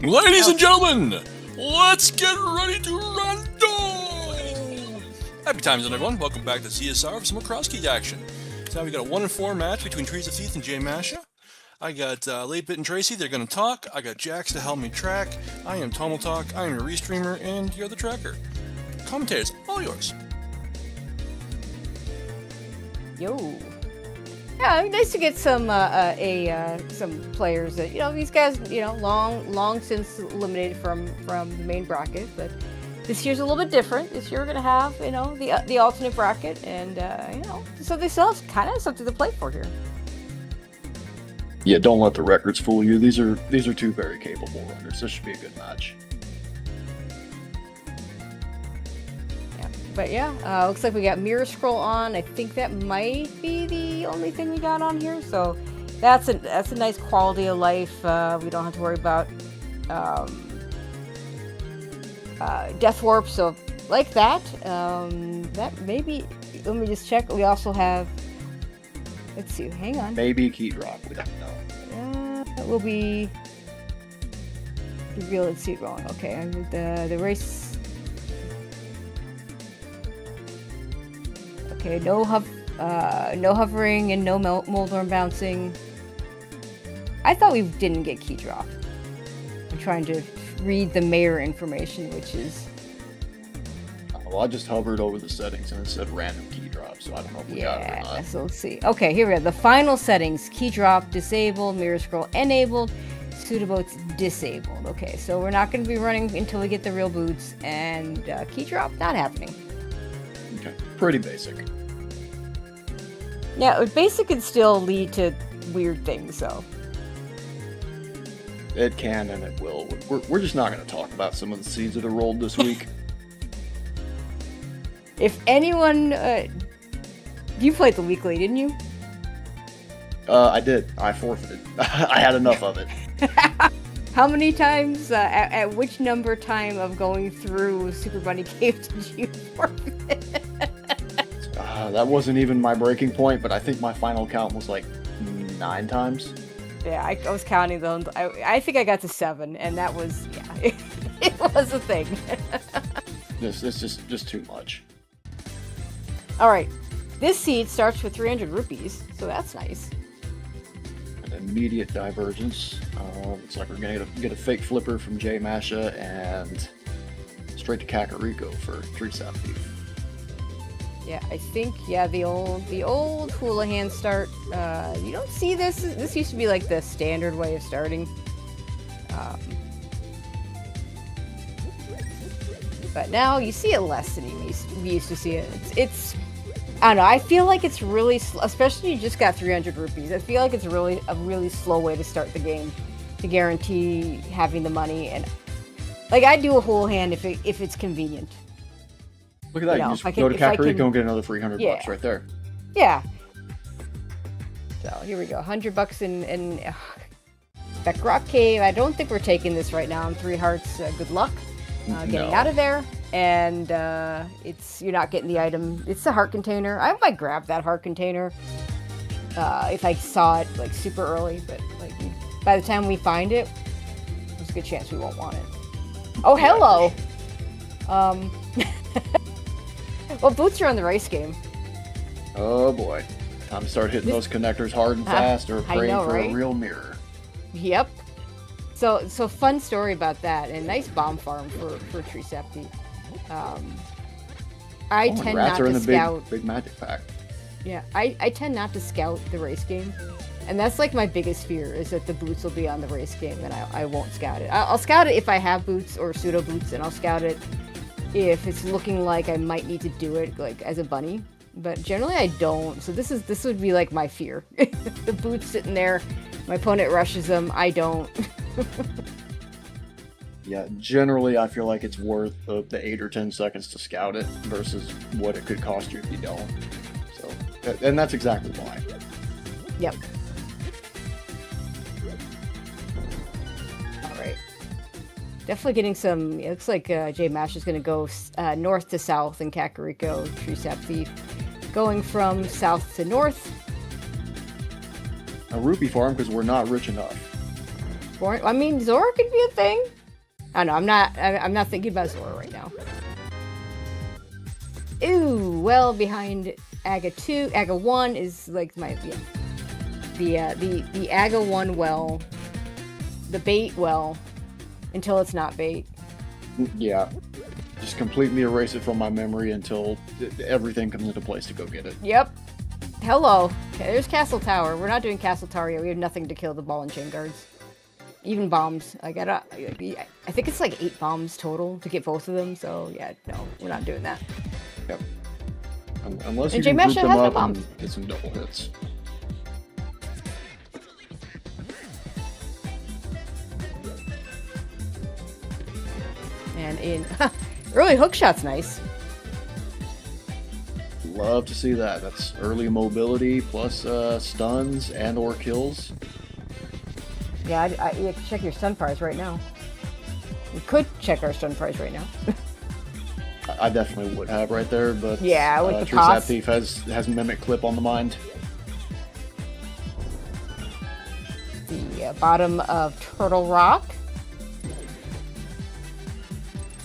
Ladies and gentlemen, let's get ready to run. Happy times, everyone. Welcome back to CSR for some more Crosskeys action. So now we got a 1-4 match between treesapthief and jmasha. I got 8-Bit and Tracy. They're going to talk. I got Jax to help me track. I am Tomaltalk. I am your restreamer, and you're the tracker. Commentators, all yours. Yo. Yeah, nice to get some players that, these guys, long since eliminated from the main bracket, but this year's a little bit different. This year we're gonna have, the alternate bracket, and so they still have kind of something to play for here. Yeah, don't let the records fool you. These are two very capable runners. This should be a good match. But yeah, looks like we got mirror scroll on. I think that might be the only thing we got on here. So that's a nice quality of life. We don't have to worry about death warp. So like that. That maybe. Let me just check. We also have. Let's see. Hang on. Maybe key drop. We don't know. That will be revealed at seat wrong. Okay. The race. Okay, no hovering and no Moldorm bouncing. I thought we didn't get key drop. I'm trying to read the mayor information, which is... Well, I just hovered over the settings and it said random key drop, so I don't know if we got it or not. So let's see. Okay, here we go. The final settings. Key drop disabled, mirror scroll enabled, pseudoboats disabled. Okay, so we're not going to be running until we get the real boots, and key drop not happening. Okay, pretty basic. Yeah, basic can still lead to weird things, so. It can and it will. We're just not going to talk about some of the seeds that are rolled this week. If anyone... you played the weekly, didn't you? I did. I forfeited. I had enough of it. How many times, at which number time of going through Super Bunny Cave did you forfeit? That wasn't even my breaking point, but I think my final count was like 9 times. Yeah, I was counting them. I think I got to 7, and that was, yeah, it was a thing. This is just too much. All right, this seed starts with 300 rupees, so that's nice. An immediate divergence. Looks like we're gonna get a fake flipper from jmasha and straight to Kakariko for treesapthief. Yeah, I think, the old Houlihan start, you don't see this. This used to be like the standard way of starting. But now you see it less than we used to see it. It's I don't know, I feel like it's really, especially you just got 300 rupees. I feel like it's a really slow way to start the game to guarantee having the money. And like, I do a Houlihan if it's convenient. Look at that, you just go to Kakariko and get another 300 bucks right there. Yeah. So here we go, 100 bucks in Beck Rock Cave. I don't think we're taking this right now. I'm 3 hearts, good luck getting out of there. And you're not getting the item. It's a heart container. I might grab that heart container if I saw it like super early, but like by the time we find it, there's a good chance we won't want it. Oh, hello! Well, boots are on the race game. Oh boy. Time to start hitting those connectors hard and fast, or praying for a real mirror. Yep. So fun story about that, and nice bomb farm for treesapthief. I tend not to scout. Big magic pack. Yeah, I tend not to scout the race game, and that's like my biggest fear, is that the boots will be on the race game and I won't scout it. I'll scout it if I have boots or pseudo boots, and I'll scout it if it's looking like I might need to do it like as a bunny. But generally I don't. So this would be like my fear. The boots sitting there, my opponent rushes them, I don't. Yeah, generally I feel like it's worth the 8 or 10 seconds to scout it versus what it could cost you if you don't. So, and that's exactly why. Yep. All right. Definitely getting some. It looks like jmasha is going to go north to south in Kakariko. treesapthief going from south to north. A rupee farm because we're not rich enough. Scoring. I mean, Zora could be a thing. I don't know. I'm not thinking about Zora right now. Ooh, well behind Aga 2. Aga 1 is like my the Aga 1 well, the bait well, until it's not bait. Yeah. Just completely erase it from my memory until everything comes into place to go get it. Yep. Hello. Okay, there's Castle Tower. We're not doing Castle Tower yet. We have nothing to kill the ball and chain guards. Even bombs. I think it's like 8 bombs total to get both of them. So yeah, no, we're not doing that. Yep. Unless And you can group jmasha them has no up bombs. and get some double hits. And in early hook shot's nice. Love to see that. That's early mobility plus stuns and or kills. Yeah, you can check your stun prize right now. We could check our stun prize right now. I definitely would have right there, but yeah, with the cost. treesapthief has Mimic Clip on the mind. The bottom of Turtle Rock.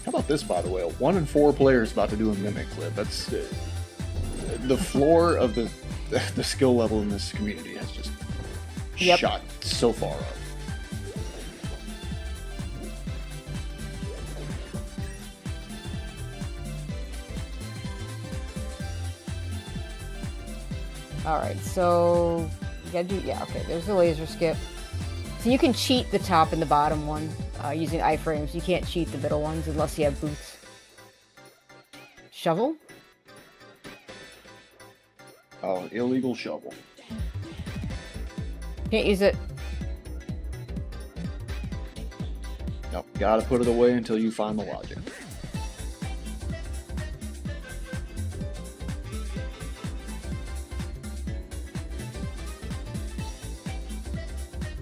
How about this, by the way? 1 in 4 players about to do a Mimic Clip. That's the floor of the skill level in this community has just shot so far up. Alright, so you gotta do, yeah, okay, there's the laser skip. So you can cheat the top and the bottom one using iframes. You can't cheat the middle ones unless you have boots. Shovel? Oh, illegal shovel. Can't use it. Nope, gotta put it away until you find the logic.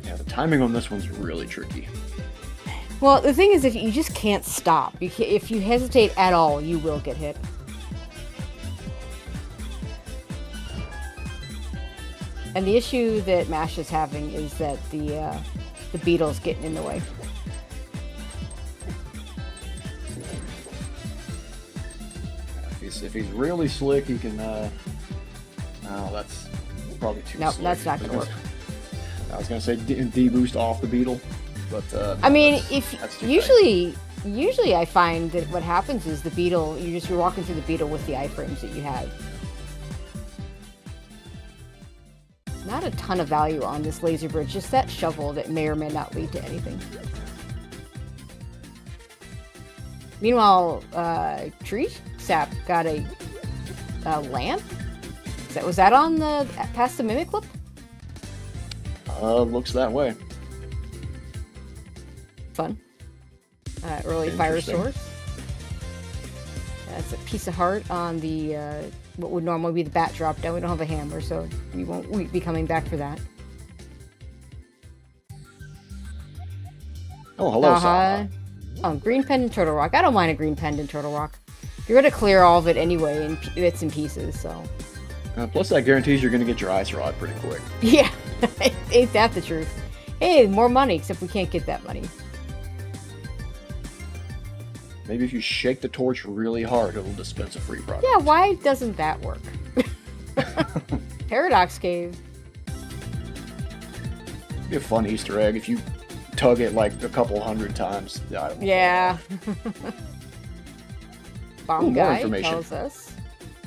Yeah, the timing on this one's really tricky. Well, the thing is, if you just can't stop, if you hesitate at all, you will get hit. And the issue that Mash is having is that the beetle's getting in the way. If he's really slick, he can. Oh, that's probably too. Nope, slick. that's not gonna work. I was gonna say deboost off the beetle, but I mean, that's too usually I find that what happens is the beetle. You're walking through the beetle with the iframes that you have. Not a ton of value on this laser bridge, just that shovel that may or may not lead to anything. Meanwhile, Tree Sap got a lamp? Was that on the past the Mimic Clip? Looks that way. Fun. Early fire source. That's a piece of heart on the what would normally be the bat drop down. We don't have a hammer, so we won't be coming back for that. Oh, hello, Saha. Oh, green pendant Turtle Rock. I don't mind a green pendant Turtle Rock. You're gonna clear all of it anyway in bits and pieces, so. Plus, that guarantees you're gonna get your ice rod pretty quick. Yeah, ain't that the truth? Hey, more money, except we can't get that money. Maybe if you shake the torch really hard, it'll dispense a free product. Yeah, why doesn't that work? Paradox Cave. Be a fun Easter egg if you tug it like a couple hundred times. Yeah. Bomb more Guy information. tells us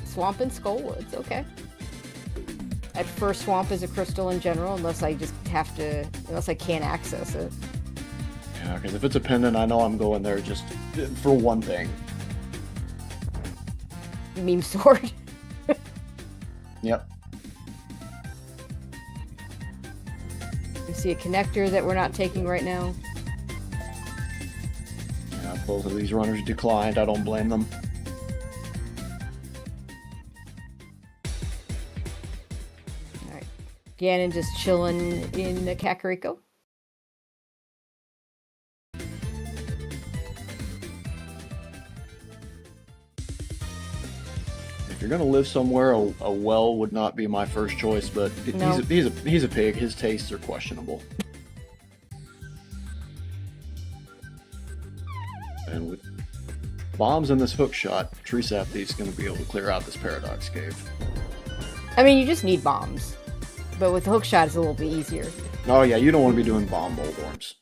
Swamp and Skullwoods. Okay. I prefer Swamp as a crystal in general, unless I can't access it. Yeah, because if it's a pendant, I know I'm going there just for one thing. Meme sword. Yep. We see a connector that we're not taking right now. Yeah, both of these runners declined. I don't blame them. Alright. Ganon just chilling in Kakariko. If you're gonna live somewhere, a well would not be my first choice. But No. he's a pig. His tastes are questionable. And with bombs in this hook shot, Tree Sap Thief's going to be able to clear out this Paradox Cave. I mean, you just need bombs. But with the hook shot, it's a little bit easier. Oh yeah, you don't want to be doing bomb Moldorms.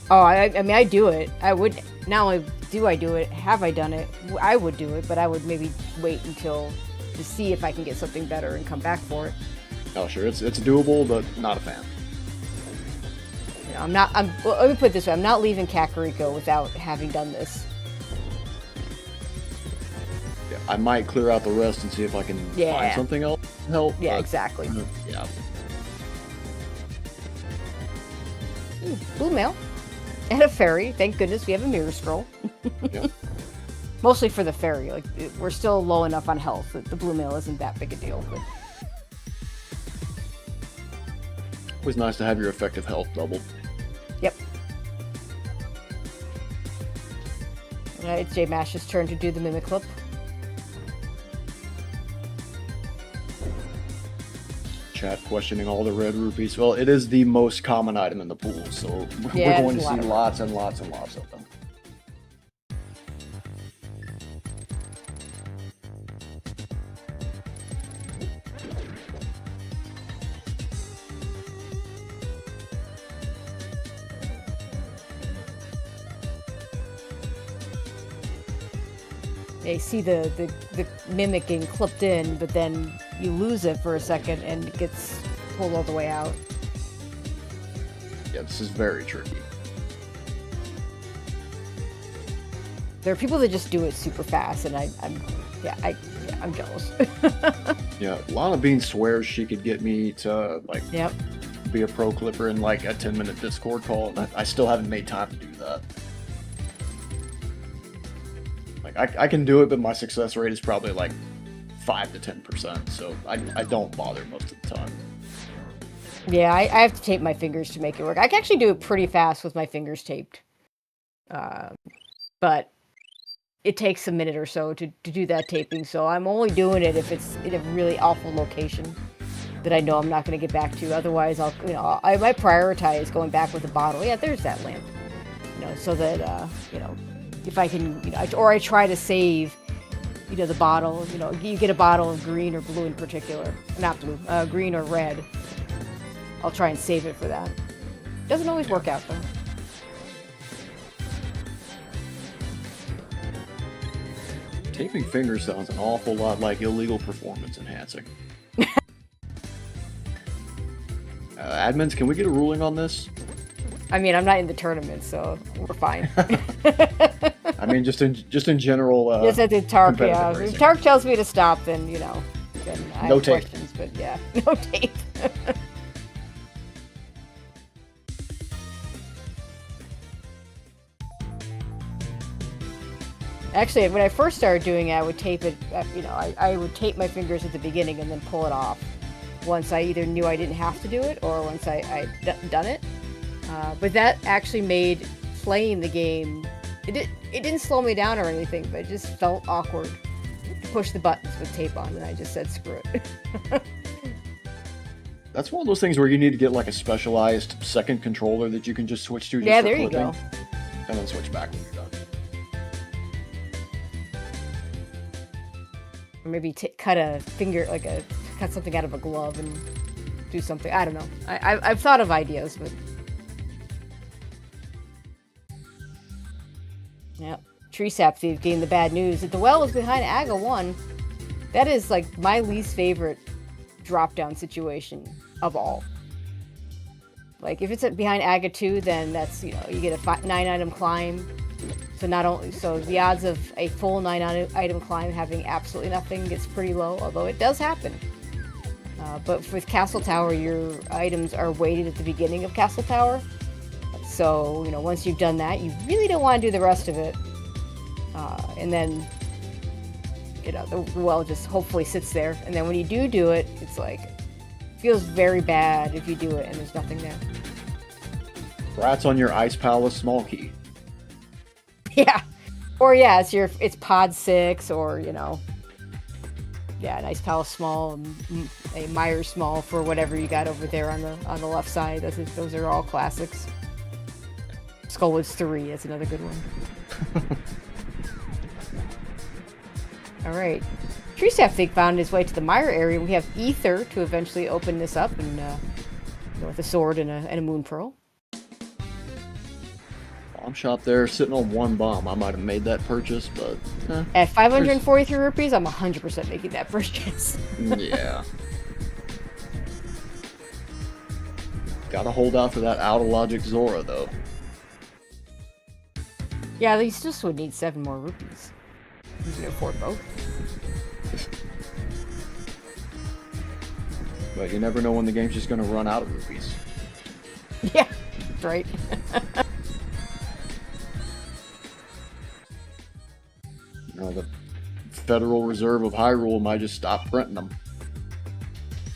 Oh, I mean, I do it. I would, not only do I do it, have I done it, I would do it, but I would maybe wait until, to see if I can get something better and come back for it. Oh sure, it's doable, but not a fan. You know, well, let me put it this way, I'm not leaving Kakariko without having done this. Yeah, I might clear out the rest and see if I can find something else to help. Yeah, but, exactly. Yeah. Ooh, blue mail. And a fairy. Thank goodness we have a mirror scroll. Yeah. Mostly for the fairy. Like, we're still low enough on health that the blue mail isn't that big a deal. But... Always nice to have your effective health doubled. Yep. Alright, it's jmasha's turn to do the mimic clip. Chat questioning all the red rupees. Well, it is the most common item in the pool, so Yeah, we're going to there's a lot see of lots and lots and lots of them. They see the mimic getting clipped in, but then you lose it for a second and it gets pulled all the way out. Yeah, this is very tricky. There are people that just do it super fast, and I'm jealous. Yeah, Lana Bean swears she could get me to like Yep. be a pro clipper in like a 10-minute Discord call, and I still haven't made time to do that. Like I can do it, but my success rate is probably like 5 to 10%, so I don't bother most of the time. Yeah, I have to tape my fingers to make it work. I can actually do it pretty fast with my fingers taped. But it takes a minute or so to do that taping, so I'm only doing it if it's in a really awful location that I know I'm not going to get back to. Otherwise, I might prioritize going back with a bottle. Yeah, there's that lamp. So that, if I can, or I try to save, the bottle. You get a bottle of green or blue in particular. Not blue, green or red. I'll try and save it for that. Doesn't always work out, though. Taping fingers sounds an awful lot like illegal performance enhancing. Admins, can we get a ruling on this? I mean, I'm not in the tournament, so we're fine. I mean, just in general. Just at the Tark, yeah. racing. If Tark tells me to stop, then then I No have tape. questions. But yeah, no tape. Actually, when I first started doing it, I would tape it. I would tape my fingers at the beginning and then pull it off. Once I either knew I didn't have to do it, or once I'd done it. But that actually made playing the game, it didn't slow me down or anything, but it just felt awkward to push the buttons with tape on, and I just said screw it. That's one of those things where you need to get like a specialized second controller that you can just switch to. Just Yeah, for there you clipping, go. And then switch back when you're done. Or maybe cut something out of a glove and do something. I don't know. I've thought of ideas, but yeah. Tree Sap Thief getting the bad news that the well is behind Aga 1. That is like my least favorite drop-down situation of all. Like if it's behind Aga 2, then that's, you get a 9-item climb. So the odds of a full 9-item climb having absolutely nothing gets pretty low, although it does happen. But with Castle Tower, your items are weighted at the beginning of Castle Tower. So, once you've done that, you really don't want to do the rest of it. And then, the well just hopefully sits there. And then when you do it, it's like, it feels very bad if you do it and there's nothing there. Rats on your Ice Palace small key. Yeah. Or yeah, it's pod 6 or, an Ice Palace small, a Myers small for whatever you got over there on the left side. Those are all classics. Skullwoods 3, that's another good one. All right. Treesapthief found his way to the mire area. We have Ether to eventually open this up and go with a sword and a moon pearl. Bomb shop there, sitting on one bomb. I might have made that purchase, but At 543 rupees, I'm 100% making that purchase. yeah. Gotta hold out for that out of logic Zora though. Yeah, these just would need 7 more rupees. You can afford both. But you never know when the game's just gonna run out of rupees. Yeah, that's right. You know, the Federal Reserve of Hyrule might just stop printing them.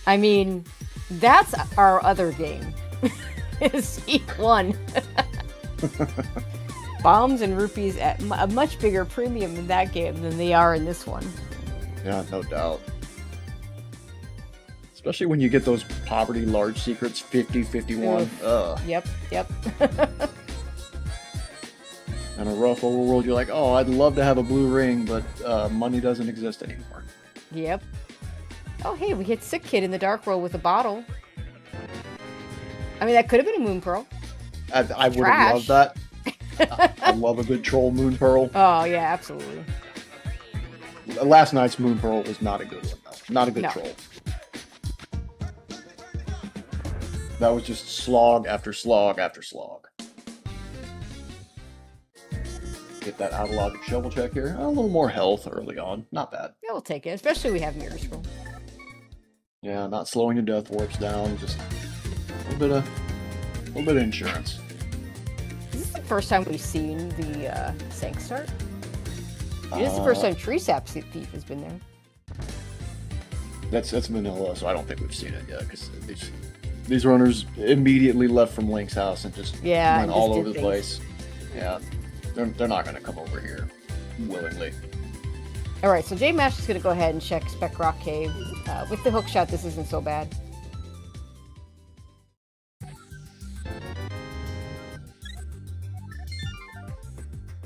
I mean, that's our other game. Is Seek 1. Bombs and rupees at a much bigger premium in that game than they are in this one. Yeah, no doubt. Especially when you get those poverty large secrets, 50, 51. Ugh. Yep. In a rough overworld, you're like, oh, I'd love to have a blue ring, but money doesn't exist anymore. Yep. Oh, hey, we hit Sick Kid in the Dark World with a bottle. I mean, that could have been a moon pearl. I would have loved that. I love a good troll moon pearl. Oh, yeah, absolutely. Last night's moon pearl was not a good one, though. Not a good troll. That was just slog after slog after slog. Get that out of logic shovel check here. A little more health early on. Not bad. Yeah, we'll take it. Especially we have Mirror Scroll. Yeah, not slowing your death warps down. Just a little bit of insurance. Is this the first time we've seen the Sank start? It is the first time Treesapthief has been there. That's vanilla, so I don't think we've seen it yet. Because these runners immediately left from Link's house and just went all over the place. Yeah, they're not going to come over here willingly. All right, so jmasha is going to go ahead and check Spec Rock Cave. With the hook shot, this isn't so bad.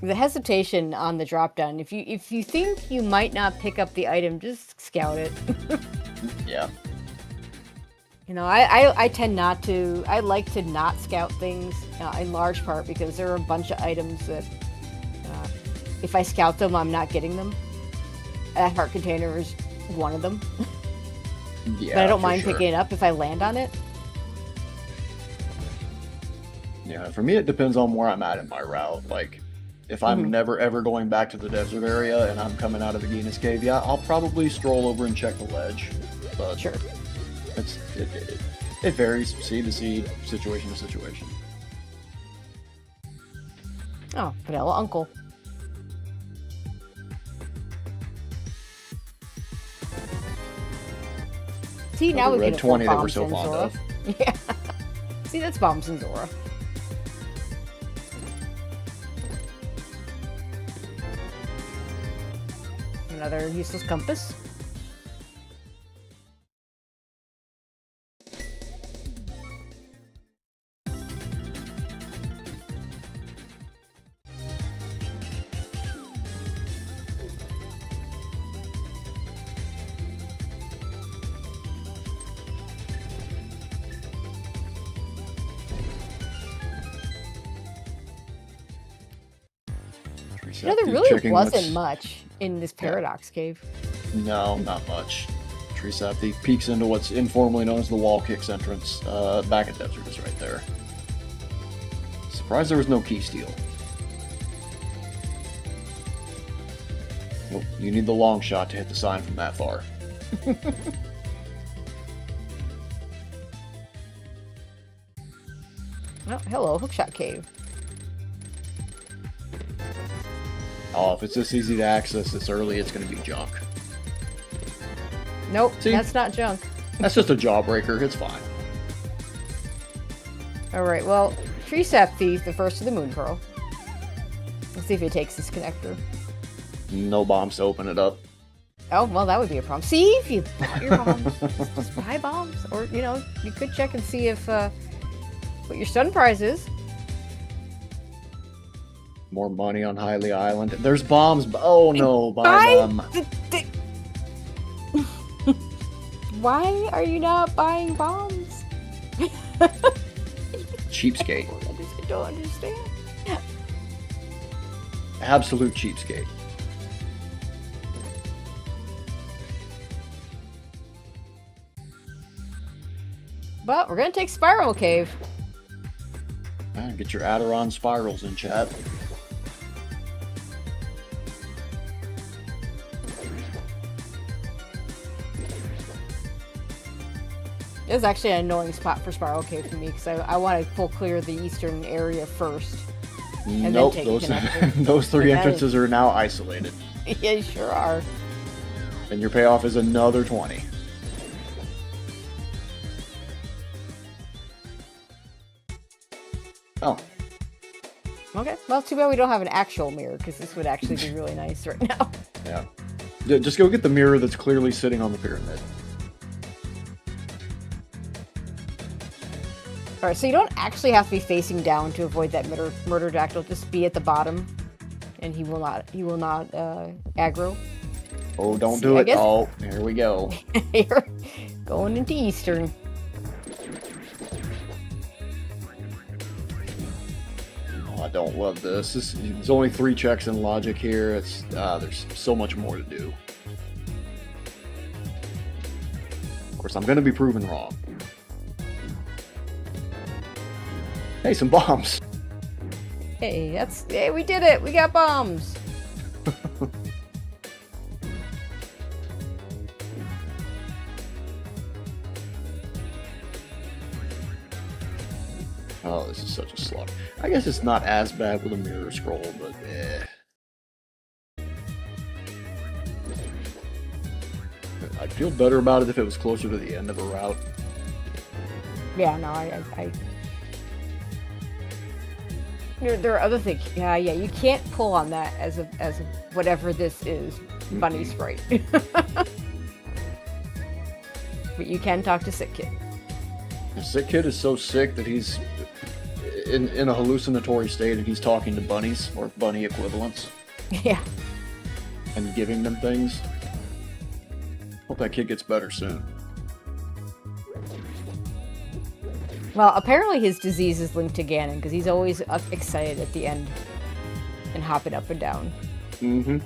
The hesitation on the drop down. If you think you might not pick up the item, just scout it. Yeah. You know, I tend not to. I like to not scout things in large part because there are a bunch of items that if I scout them, I'm not getting them. That heart container is one of them. Yeah, but I don't mind picking it up if I land on it. Yeah, for me it depends on where I'm at in my route. Like, if I'm never ever going back to the desert area and I'm coming out of the Venus Cave, yeah, I'll probably stroll over and check the ledge. But sure. It varies, seed to seed, situation to situation. Oh, vanilla uncle. See, now we red can 20 that we're bombs so in fond Zora. of. Yeah. See, that's bombs in Zora. Another useless compass. You know, there really wasn't much in this Paradox Cave. No, not much. Treesapthief peeks into what's informally known as the Wall Kicks entrance. Back at Desert is right there. Surprised there was no key steal. Well, you need the long shot to hit the sign from that far. Oh, hello, Hookshot Cave. Oh, if it's this easy to access this early, it's going to be junk. Nope, See? That's not junk. That's just a jawbreaker. It's fine. Alright, well, Treesapthief, the first of the Moon Pearl. Let's see if he takes this connector. No bombs to open it up. Oh, well, that would be a problem. See, if you bought your bombs, just buy bombs. Or, you know, you could check and see if what your stun prize is. More money on Highley Island. There's bombs. Oh no, buy them. Why are you not buying bombs? Cheapskate. I don't understand. Absolute cheapskate. But we're gonna take Spiral Cave. Get your Adiron spirals in chat. This is actually an annoying spot for Spiral Cave for me because I want to full clear the eastern area first. And Nope, then those, take those three But that entrances are now isolated. Yeah, you sure are. And your payoff is another 20. Oh. Okay, well, too bad we don't have an actual mirror because this would actually be really nice right now. Yeah. Just go get the mirror that's clearly sitting on the pyramid. Alright, so you don't actually have to be facing down to avoid that murder dactyl. Just be at the bottom, and he will not aggro. Oh, don't See, do I it. guess- Oh, here we go. Here, going into Eastern. Oh, I don't love this. There's only 3 checks in logic here. There's so much more to do. Of course, I'm going to be proven wrong. Hey, some bombs. Hey, we did it! We got bombs! Oh, this is such a slog. I guess it's not as bad with a mirror scroll, but I'd feel better about it if it was closer to the end of a route. Yeah, no, I there are other things. Yeah, you can't pull on that as a whatever this is, bunny sprite. But you can talk to Sick Kid. The sick kid is so sick that he's in a hallucinatory state and he's talking to bunnies or bunny equivalents Yeah. and giving them things. Hope that kid gets better soon. Well, apparently his disease is linked to Ganon because he's always excited at the end and hopping up and down. Mm-hmm.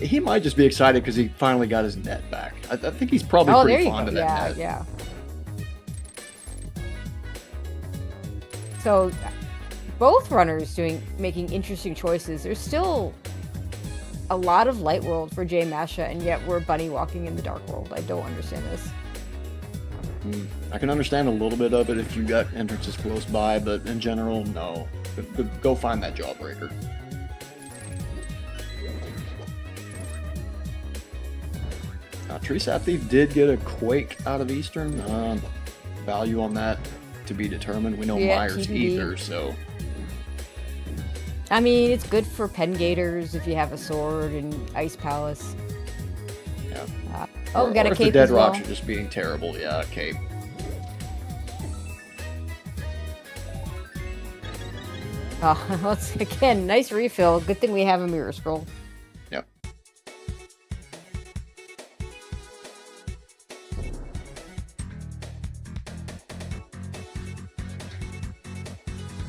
He might just be excited because he finally got his net back. I think he's probably There pretty you fond go. of that net. Yeah. So, both runners making interesting choices. There's still a lot of light world for jmasha, and yet we're bunny walking in the dark world. I don't understand this. I can understand a little bit of it if you got entrances close by, but in general, no. Go find that jawbreaker. Treesapthief did get a Quake out of Eastern. Value on that to be determined. We know Yeah, Myers TBD. Ether, so I mean, it's good for pen gators if you have a sword and Ice Palace. yeah. Oh, we got Or a if the cape dead as well. rocks are just being terrible, yeah, cape. Oh, once again, nice refill. Good thing we have a mirror scroll. Yep.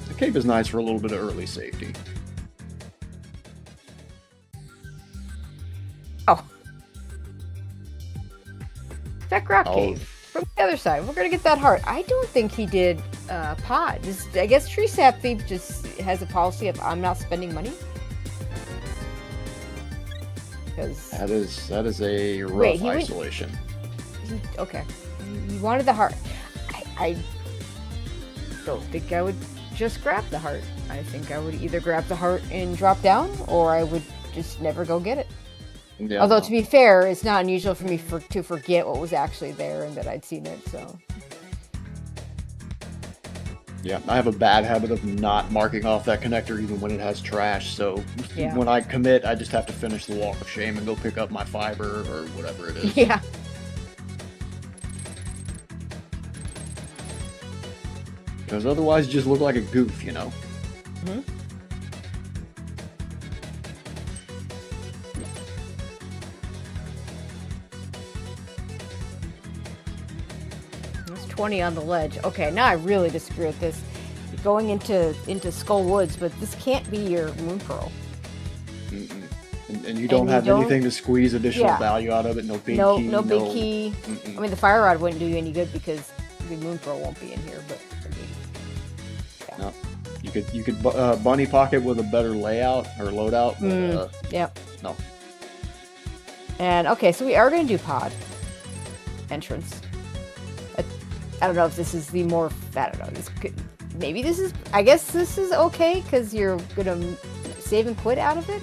The cape is nice for a little bit of early safety. Oh. Check Rock Oh. Cave. From the other side. We're gonna get that heart. I don't think he did pod. I guess Treesapthief just has a policy of I'm not spending money. Because That is a rough Wait, he went- isolation. okay. You wanted the heart. I don't think I would just grab the heart. I think I would either grab the heart and drop down, or I would just never go get it. Yeah, Although, no. to be fair, it's not unusual for me to forget what was actually there and that I'd seen it, so... Yeah, I have a bad habit of not marking off that connector even when it has trash, so Yeah. when I commit, I just have to finish the walk of shame and go pick up my fiber or whatever it is. Yeah. Because otherwise you just look like a goof, you know? 20 on the ledge. Okay, now I really disagree with this. You're going into Skull Woods, but this can't be your Moon Pearl. Mm-mm. And you don't have anything to squeeze additional value out of it. No big key. No big key. I mean, the Fire Rod wouldn't do you any good because the Moon Pearl won't be in here. But I mean, yeah. No, you could bunny pocket with a better layout or loadout. But, yep. No. And okay, so we are going to do pod entrance. I don't know if this is the more. I don't know. Maybe this is. I guess this is okay because you're gonna save and quit out of it.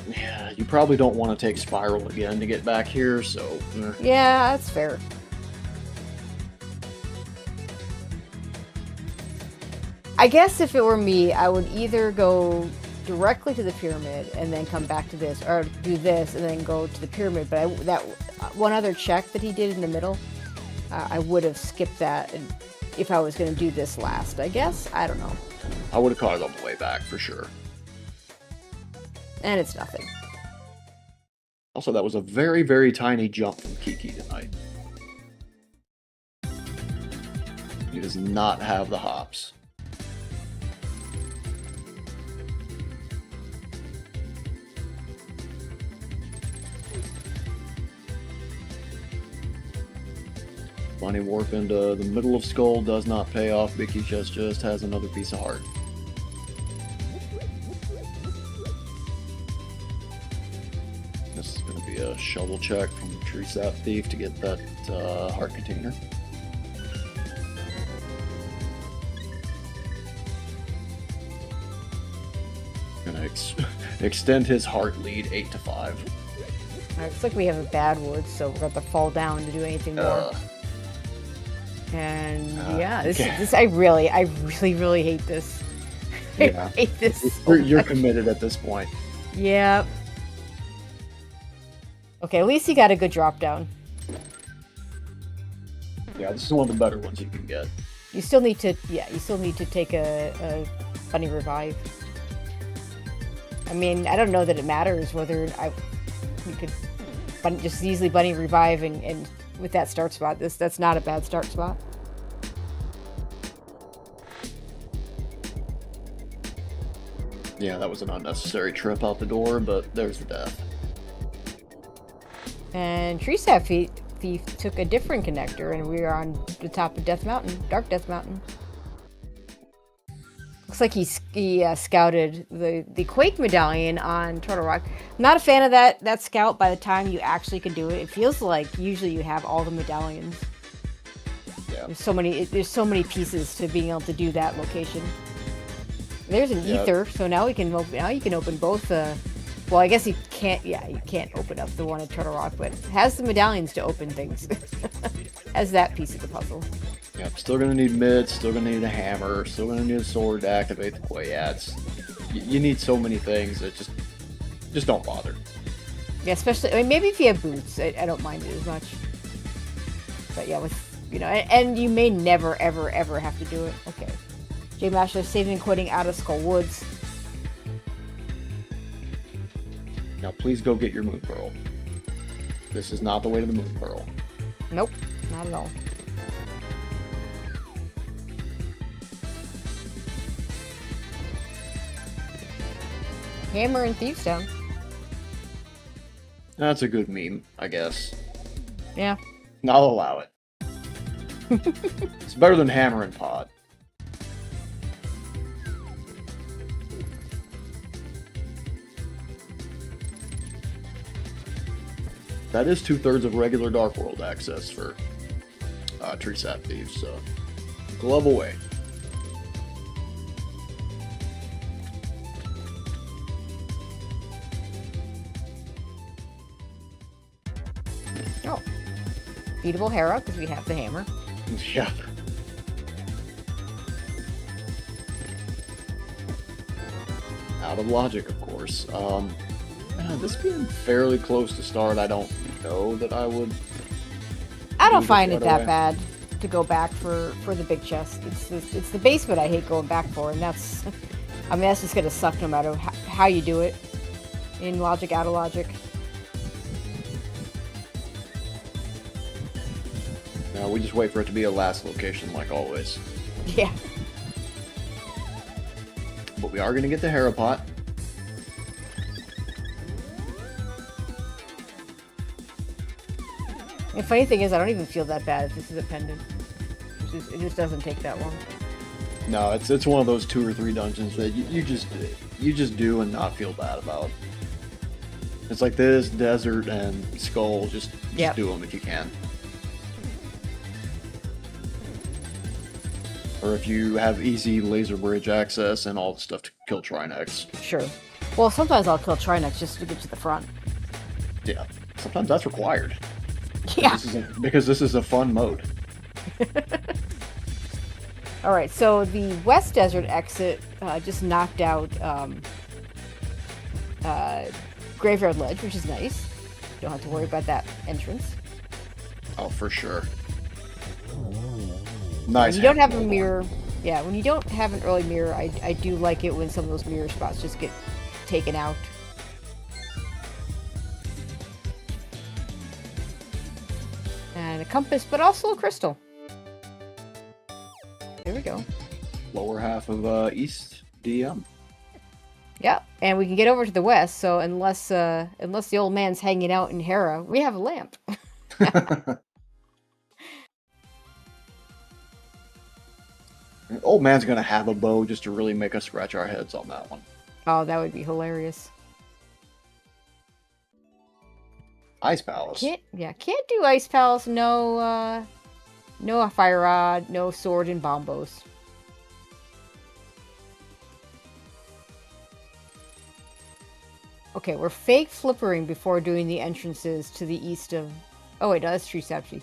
Yeah, you probably don't want to take Spiral again to get back here, so... Yeah, that's fair. I guess if it were me, I would either go directly to the pyramid and then come back to this, or do this and then go to the pyramid, but that one other check that he did in the middle, I would have skipped that if I was going to do this last, I guess? I don't know. I would have caught it on the way back, for sure. And it's nothing. Also, that was a very, very tiny jump from Kiki tonight. He does not have the hops. Bunny warp into the middle of Skull does not pay off. Bicky just has another piece of heart. This is going to be a shovel check from treesapthief to get that heart container. Gonna extend his heart lead 8 to 5. Looks like we have a bad wood, so we're going to have to fall down to do anything more. And yeah, this I really hate this. Yeah. I hate this. You're committed at this point. Yep. Okay, at least he got a good drop down. Yeah, this is one of the better ones you can get. You still need to, take a bunny revive. I mean, I don't know that it matters whether you could just easily bunny revive and with that start spot. That's not a bad start spot. Yeah, that was an unnecessary trip out the door, but there's the death. And treesapthief took a different connector, and we are on the top of Death Mountain, Dark Death Mountain. Looks like he scouted the Quake medallion on Turtle Rock. I'm not a fan of that scout by the time you actually can do it. It feels like usually you have all the medallions. Yeah. There's so many pieces to being able to do that location. There's an ether, so now you can open both. Well, I guess you can't. Yeah, you can't open up the one at Turtle Rock, but it has the medallions to open things. Has that piece of the puzzle. Yep, still gonna need mids, still gonna need a hammer, still gonna need a sword to activate the quay. Yeah, you need so many things that just don't bother. Yeah, especially, I mean, maybe if you have boots, I don't mind it as much. But yeah, with, and you may never, ever, ever have to do it. Okay. jmasha saving and quitting out of Skull Woods. Now please go get your Moon Pearl. This is not the way to the Moon Pearl. Nope, not at all. Hammer and Thieves down. That's a good meme, I guess. Yeah. I'll allow it. It's better than Hammer and Pod. That is 2/3 of regular Dark World access for treesapthief, so glove away. Oh. Beatable Hera, because we have the hammer. Yeah. Out of logic, of course. This being fairly close to start, I don't know that I would... I don't find it that bad to go back for the big chest. It's the basement I hate going back for, and that's... I mean, that's just going to suck no matter how you do it. In logic, out of logic. We just wait for it to be a last location, like always. Yeah. But we are going to get the Hera pot. The funny thing is, I don't even feel that bad if this is a pendant. It just doesn't take that long. No, it's one of those 2 or 3 dungeons that you just do and not feel bad about. It's like this, desert, and skull. Just do them if you can. Or if you have easy laser bridge access and all the stuff to kill Trinex. Sure. Well, sometimes I'll kill Trinex just to get to the front. Yeah, sometimes that's required. Yeah. Because this is a fun mode. All right, so the West Desert exit just knocked out Graveyard Ledge, which is nice. Don't have to worry about that entrance. Oh, for sure. Nice. When you don't have a mirror. Yeah, when you don't have an early mirror, I do like it when some of those mirror spots just get taken out. And a compass, but also a crystal. There we go. Lower half of East DM. Yeah, and we can get over to the west, so unless the old man's hanging out in Hera, we have a lamp. Old man's gonna have a bow just to really make us scratch our heads on that one. Oh, that would be hilarious. Ice Palace. Can't do Ice Palace. No, no fire rod, no sword and bombos. Okay, we're fake flippering before doing the entrances to the east of. Oh wait, no, that's treesapthief.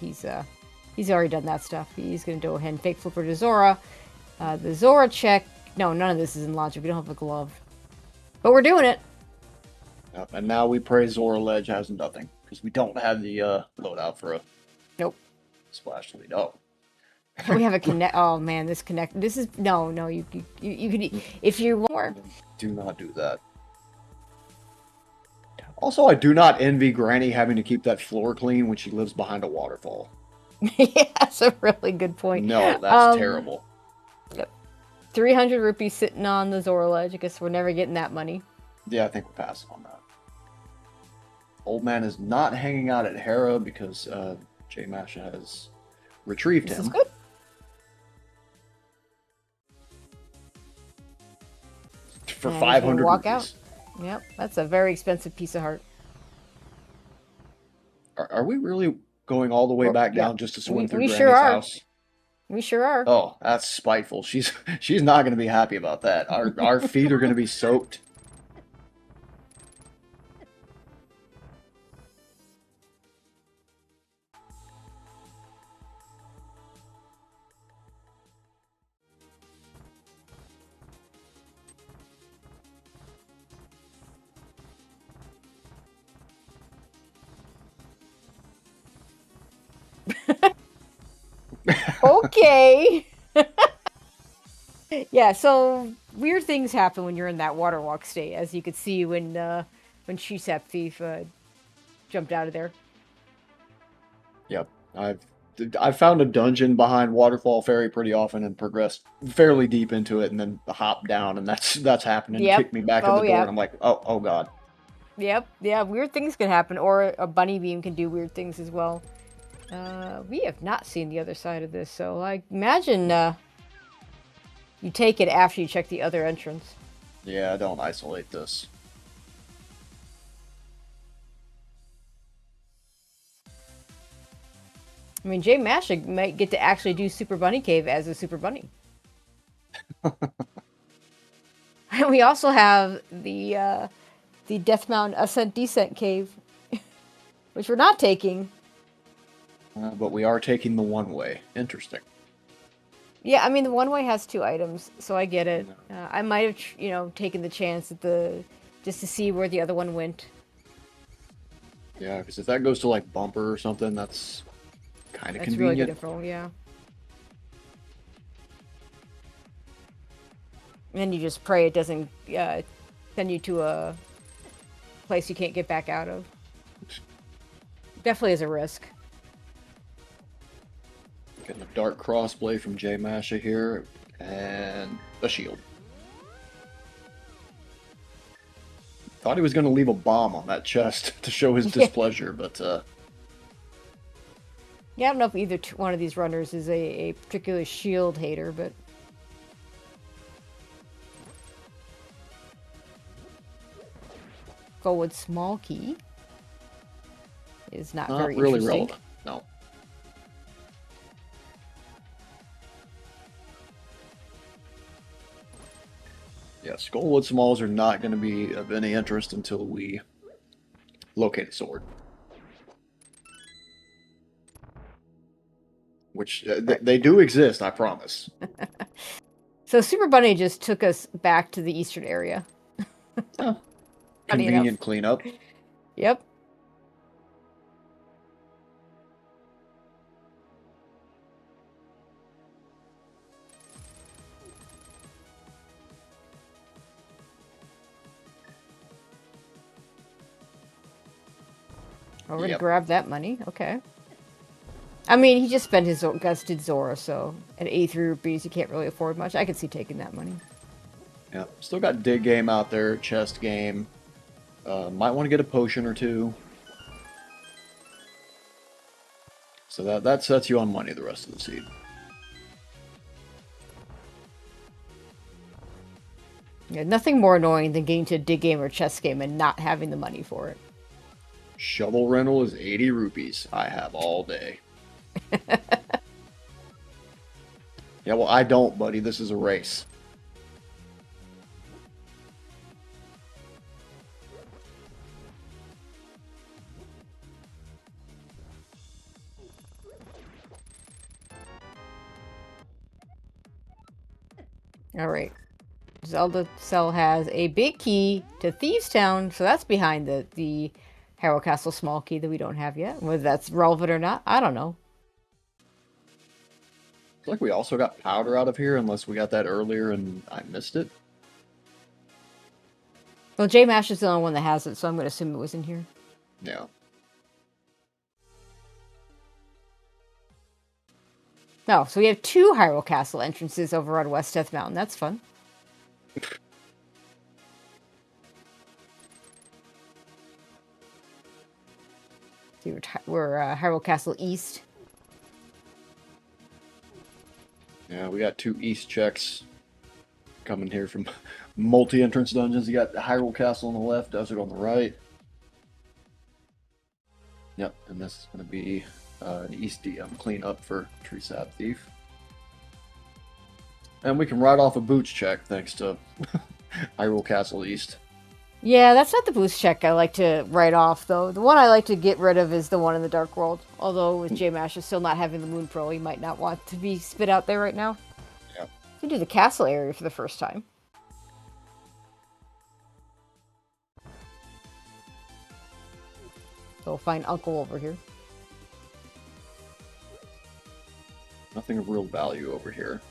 He's already done that stuff. He's gonna go ahead and fake flipper to Zora. The Zora check. No, none of this is in logic. We don't have a glove, but we're doing it. Yep, and now we pray Zora Ledge has nothing because we don't have the loadout for a. Nope. Splash lead. Oh. We have a connect. Oh man, this connect. This is no. You could if you want. Do not do that. Also, I do not envy Granny having to keep that floor clean when she lives behind a waterfall. Yeah, that's a really good point. No, that's terrible. Yep. 300 rupees sitting on the Zora Ledge. I guess we're never getting that money. Yeah, I think we're passing on that. Old man is not hanging out at Hera because jmasha has retrieved him. This is good. For And 500 walk rupees. out. Yep, that's a very expensive piece of heart. Are we really going all the way back down just to swim through we Granny's sure are. house? We sure are. Oh, that's spiteful. She's not going to be happy about that. Our feet are going to be soaked. Okay. Yeah, so weird things happen when you're in that water walk state, as you could see when treesapthief jumped out of there. Yep, I've found a dungeon behind Waterfall Ferry pretty often and progressed fairly deep into it, and then hop down, and that's happening. Yep. Kick me back in the door, and I'm like, oh god. Yep, yeah, weird things can happen, or a bunny beam can do weird things as well. We have not seen the other side of this, so I imagine you take it after you check the other entrance. Yeah, don't isolate this. I mean, jmasha might get to actually do Super Bunny Cave as a Super Bunny. And we also have the Death Mountain Ascent Descent Cave, which we're not taking. But we are taking the one way. Interesting. Yeah, I mean, the one way has 2 items, so I get it. I might have, taken the chance at just to see where the other one went. Yeah, because if that goes to like bumper or something, that's kind of That's really convenient. good info, yeah. And then you just pray it doesn't send you to a place you can't get back out of. Definitely is a risk. Getting a dark crossblade from jmasha here, and a shield. Thought he was going to leave a bomb on that chest to show his displeasure, but yeah, I don't know if either one of these runners is a particular shield hater, but go with small key is not very really interesting. relevant. No. Yeah, Skullwood Smalls are not going to be of any interest until we locate a sword. Which, they do exist, I promise. So Super Bunny just took us back to the eastern area. Oh, convenient cleanup. Yep. Already grabbed that money. Okay. I mean, he just spent his gusted Zora, so at 83 rupees, he can't really afford much. I could see taking that money. Yeah, still got dig game out there, chest game. Might want to get a potion or two. So that sets you on money the rest of the seed. Yeah, nothing more annoying than getting to a dig game or chess game and not having the money for it. Shovel rental is 80 rupees. I have all day. Yeah, well, I don't, buddy. This is a race. All right. Zelda Cell has a big key to Thieves Town, so that's behind the Harrow Castle small key that we don't have yet. Whether that's relevant or not, I don't know. It's like we also got powder out of here, unless we got that earlier and I missed it. Well, jmasha is the only one that has it, so I'm going to assume it was in here. Yeah. No, so we have 2 Hyrule Castle entrances over on West Death Mountain. That's fun. See, we're Hyrule Castle East. Yeah, we got 2 east checks coming here from multi-entrance dungeons. You got Hyrule Castle on the left, Desert on the right. Yep, and this is going to be an East DM cleanup for treesapthief. And we can write off a boots check thanks to Hyrule Castle East. Yeah, that's not the boost check I like to write off, though. The one I like to get rid of is the one in the Dark World. Although with jmasha still not having the Moon Pearl, he might not want to be spit out there right now. Yep. You can do the castle area for the first time. So we'll find Uncle over here. Nothing of real value over here.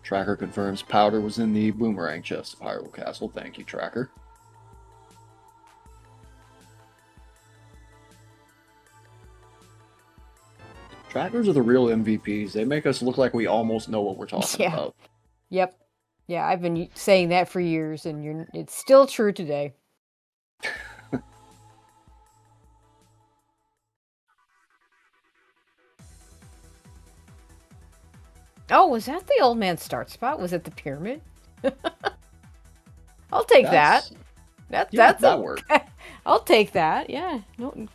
Tracker confirms powder was in the boomerang chest of Hyrule Castle. Thank you, Tracker. Trackers are the real MVPs. They make us look like we almost know what we're talking about. Yep. Yeah, I've been saying that for years, and it's still true today. Oh, was that the old man start spot? Was it the pyramid? I'll take that. That worked. I'll take that. Yeah. No.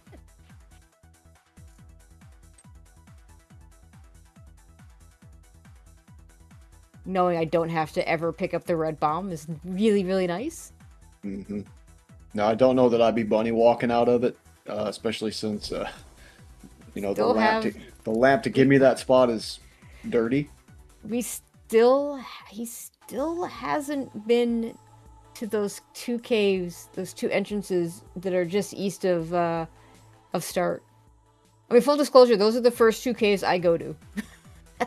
Knowing I don't have to ever pick up the red bomb is really, really nice. Mm-hmm. Now, I don't know that I'd be bunny walking out of it, especially since, you know, the lamp to give me that spot is dirty. He still hasn't been to those 2 caves, those 2 entrances that are just east of Start. I mean, full disclosure, those are the first 2 caves I go to.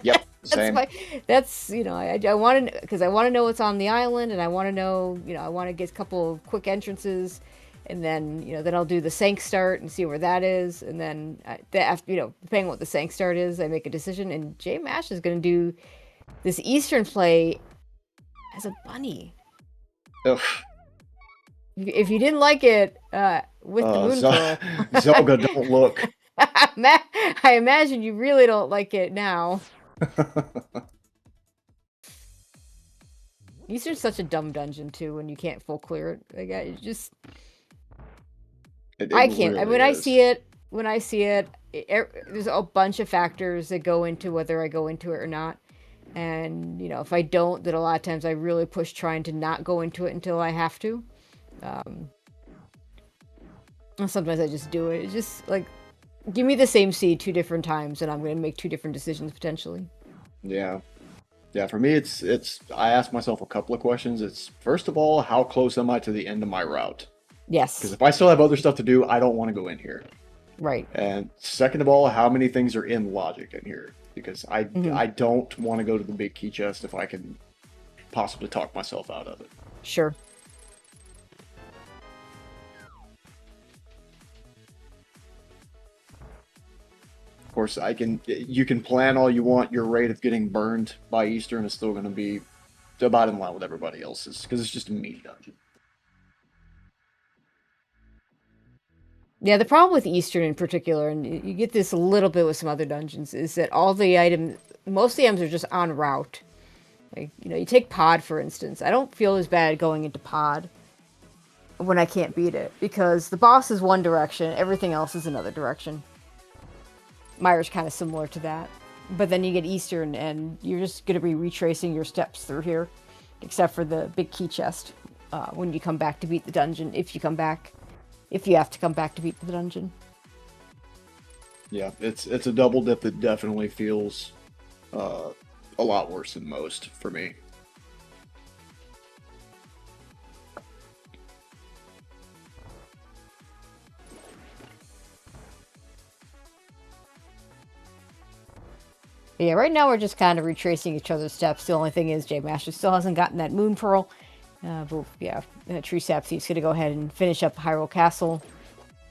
Yep. Same. That's you know, I want to, because I want to know what's on the island, and I want to know, you know, I want to get a couple of quick entrances, and then, you know, then I'll do the Sank start and see where that is, and then after, you know, depending on what the Sank start is, I make a decision. And jmasha is going to do this Eastern play as a bunny. Ugh. If you didn't like it with the moon pearl, Zelda, don't look. I imagine you really don't like it now. Eastern's such a dumb dungeon too when you can't full clear it. Like, it just I can't. Really when is. I see it, there's a bunch of factors that go into whether I go into it or not. And you know, if I don't, then a lot of times I really push trying to not go into it until I have to. Sometimes I just do it. It's just like, give me the same seed 2 different times, and I'm going to make 2 different decisions potentially. Yeah. Yeah, for me, it's. I ask myself a couple of questions. It's, first of all, how close am I to the end of my route? Yes. Because if I still have other stuff to do, I don't want to go in here. Right. And second of all, how many things are in logic in here? Because I don't want to go to the big key chest if I can possibly talk myself out of it. Sure. Of course, you can plan all you want. Your rate of getting burned by Eastern is still going to be about in line with everybody else's, because it's just a mini dungeon. Yeah, the problem with Eastern in particular, and you get this a little bit with some other dungeons, is that all the items, most of the items are just en route. Like, you know, you take Pod, for instance. I don't feel as bad going into Pod when I can't beat it, because the boss is one direction, everything else is another direction. Myra's kind of similar to that. But then you get Eastern, and you're just going to be retracing your steps through here, except for the big key chest when you come back to beat the dungeon, if you come back. If you have to come back to beat the dungeon. Yeah, it's a double dip that definitely feels a lot worse than most for me. Yeah, right now we're just kind of retracing each other's steps. The only thing is jmasha still hasn't gotten that moon pearl. But yeah, treesapthief's going to go ahead and finish up Hyrule Castle.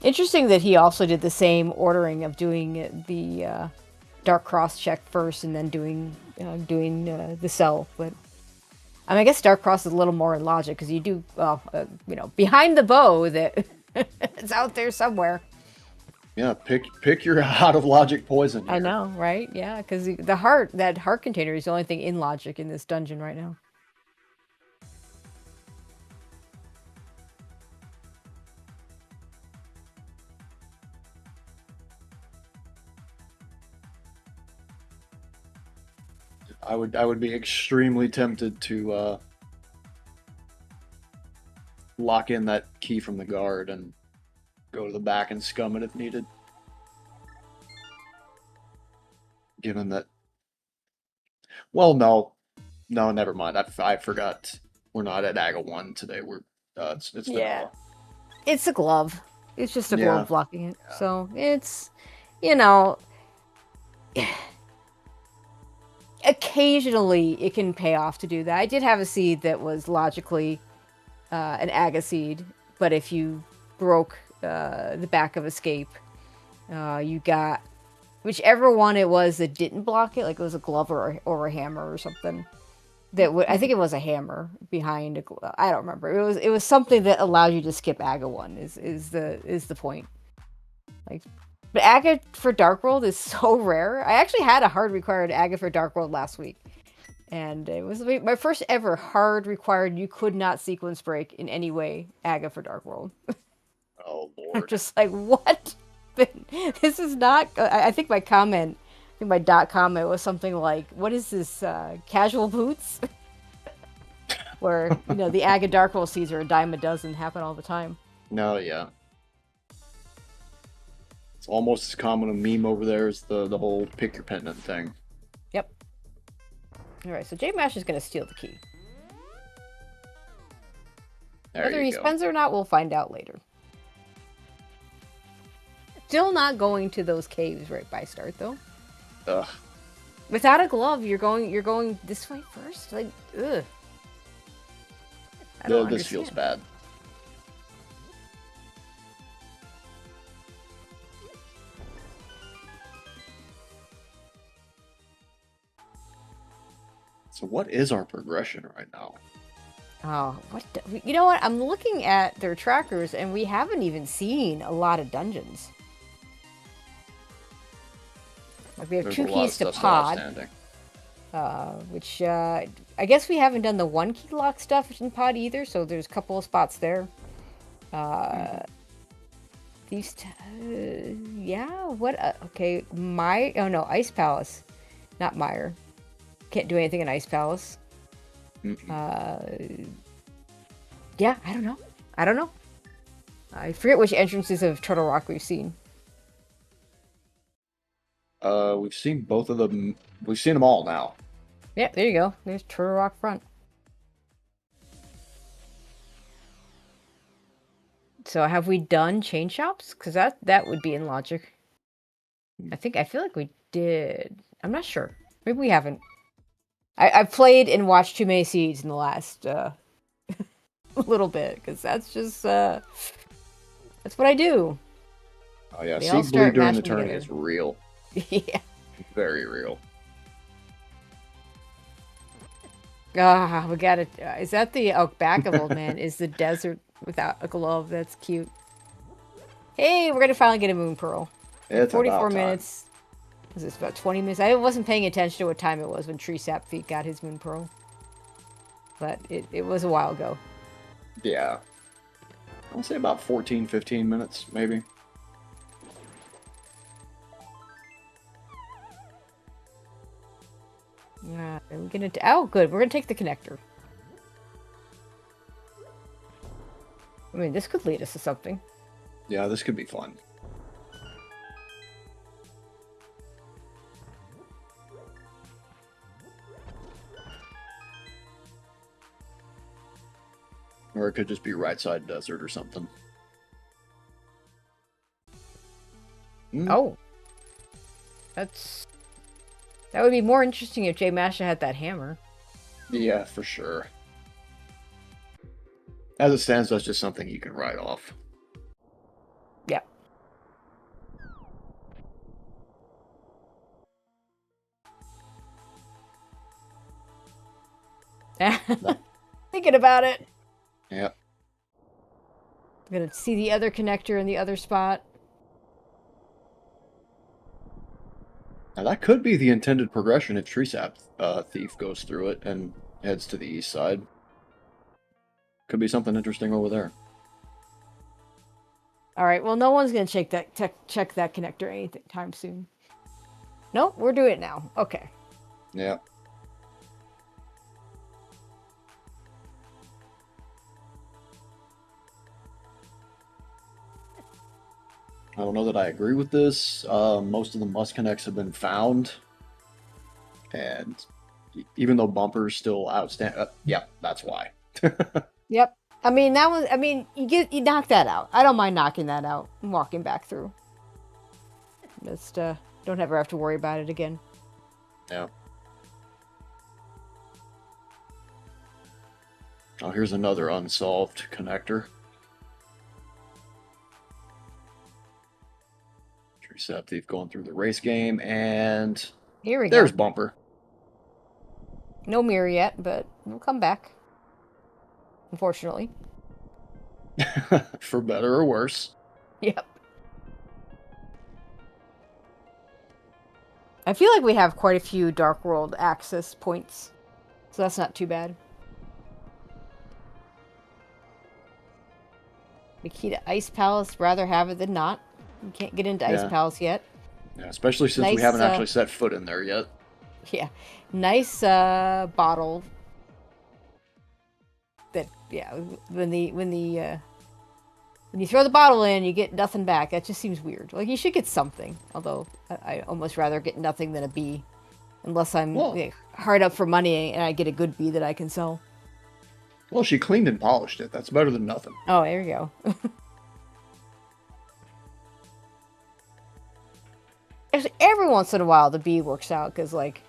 Interesting that he also did the same ordering of doing the Dark Cross check first and then doing the cell. But I mean, I guess Dark Cross is a little more in logic, because you do, you know, behind the bow that it's out there somewhere. Yeah, pick your out of logic poison here. I know, right? Yeah, because that heart container is the only thing in logic in this dungeon right now. I would be extremely tempted to lock in that key from the guard and go to the back and scum it if needed. Given that, well, no, never mind. I forgot. We're not at Aga 1 today. We're it's yeah. It's a glove. It's just a glove blocking it. Yeah. So it's, you know, occasionally it can pay off to do that. I did have a seed that was logically an Aga seed, but if you broke the back of escape, you got whichever one it was that didn't block it, like it was a glove or a hammer or something. I think it was a hammer behind I don't remember. It was something that allowed you to skip Aga 1 is the point. Like, but Aga for Dark World is so rare. I actually had a hard required Aga for Dark World last week. And it was my first ever hard required, you could not sequence break in any way, Aga for Dark World. Oh, Lord. I'm just like, what? This is not... I think my comment, my dot comment was something like, what is this, casual boots? Where, you know, the Aga Dark World seeds are a dime a dozen, happen all the time. No, yeah. It's almost as common a meme over there as the whole pick your pendant thing. Yep. Alright, so jmasha is going to steal the key. Whether he spends it or not, we'll find out later. Still not going to those caves right by start, though. Ugh. Without a glove, you're going this way first? Like, ugh. I don't This feels bad. So what is our progression right now? Oh, you know what? I'm looking at their trackers, and we haven't even seen a lot of dungeons. Like we have There's 2 a lot of keys to stuff still pod, outstanding. which I guess we haven't done the 1 key lock stuff in pod either. So there's a couple of spots there. Yeah. What? Okay, oh no, Ice Palace, not Meyer. Can't do anything in Ice Palace. Yeah, I don't know. I forget which entrances of Turtle Rock we've seen. We've seen both of them. We've seen them all now. Yeah, there you go. There's Turtle Rock Front. So have we done chain shops? Because that would be in logic. I feel like we did. I'm not sure. Maybe we haven't. I've played and watched too many seeds in the last little bit, because that's just that's what I do. Oh yeah, They all seed bleed start during the mashing tourney together. is real. Yeah. Very real. Ah, we got it. Is that the back of Old Man? Is the desert without a glove? That's cute. Hey, we're gonna finally get a moon pearl. It's 44 about time. minutes. Was this about 20 minutes? I wasn't paying attention to what time it was when treesapthief got his moon pearl, but it was a while ago. Yeah. I'll say about 14, 15 minutes, maybe. I'm gonna. Oh, good. We're gonna take the connector. I mean, this could lead us to something. Yeah, this could be fun. Or it could just be right side desert or something. Oh. That would be more interesting if jmasha had that hammer. Yeah, for sure. As it stands, that's just something you can write off. Yeah. Thinking about it. Yep. I'm gonna see the other connector in the other spot. Now that could be the intended progression if treesapthief goes through it and heads to the east side. Could be something interesting over there. All right. Well, no one's gonna check that connector anytime soon. Nope, we're doing it now. Okay. Yeah. I don't know that I agree with this. Most of the must connects have been found, and even though bumpers still outstand, yeah, that's why. Yep. I mean, that was. I mean, you knock that out. I don't mind knocking that out and walking back through. Just don't ever have to worry about it again. Yeah. Oh, here's another unsolved connector. Treesapthief going through the race game, and Here we there's go. bumper. No mirror yet, but we'll come back. Unfortunately. For better or worse. Yep. I feel like we have quite a few Dark World access points, so that's not too bad. The key to Ice Palace, rather have it than not. You can't get into Ice Palace yet. Yeah, especially since we haven't actually set foot in there yet. Yeah. Nice bottle. That, yeah, when you throw the bottle in, you get nothing back. That just seems weird. Like, you should get something. Although, I almost rather get nothing than a bee. Unless I'm hard up for money and I get a good bee that I can sell. Well, she cleaned and polished it. That's better than nothing. Oh, there you go. Every once in a while, the bee works out. Because, like,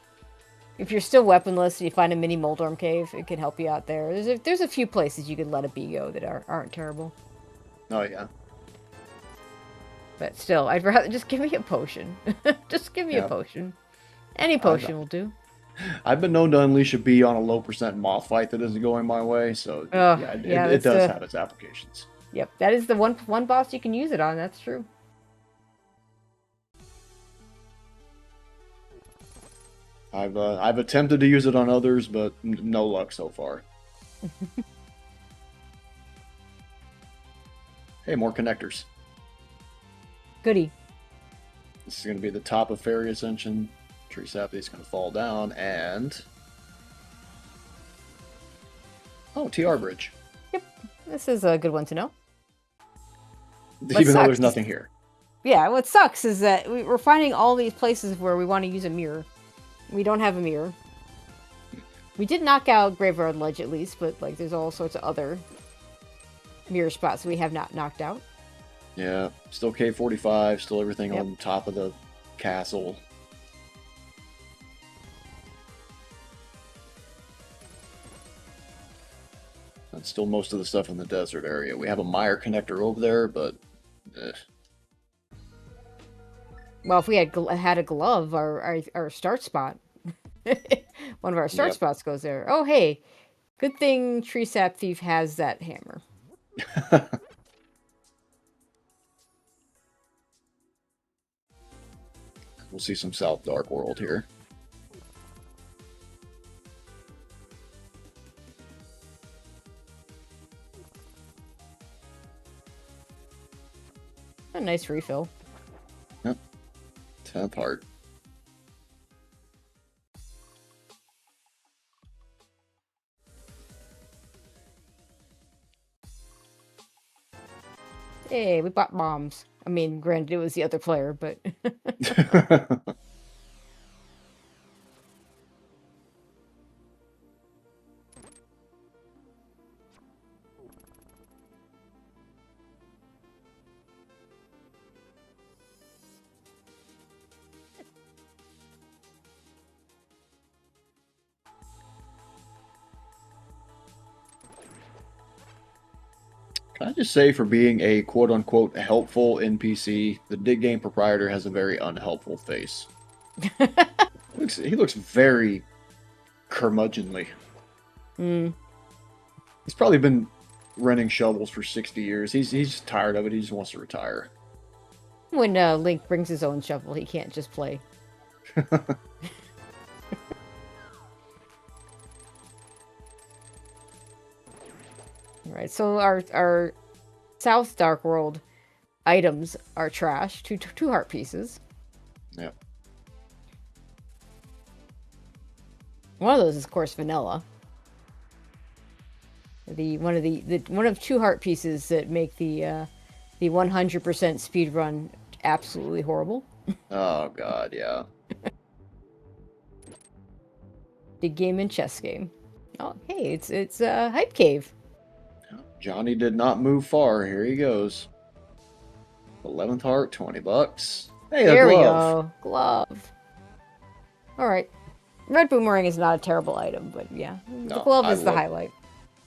If you're still weaponless and you find a mini Moldorm cave, it can help you out there. There's a few places you could let a bee go that aren't terrible. Oh yeah. But still, I'd rather just give me a potion. Just give me a potion. Any potion will do. I've been known to unleash a bee on a low percent moth fight that isn't going my way, so it does have its applications. Yep, that is the one boss you can use it on. That's true. I've attempted to use it on others, but no luck so far. Hey, more connectors. Goody. This is going to be the top of Fairy Ascension. Treesapthief is going to fall down, and... Oh, TR Bridge. Yep, this is a good one to know. Even though there's nothing here. Yeah, what sucks is that we're finding all these places where we want to use a mirror. We don't have a mirror. We did knock out Graveyard Ledge at least, but like there's all sorts of other mirror spots we have not knocked out. Yeah, still K45, still everything on top of the castle. And still most of the stuff in the desert area. We have a mire connector over there, but... Well, if we had a glove, our start spot, one of our start spots goes there. Oh, hey, good thing Treesapthief has that hammer. We'll see some South Dark World here. A nice refill. Yep. 10th heart. Hey, we bought bombs. I mean, granted, it was the other player, but... Can I just say, for being a quote-unquote helpful NPC, the Dig Game proprietor has a very unhelpful face. He looks very curmudgeonly. Mm. He's probably been renting shovels for 60 years. He's tired of it. He just wants to retire. When Link brings his own shovel, he can't just play. Right, so our South Dark World items are trash. Two heart pieces. Yep. One of those is, of course, vanilla. One of two heart pieces that make the 100% speed run absolutely horrible. Oh god, yeah. Big game and chess game. Oh, hey, it's a hype cave. Johnny did not move far. Here he goes. 11th heart, 20 bucks. Hey, there a glove. We go. Glove. All right. Red boomerang is not a terrible item, but yeah, the glove is the highlight.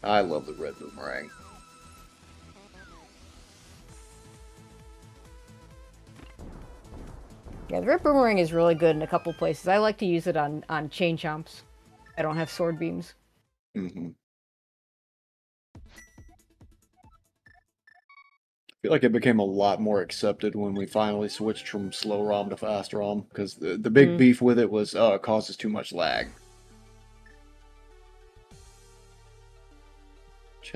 I love the red boomerang. Yeah, the red boomerang is really good in a couple places. I like to use it on chain chomps. I don't have sword beams. Mm-hmm. I feel like it became a lot more accepted when we finally switched from slow ROM to fast ROM, because the big beef with it was, it causes too much lag.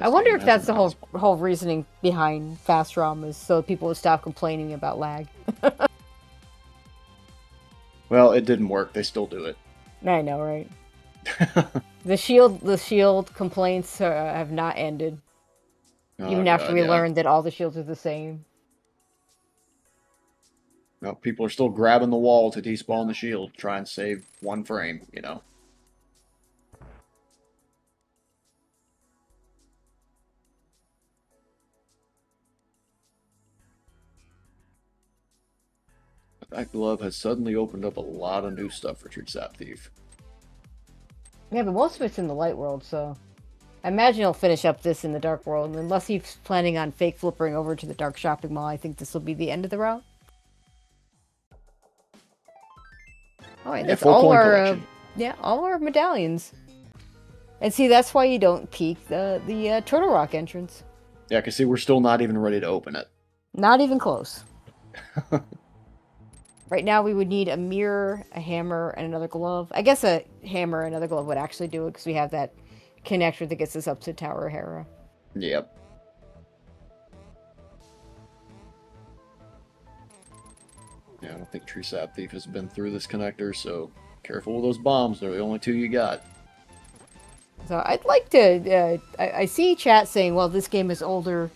I wonder if that's the whole reasoning behind fast ROM, is so people would stop complaining about lag. Well, it didn't work. They still do it. I know, right? The shield complaints have not ended. Even after we learned that all the shields are the same. No, people are still grabbing the wall to despawn the shield, try and save one frame, you know. That glove has suddenly opened up a lot of new stuff for Treesapthief. Yeah, but most of it's in the light world, so I imagine he'll finish up this in the dark world. Unless he's planning on fake flippering over to the dark shopping mall, I think this will be the end of the route. All right, that's all our all our medallions. And see, that's why you don't peek the Turtle Rock entrance. Yeah, because see, we're still not even ready to open it. Not even close. Right now, we would need a mirror, a hammer, and another glove. I guess a hammer and another glove would actually do it because we have that connector that gets us up to Tower Hera. Yep. Yeah, I don't think Treesapthief has been through this connector, so careful with those bombs. They're the only two you got. So I'd like to... I see chat saying, well, this game is older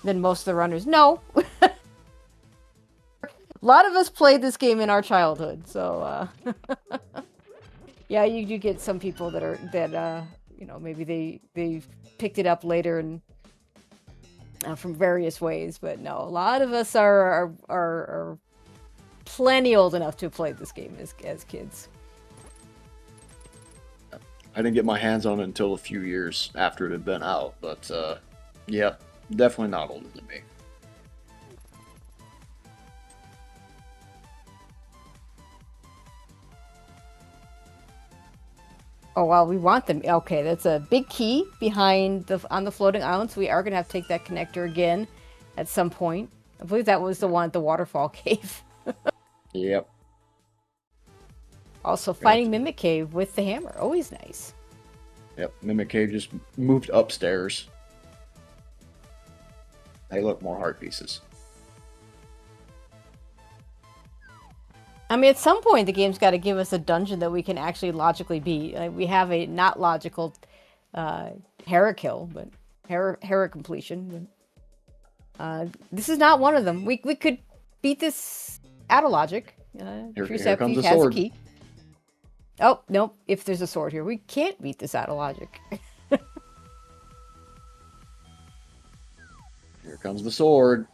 than most of the runners. No! A lot of us played this game in our childhood, so... yeah, you do get some people that you know, maybe they picked it up later and from various ways, but no, a lot of us are plenty old enough to have played this game as kids. I didn't get my hands on it until a few years after it had been out, but yeah, definitely not older than me. Oh, well, we want them. Okay, that's a big key behind on the floating island, so we are going to have to take that connector again at some point. I believe that was the one at the waterfall cave. Yep. Also, finding Mimic Cave with the hammer. Always nice. Yep, Mimic Cave just moved upstairs. They look more heart pieces. I mean, at some point, the game's got to give us a dungeon that we can actually logically beat. We have a not logical Hera kill, but Hera completion. But, this is not one of them. We could beat this out of logic. Here comes the has sword. A key. Oh, nope. If there's a sword here, we can't beat this out of logic. Here comes the sword.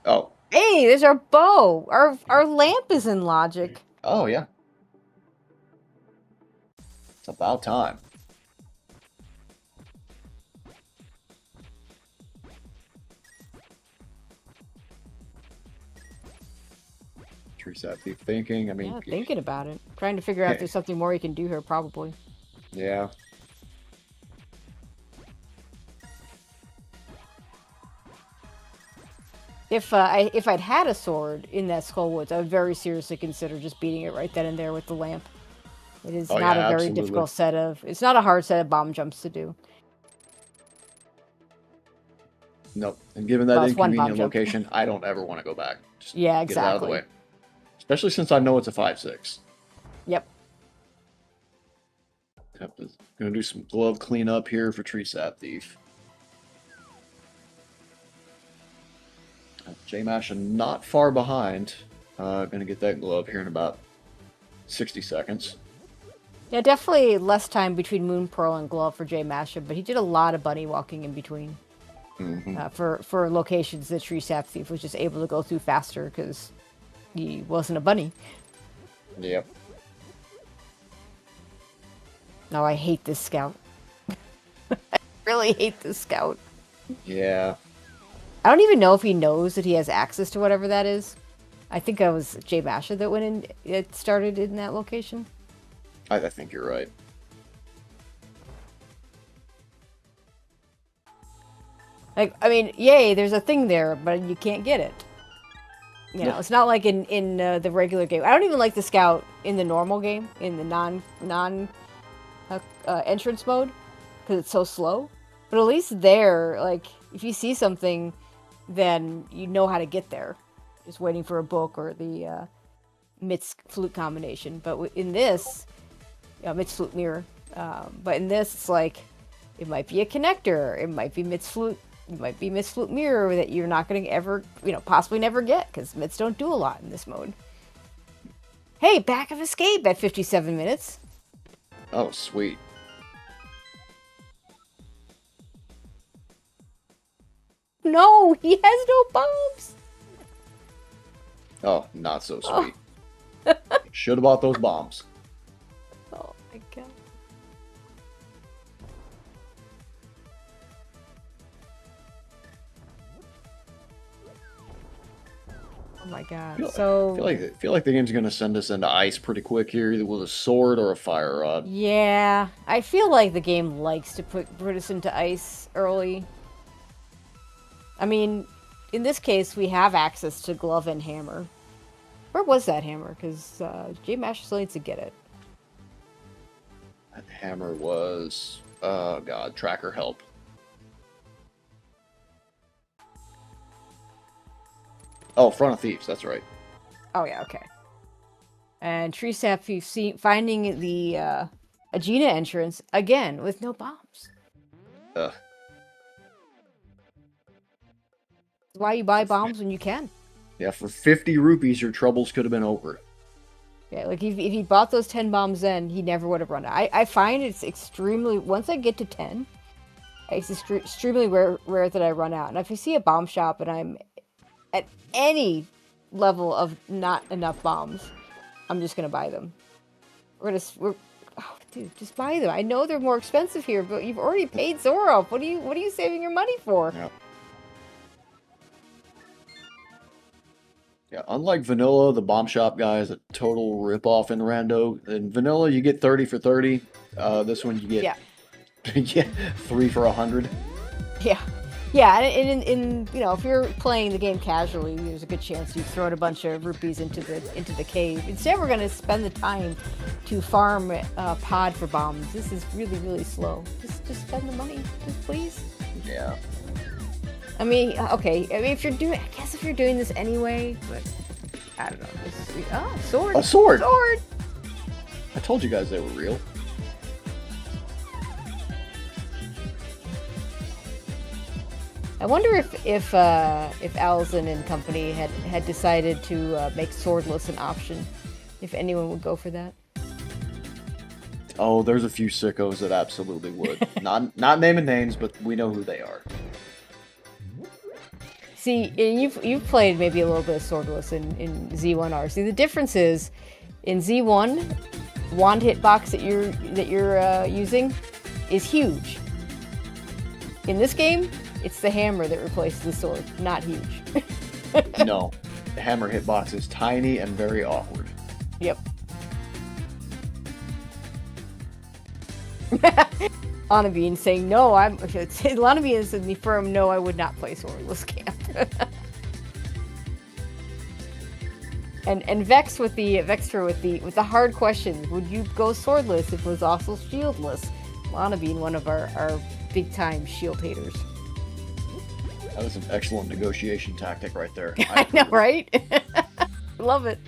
Oh. Hey, there's our bow. Our lamp is in logic. Oh, yeah. It's about time. Treesapthief thinking. I mean, Yeah, thinking about it. Trying to figure out if there's something more you can do here, probably. Yeah. If I'd had a sword in that Skull Woods, I would very seriously consider just beating it right then and there with the lamp. It is not a very difficult set of... It's not a hard set of bomb jumps to do. Nope. And given that inconvenient location, I don't ever want to go back. Just yeah, exactly. Get it out of the way. Especially since I know it's a 5-6. Yep. Gonna do some glove cleanup here for Treesapthief. jmasha not far behind. Gonna get that glove here in about 60 seconds. Yeah, definitely less time between Moon Pearl and Glove for jmasha, but he did a lot of bunny walking in between. Mm-hmm. For locations that Treesapthief was just able to go through faster because he wasn't a bunny. Yep. No, I hate this scout. I really hate this scout. Yeah. I don't even know if he knows that he has access to whatever that is. I think it was jmasha that went in. It started in that location. I think you're right. Like, I mean, yay, there's a thing there, but you can't get it. You know, it's not like in the regular game. I don't even like the scout in the normal game, in the non entrance mode, because it's so slow. But at least there, like, if you see something, then you know how to get there. Just waiting for a book or the Mitz flute combination. But in this, Mitz flute mirror. But in this, it's like, it might be a connector. It might be Mitz flute. It might be Mitz flute mirror that you're not going to ever, possibly never get, because Mitz don't do a lot in this mode. Hey, back of escape at 57 minutes. Oh, sweet. No, he has no bombs. Oh, not so sweet. Should have bought those bombs. Oh my god. my god. I So feel like the game's gonna send us into ice pretty quick here, either with a sword or a fire rod. yeah, I feel like the game likes to put us into ice early. I mean, in this case, we have access to glove and hammer. Where was that hammer? Because jmasha still needs to get it. That hammer was, oh god, tracker help. Oh, Front of Thieves, that's right. Oh yeah, okay. And treesapthief finding the Agena entrance again with no bombs. Ugh. Why you buy bombs when you can? Yeah, for 50 rupees, your troubles could have been over. Yeah, like if he bought those 10 bombs then, he never would have run out. I find it's extremely, once I get to 10, it's extremely rare that I run out. And if I see a bomb shop and I'm at any level of not enough bombs, I'm just gonna buy them. Oh, dude, just buy them. I know they're more expensive here, but you've already paid Zora. What are you saving your money for? Yeah. Yeah, unlike Vanilla, the bomb shop guy is a total ripoff in Rando. In Vanilla, you get 30 for 30. This one, you get yeah, 3 for 100. Yeah. Yeah, and in you know, if you're playing the game casually, there's a good chance you've thrown a bunch of rupees into the cave. Instead, we're going to spend the time to farm pod for bombs. This is really, really slow. Just spend the money, just please. Yeah. I mean, okay. I mean, I guess if you're doing this anyway, but I don't know. Sword. A sword. Sword. I told you guys they were real. I wonder if Alzen and company had decided to make swordless an option, if anyone would go for that. Oh, there's a few sickos that absolutely would. not naming names, but we know who they are. See, you've played maybe a little bit of swordless in Z1R. See, the difference is in Z1, wand hitbox that you're using is huge. In this game, it's the hammer that replaces the sword, not huge. No, the hammer hitbox is tiny and very awkward. Yep. Lana Bean saying no. Lana Bean is in the firm. No, I would not play swordless camp. and Vex with the hard question. Would you go swordless if it was also shieldless? Lana Bean, one of our big time shield haters. That was an excellent negotiation tactic right there. I know, right? Love it.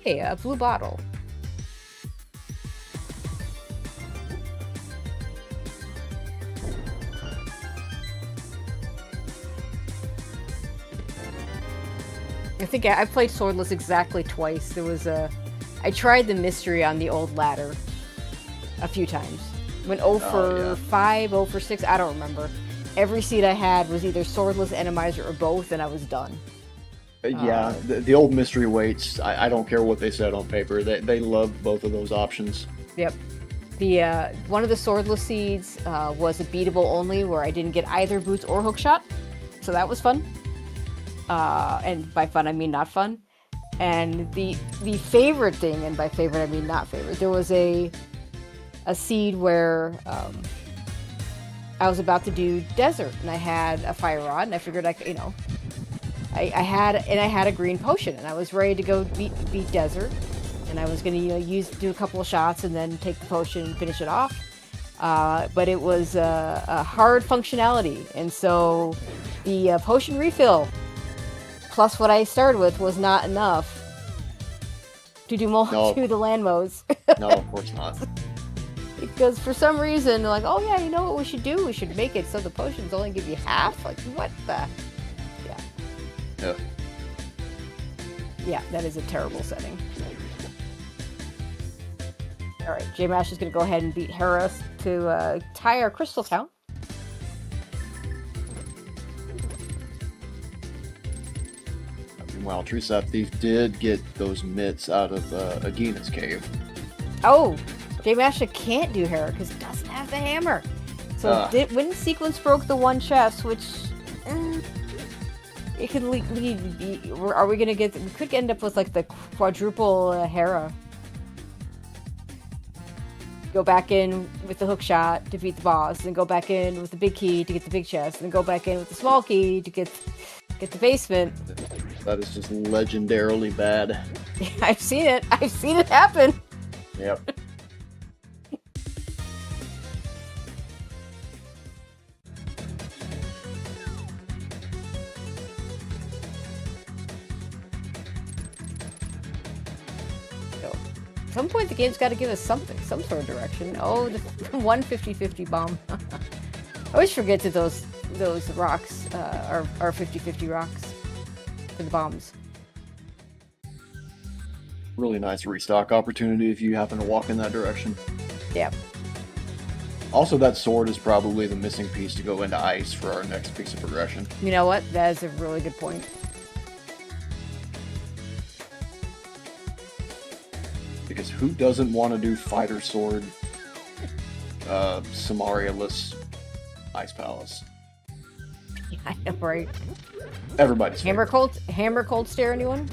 Hey, a blue bottle. I think I played swordless exactly twice. I tried the mystery on the old ladder a few times. Went 0 for 5, 0 for 6, I don't remember. Every seed I had was either swordless, enemizer, or both, and I was done. Yeah, the old mystery weights, I don't care what they said on paper. They loved both of those options. Yep. The one of the swordless seeds was a beatable only, where I didn't get either boots or hookshot, so that was fun. And by fun I mean not fun. And the favorite thing, and by favorite I mean not favorite, there was a seed where I was about to do desert, and I had a fire rod, and I figured I had a green potion, and I was ready to go beat desert, and I was going to do a couple of shots and then take the potion and finish it off. But it was a hard functionality, and so the potion refill plus what I started with was not enough to do the land modes. No, of course not. Because for some reason, they're like, oh yeah, you know what we should do? We should make it so the potions only give you half? Like, what the? Yeah. Yeah, that is a terrible setting. Alright, jmasha is going to go ahead and beat Hera to tie our crystal count. Meanwhile, treesapthief did get those mitts out of Agena's cave. Oh! jmasha can't do Hera because it doesn't have the hammer. So when Sequence broke the one chest, which It could lead. Are we gonna get? We could end up with like the quadruple Hera. Go back in with the hook shot to beat the boss, then go back in with the big key to get the big chest, then go back in with the small key to get the basement. That is just legendarily bad. I've seen it. I've seen it happen. Yep. At some point, the game's got to give us something, some sort of direction. Oh, the 150-50 bomb. I always forget that those rocks are 50-50 rocks for the bombs. Really nice restock opportunity if you happen to walk in that direction. Yeah. Also, that sword is probably the missing piece to go into ice for our next piece of progression. You know what? That is a really good point. Because who doesn't want to do fighter sword, Samaria-less Ice Palace? Yeah, I know, right? Everybody's Hammer cold stare, anyone?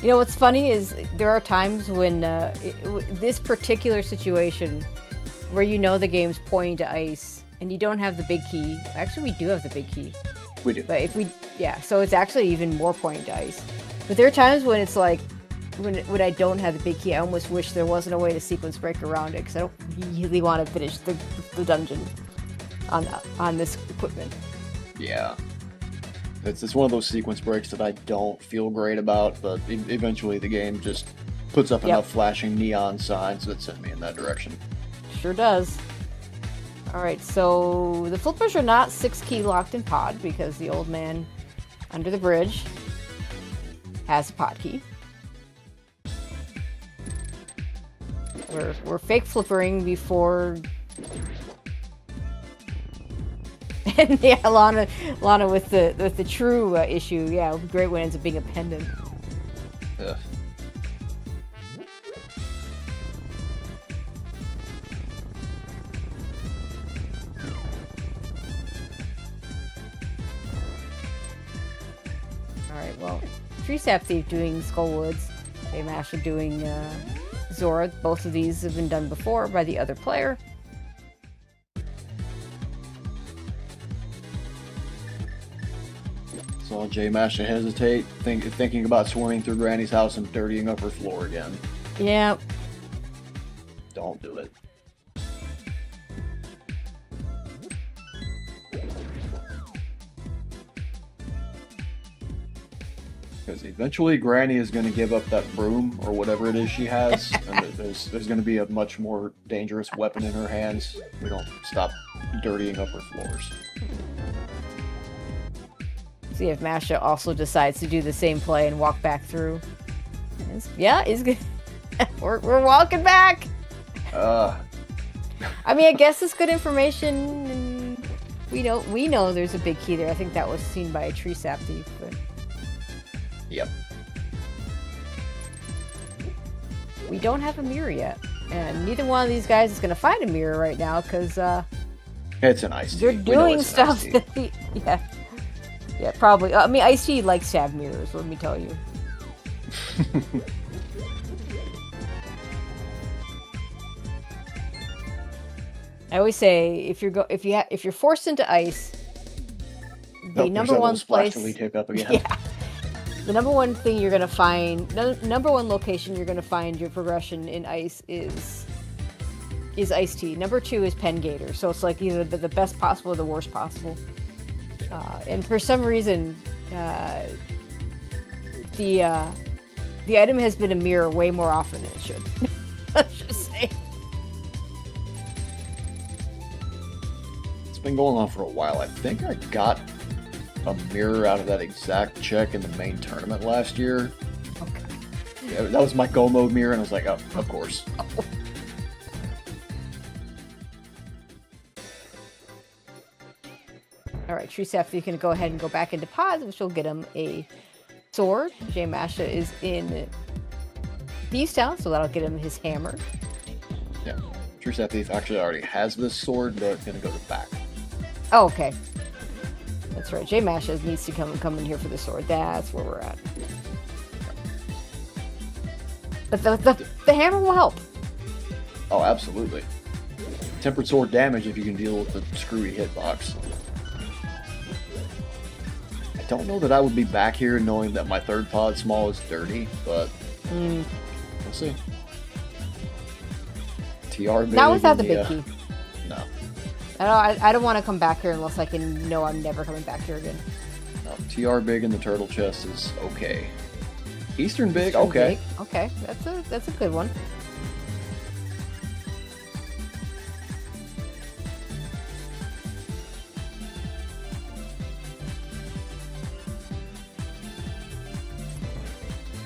You know what's funny is there are times when this particular situation where you know the game's pointing to ice and you don't have the big key. Actually, we do have the big key. We do. But so it's actually even more pointing to ice. But there are times when it's like, when I don't have the big key, I almost wish there wasn't a way to sequence break around it, because I don't really want to finish the dungeon on this equipment. Yeah. It's one of those sequence breaks that I don't feel great about, but eventually the game just puts up enough flashing neon signs that send me in that direction. Sure does. Alright, so the flippers are not 6-key locked in pod, because the old man under the bridge has a pod key. We're fake flippering before. And yeah, Lana with the true issue. Yeah, it would be great when it ends up being a pendant. Ugh. Alright, well, Treesapthief doing Skullwoods, jmasha doing Zora. Both of these have been done before by the other player. Saw jmasha hesitate, thinking about swimming through Granny's house and dirtying up her floor again. Yeah. Don't do it. Because eventually Granny is going to give up that broom or whatever it is she has, and there's going to be a much more dangerous weapon in her hands. We don't stop dirtying up her floors. See if Masha also decides to do the same play and walk back through. He's good. We're walking back. I mean, I guess it's good information. And we know there's a big key there. I think that was seen by a treesapthief, but. Yep. We don't have a mirror yet, and neither one of these guys is going to find a mirror right now because it's an Ice-T. They're doing stuff that yeah, probably. I mean, Ice-T likes to have mirrors. Let me tell you. I always say if you're forced into ice, the number one place. Take up again. Yeah. The number one thing you're gonna find, number one location you're gonna find your progression in ice is Ice-T. Number 2 is Pengator. So it's like either the best possible or the worst possible. And for some reason, the item has been a mirror way more often than it should. Let's just say. It's been going on for a while. I think I got a mirror out of that exact check in the main tournament last year. Okay. Yeah, that was my go mode mirror, and I was like, oh, of course. Alright, treesapthief, you can go ahead and go back into pods, which will get him a sword. jmasha is in Thieves Town, so that'll get him his hammer. Yeah. treesapthief actually already has this sword, but it's going to go to the back. Oh, okay. That's right. Jmasha needs to come in here for the sword. That's where we're at. But the hammer will help. Oh, absolutely. Tempered sword damage if you can deal with the screwy hitbox. I don't know that I would be back here knowing that my third pod small is dirty, but we'll see. TR big. Not without the big key. No. I don't want to come back here unless I can know I'm never coming back here again. No, TR big in the turtle chest is okay. Eastern big, Eastern okay. big. Okay, that's a good one.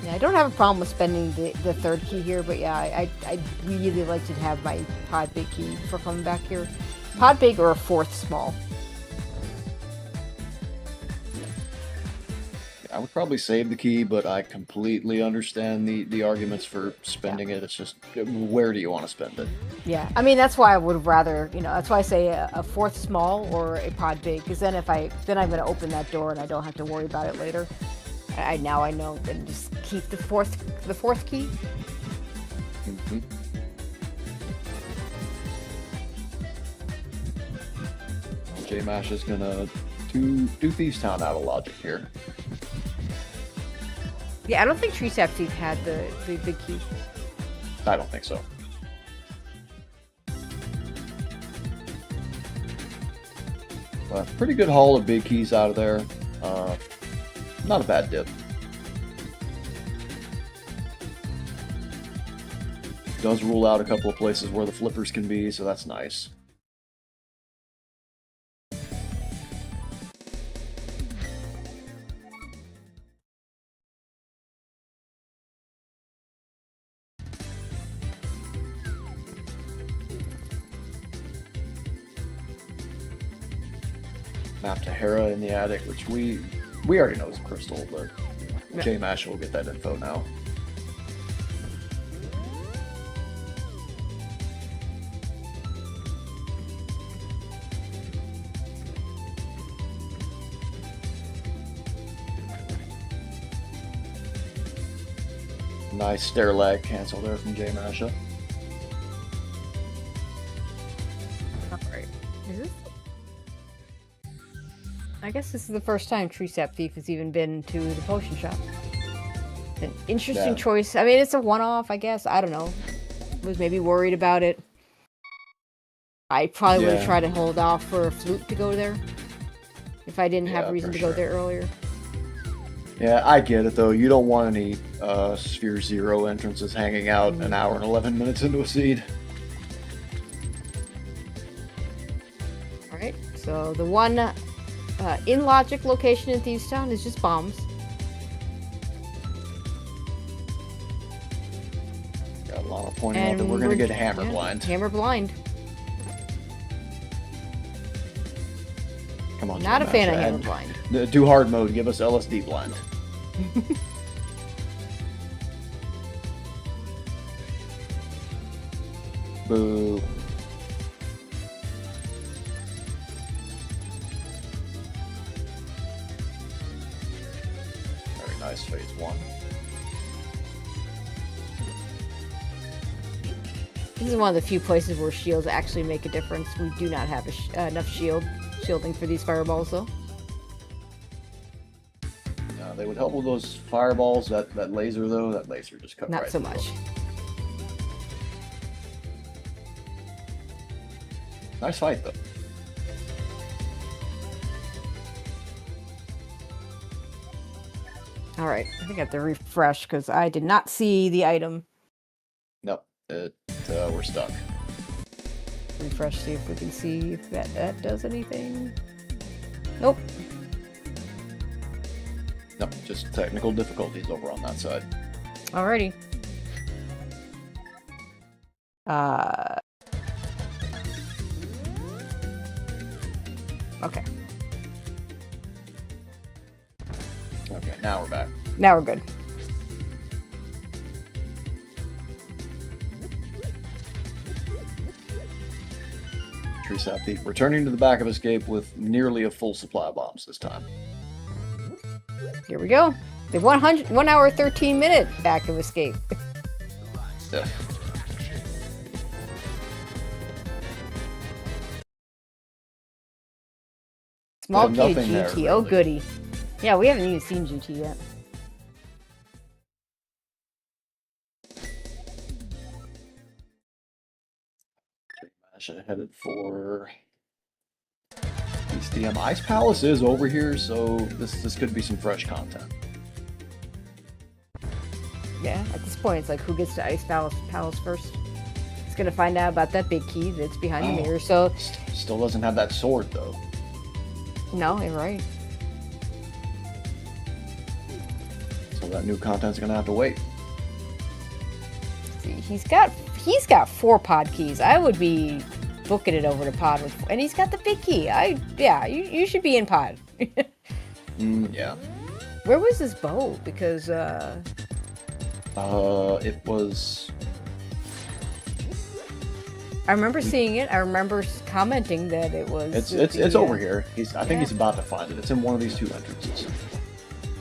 Yeah, I don't have a problem with spending the third key here, but yeah, I'd really like to have my pod big key for coming back here. Pod big or a fourth small. I would probably save the key, but I completely understand the arguments for spending it. It's just, where do you want to spend it? Yeah, I mean, that's why I would rather, that's why I say a fourth small or a pod big, because then I'm going to open that door and I don't have to worry about it later. Now I know, then just keep the fourth key. Mm-hmm. jmasha is gonna do Thieves Town out of logic here. Yeah, I don't think treesapthief had the big key. I don't think so. Pretty good haul of big keys out of there. Not a bad dip. Does rule out a couple of places where the flippers can be, so that's nice. Map to Hera in the attic, which we already know is a crystal, but Yeah. jmasha will get that info now. Nice stair lag cancel there from jmasha. Alright. Is this? I guess this is the first time treesapthief has even been to the potion shop. An interesting choice. I mean, it's a one-off, I guess. I don't know. Was maybe worried about it. I probably would have tried to hold off for a flute to go there. If I didn't have reason to go there earlier. Yeah, I get it though. You don't want any Sphere Zero entrances hanging out an hour and 11 minutes into a seed. Alright, so the one in logic location in Thieves Town is just bombs. Got a lot of pointing out that we're going to get hammer blind. Hammer blind. Come on, Not a fan of hammer blind. Do hard mode. Give us LSD blind. Boo. Very nice, phase one. This is one of the few places where shields actually make a difference. We do not have enough shielding for these fireballs, though. They would help with those fireballs. That laser, though, that laser just cut right Not so through much. them. Nice fight, though. Alright, I think I have to refresh because I did not see the item. Nope, we're stuck. Refresh, see if we can see if that does anything. Nope. Nope, just technical difficulties over on that side. Alrighty. Okay. Okay, now we're back. Now we're good. treesapthief, returning to the back of escape with nearly a full supply of bombs this time. Here we go. The 1 hour 13-minute back of escape. Yeah. Small key to nothing there, GT. Oh, really. goody. Yeah, we haven't even seen GT yet. Jmasha headed for HDM. Ice Palace is over here, so this could be some fresh content. Yeah, at this point, it's like, who gets to Ice Palace first? It's gonna find out about that big key that's behind the mirror, so... Still doesn't have that sword, though. No, you're right. So that new content's gonna have to wait. See, he's got 4 pod keys. I would be booking it over to pod with, and he's got the big key. Yeah, you should be in pod. Yeah. Where was his bow? Because it was. I remember seeing it. I remember commenting that it was. It's over here. I think he's about to find it. It's in one of these 2 entrances.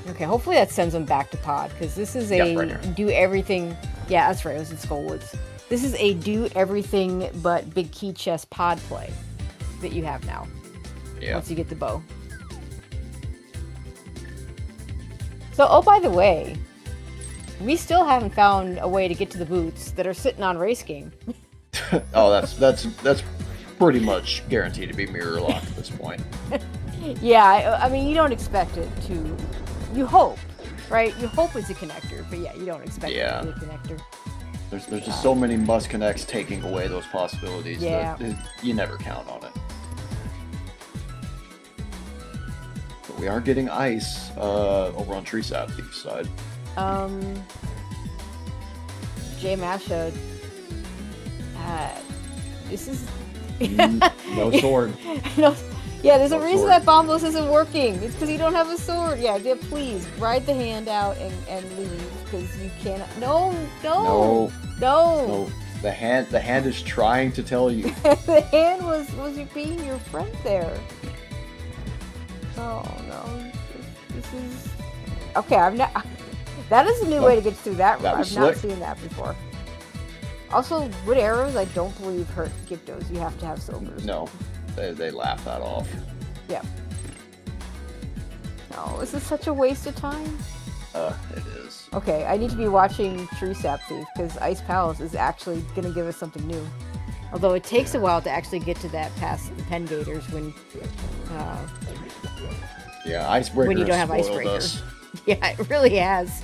Okay, hopefully that sends him back to pod, because this is a right here. do everything. Yeah, that's right. It was in Skullwoods. This is a do everything but big key chest pod play that you have now. Yeah. Once you get the bow. So, oh, by the way, we still haven't found a way to get to the boots that are sitting on Race Game. Oh, that's pretty much guaranteed to be mirror locked at this point. Yeah, I mean, you don't expect it to. You hope, right? You hope it's a connector, but yeah, you don't expect it to be a connector. There's just so many must connects taking away those possibilities Yeah. that you never count on it. But we are getting ice over on treesapthief's side. jmasha. This is No sword. no. Yeah, there's a No reason sword. that Bombos isn't working. It's because you don't have a sword. Yeah, please ride the hand out and leave, because you cannot. No. The hand is trying to tell you. The hand was you being your friend there. Oh no, this is okay. I've not. That is a new way to get through that room. That I've was not slick. seen that before. Also, wood arrows, I don't believe hurt Gyptos. You have to have silvers. No, they laugh that off. Yeah. No, this is such a waste of time. It is. Okay, I need to be watching treesapthief, because Ice Palace is actually going to give us something new. Although it takes a while to actually get to that past the pen gators when... Yeah, Icebreaker when you don't have has spoiled Icebreaker. us. Yeah, it really has.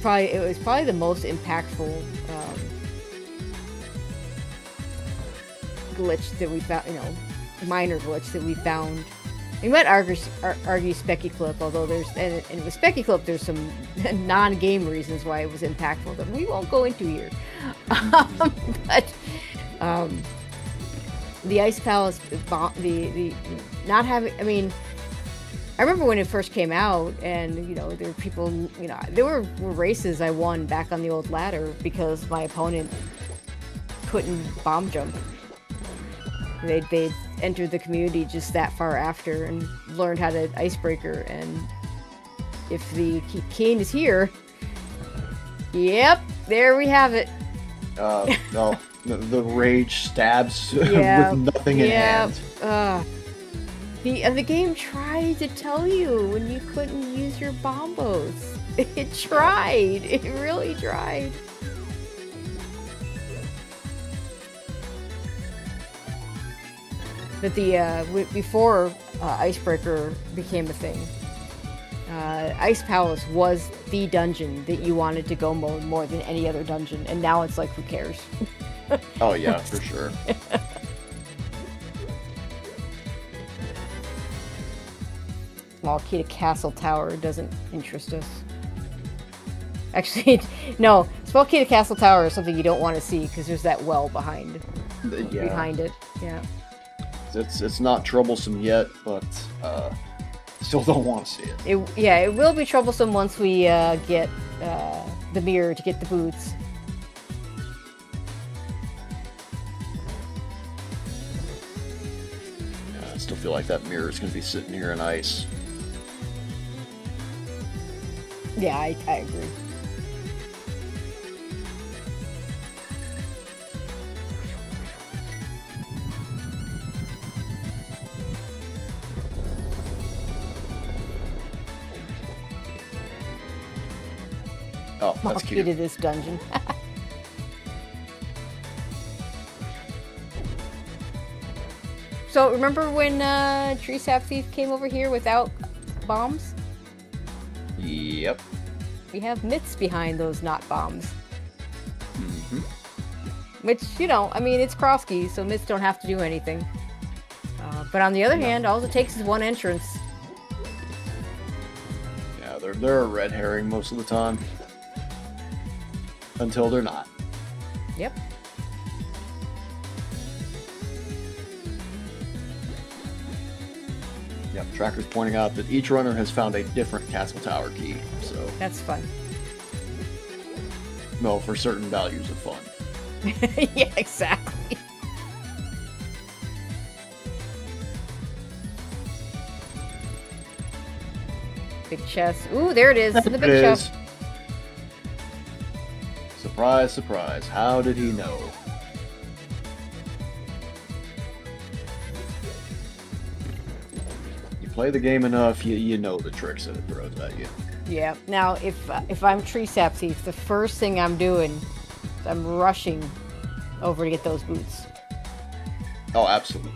It was probably the most impactful glitch that we found, minor glitch that we found. We might argue Specky Clip, although and with Specky Clip there's some non-game reasons why it was impactful that we won't go into here. But the Ice Palace, the not having, I mean, I remember when it first came out, and there were people, there were races I won back on the old ladder because my opponent couldn't bomb jump. They'd entered the community just that far after and learned how to icebreaker, and if the Keen is here, yep, there we have it. No, the rage stabs Yeah, with nothing in hand. The game tried to tell you when you couldn't use your bombos. It tried. It really tried. But before Icebreaker became a thing, Ice Palace was the dungeon that you wanted to go more than any other dungeon, and now it's like, who cares? Oh yeah, for sure. Small key to Castle Tower doesn't interest us. Actually, no. Small key to Castle Tower is something you don't want to see because there's that well behind it. Yeah. It's not troublesome yet, but Still don't want to see it. Yeah, it will be troublesome once we get the mirror to get the boots. Yeah, I still feel like that mirror is going to be sitting here in ice. Yeah, I agree. Oh, that's Monkey cute. to this dungeon. So remember when Treesapthief came over here without bombs? Yep. We have myths behind those not bombs. Mm-hmm. Which, you know, I mean, it's Crosskeys, so myths don't have to do anything. But on the other hand, all it takes is one entrance. Yeah, they're a red herring most of the time. Until they're not. Yep. Yep, Tracker's pointing out that each runner has found a different castle tower key, so... That's fun. No, for certain values of fun. Yeah, exactly. Big chest. Ooh, there it is. In the There big it chest. is. Surprise, surprise. How did he know? You play the game enough, you know the tricks that it throws at you. Yeah. Now, if I'm Treesapthief, the first thing I'm doing is I'm rushing over to get those boots. Oh, absolutely.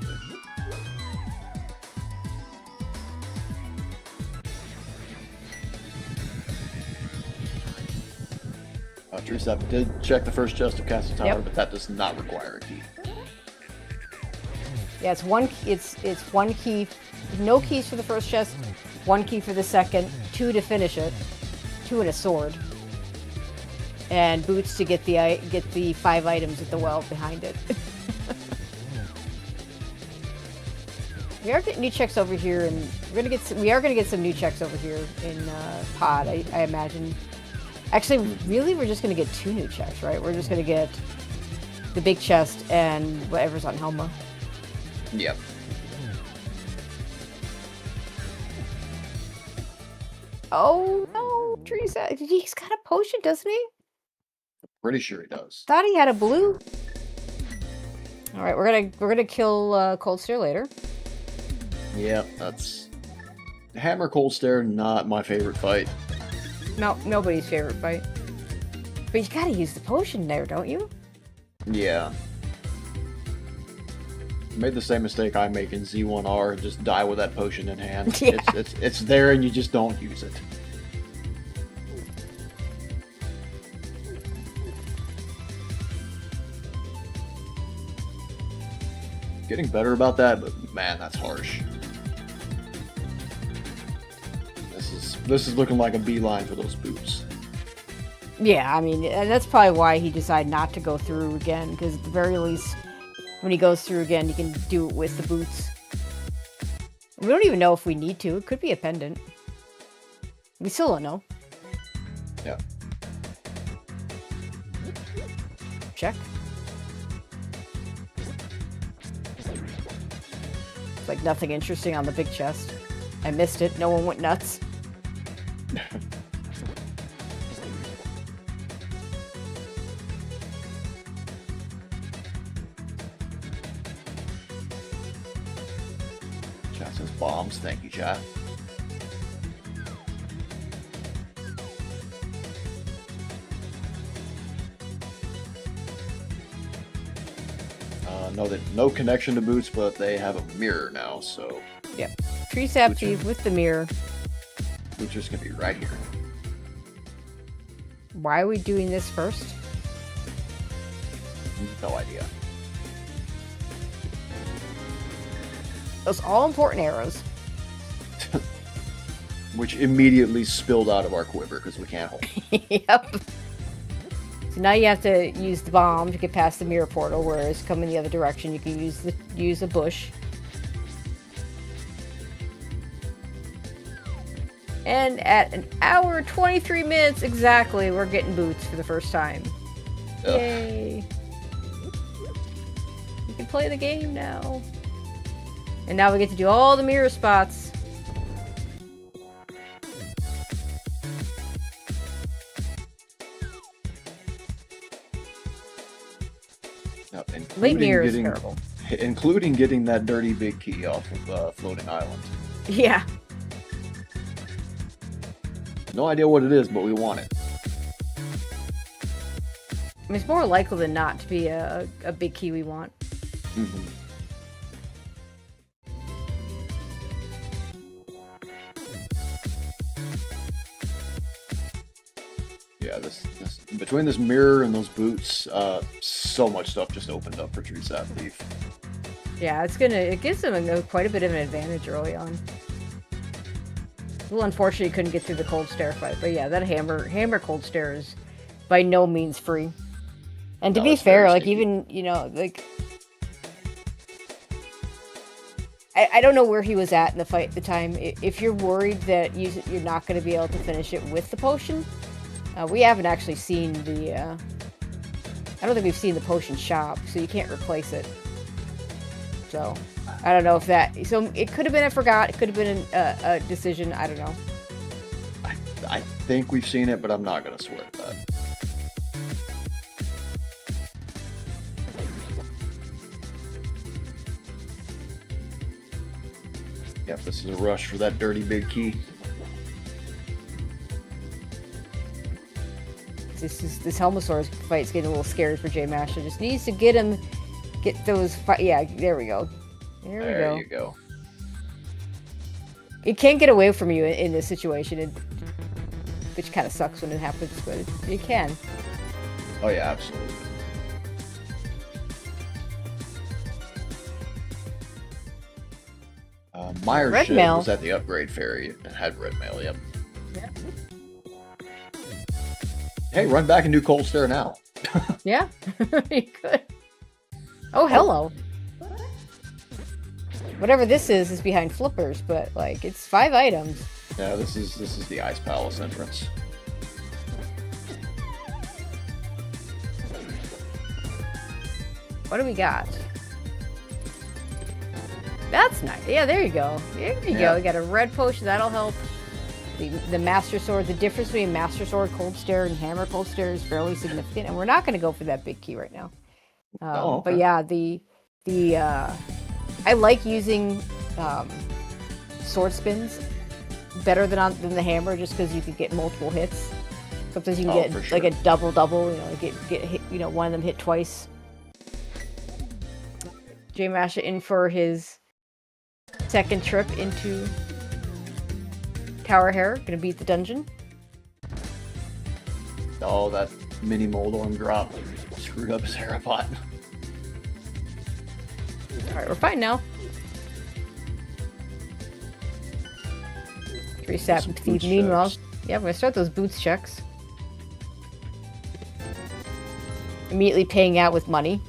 Treesap did check the first chest of Castle Tower, Yep. but that does not require a key. Yeah, it's one. It's one key. No keys for the first chest. One key for the second. 2 to finish it. 2 and a sword. And boots to get the 5 items at the well behind it. We are getting new checks over here, and we are gonna get some new checks over here in Pod. I imagine. Actually, really, we're just gonna get 2 new checks, right? We're just gonna get the big chest and whatever's on Helma. Yep. Oh no, Teresa! He's got a potion, doesn't he? Pretty sure he does. Thought he had a blue. All right, we're gonna kill Cold Stare later. Yep, that's... Hammer Cold Stare, not my favorite fight. No, nobody's favorite fight. But you gotta use the potion there, don't you? Yeah. Made the same mistake I make in Z1R, just die with that potion in hand. Yeah. It's there and you just don't use it. Getting better about that, but man, that's harsh. This is looking like a beeline for those boots. Yeah, I mean, that's probably why he decided not to go through again, because at the very least, when he goes through again, he can do it with the boots. We don't even know if we need to. It could be a pendant. We still don't know. Yeah. Check. It's like nothing interesting on the big chest. I missed it. No one went nuts. Chat says bombs. Thank you, chat. No connection to boots, but they have a mirror now, so Yep. Treesapthief with the mirror. boots are just gonna be right here. Why are we doing this first? No idea. Those all important arrows. Which immediately spilled out of our quiver because we can't hold it. Yep. So now you have to use the bomb to get past the mirror portal, whereas coming the other direction, you can use a bush. And at an hour 23 minutes exactly, we're getting boots for the first time. Ugh. Yay! We can play the game now. And now we get to do all the mirror spots. Yep, Late mirror is terrible. Including getting that dirty big key off of Floating Island. Yeah. No idea what it is, but we want it. I mean, it's more likely than not to be a big key we want. Mm-hmm. Yeah, this between this mirror and those boots, so much stuff just opened up for treesapthief. Yeah, it gives them quite a bit of an advantage early on. Well, unfortunately, couldn't get through the cold stare fight, but yeah, that hammer cold stare is by no means free. And to be fair, like even like I don't know where he was at in the fight at the time. If you're worried that you're not going to be able to finish it with the potion, we haven't actually seen the. I don't think we've seen the potion shop, so you can't replace it. So I don't know if that. So it could have been I forgot. It could have been a decision. I don't know. I think we've seen it, but I'm not going to swear to that. Yep, this is a rush for that dirty big key. This Helmosaurus fight's getting a little scary for jmasha. Just needs to get those. Yeah, there we go. There you go. It can't get away from you in this situation, which kind of sucks when it happens, but it can. Oh yeah, absolutely. Myers Red ship mail. was at the upgrade ferry and had red mail, yep. Yeah. Hey, run back and do cold stare now. Yeah, you could. Oh, hello. Whatever this is behind flippers, but like it's 5 items. Yeah, this is the Ice Palace entrance. What do we got? That's nice. Yeah, there you go. There you go. We got a red potion. That'll help. The Master Sword. The difference between Master Sword Cold Stare and Hammer Cold Stare is fairly significant, and we're not going to go for that big key right now. Okay. But yeah, I like using sword spins better than the hammer, just because you can get multiple hits. Sometimes you can get like a double, like get hit, one of them hit twice. jmasha in for his second trip into Tower Hair. Gonna beat the dungeon. Oh, that mini Moldorm drop screwed up his Herapot. Alright, we're fine now. Treesapthief. Meanwhile, yeah, we're gonna start those boots checks. Immediately paying out with money.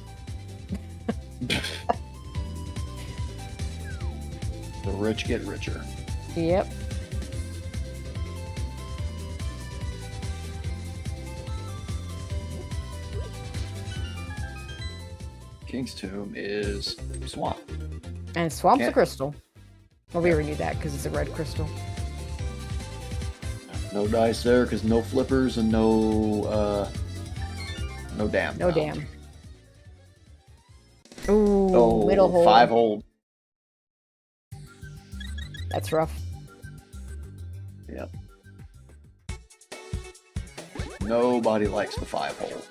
The rich get richer. Yep. King's Tomb is Swamp. And Swamp's a crystal. Well, we already knew that because it's a red crystal. No dice there because no flippers and no dam. No dam. Ooh, middle hold. 5 hold. That's rough. Yep. Nobody likes the 5 hole.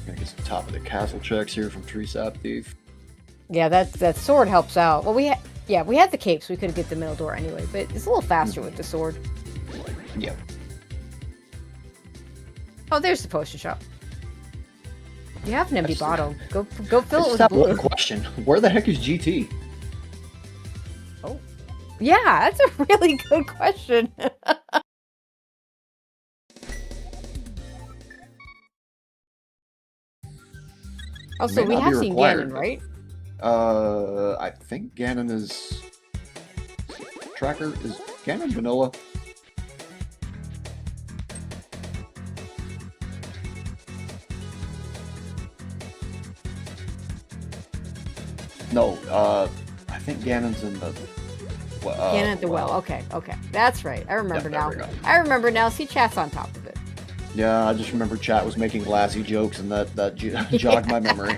Gonna get some top of the castle checks here from treesapthief. Yeah, that sword helps out. Well, we had the cape, so we couldn't get the middle door anyway. But it's a little faster with the sword. Yep. Oh, there's the potion shop. You have an empty bottle. Go fill it with Stop blue. one question. Where the heck is GT? Oh. Yeah, that's a really good question. Also, May we not have be seen required, Ganon, but- right? I think Ganon is... Tracker, is Ganon vanilla? No, I think Ganon's in the... Ganon at the well. Okay, okay. That's right. I remember there now. we go. I remember now. See, chat's on top of it. Yeah, I just remember chat was making glassy jokes, and that jogged my memory.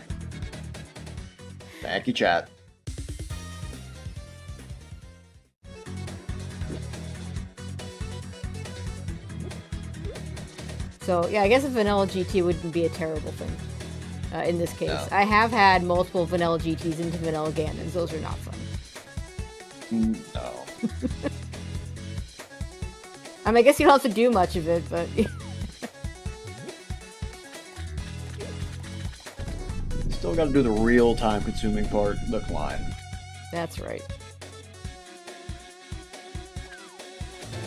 Thank you, chat. So, yeah, I guess a vanilla GT wouldn't be a terrible thing in this case. No. I have had multiple vanilla GTs into vanilla Ganons. Those are not fun. No. I mean, I guess you don't have to do much of it, but... Still got to do the real time-consuming part, the climb. That's right.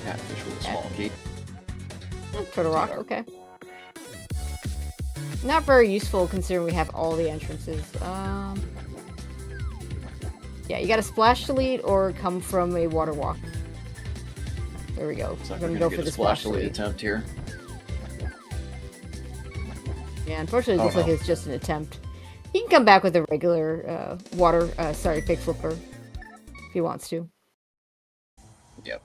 Catfish with a small key. Turtle Rock, okay. Not very useful considering we have all the entrances. Yeah, you got a splash delete or come from a water walk. There we go. So I'm we're gonna gonna go get for a the splash splash delete delete. attempt here. Yeah, unfortunately, it looks Oh, like no. it's just an attempt. He can come back with a regular fake flipper if he wants to. Yep.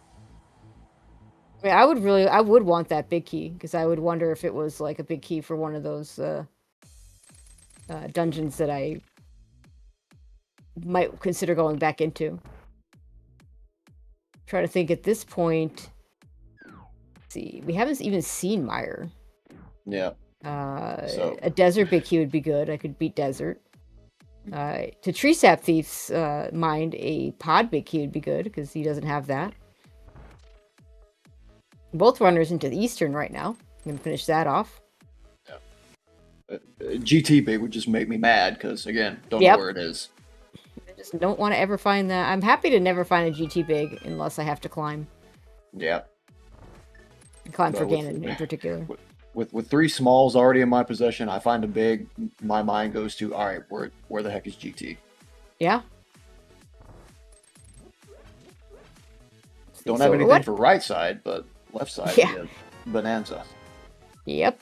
I mean, I would want that big key because I would wonder if it was like a big key for one of those dungeons that I might consider going back into. Try to think at this point. Let's see, we haven't even seen Meyer. Yeah. So- A desert big key would be good. I could beat desert. To treesapthief's mind, a pod big key would be good because he doesn't have that. Both runners into the Eastern right now. I'm gonna finish that off. GT big would just make me mad because again, don't Yep. know where it is. I just don't want to ever find that. I'm happy to never find a GT big unless I have to climb. Yeah. Climb But for with- Ganon in particular. With three smalls already in my possession, I find a big. My mind goes to all right. Where the heck is GT? Yeah. Don't So have anything what- for right side, but left side. Yeah. Yeah. Bonanza. Yep.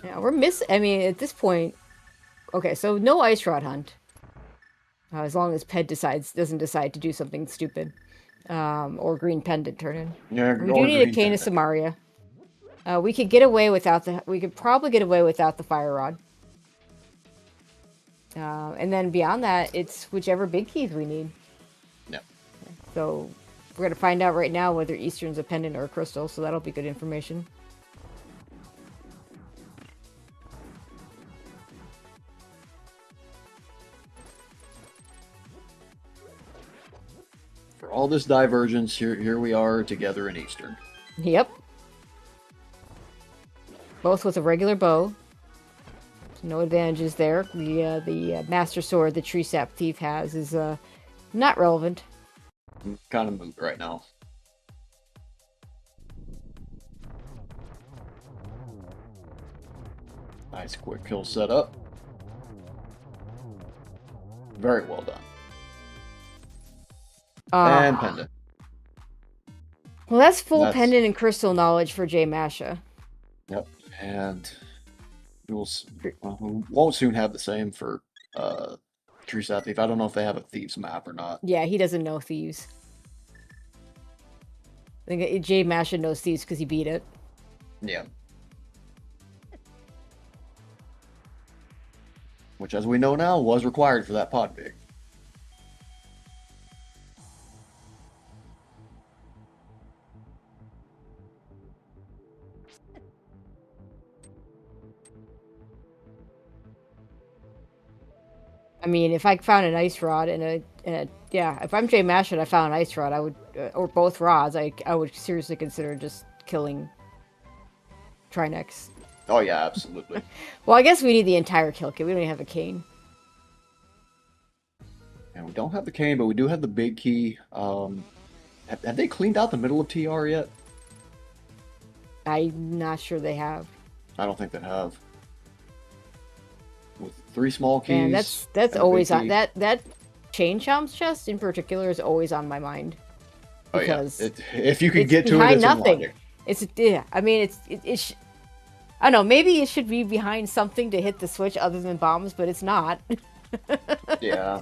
Yeah, we're missing. I mean, at this point, okay. So no ice rod hunt, as long as Ped doesn't decide to do something stupid, or green pendant turn in. Yeah. We do need a cane of Samaria. We could get away without the. We could probably get away without the fire rod. And then beyond that, it's whichever big keys we need. No. So we're gonna find out right now whether Eastern's a pendant or a crystal. So that'll be good information. For all this divergence, here we are together in Eastern. Yep. Both with a regular bow. No advantages there. The Master Sword the treesapthief has is not relevant. I'm kind of moved right now. Nice quick kill setup. Very well done. And pendant. Well, that's full That's- pendant and crystal knowledge for jmasha. Yep. And we won't soon have the same for treesapthief. I don't know if they have a thieves map or not. Yeah, he doesn't know thieves. I think jmasha knows thieves because he beat it. Yeah. Which, as we know now, was required for that pod big. I mean, if I found an ice rod and yeah, if I'm jmasha and I found an ice rod, I would, or both rods, I would seriously consider just killing Trinex. Oh yeah, absolutely. Well, I guess we need the entire kill kit. We don't even have a cane. And we don't have the cane, but we do have the big key. Have they cleaned out the middle of TR yet? I'm not sure they have. I don't think they have. with 3 small keys. And that's and a big always on key. that chain chomp's chest in particular is always on my mind. Oh yeah, Because if you can it's get to it, behind it's nothing. unlocking. It's yeah. I mean, I don't know. Maybe it should be behind something to hit the switch other than bombs, but it's not. Yeah.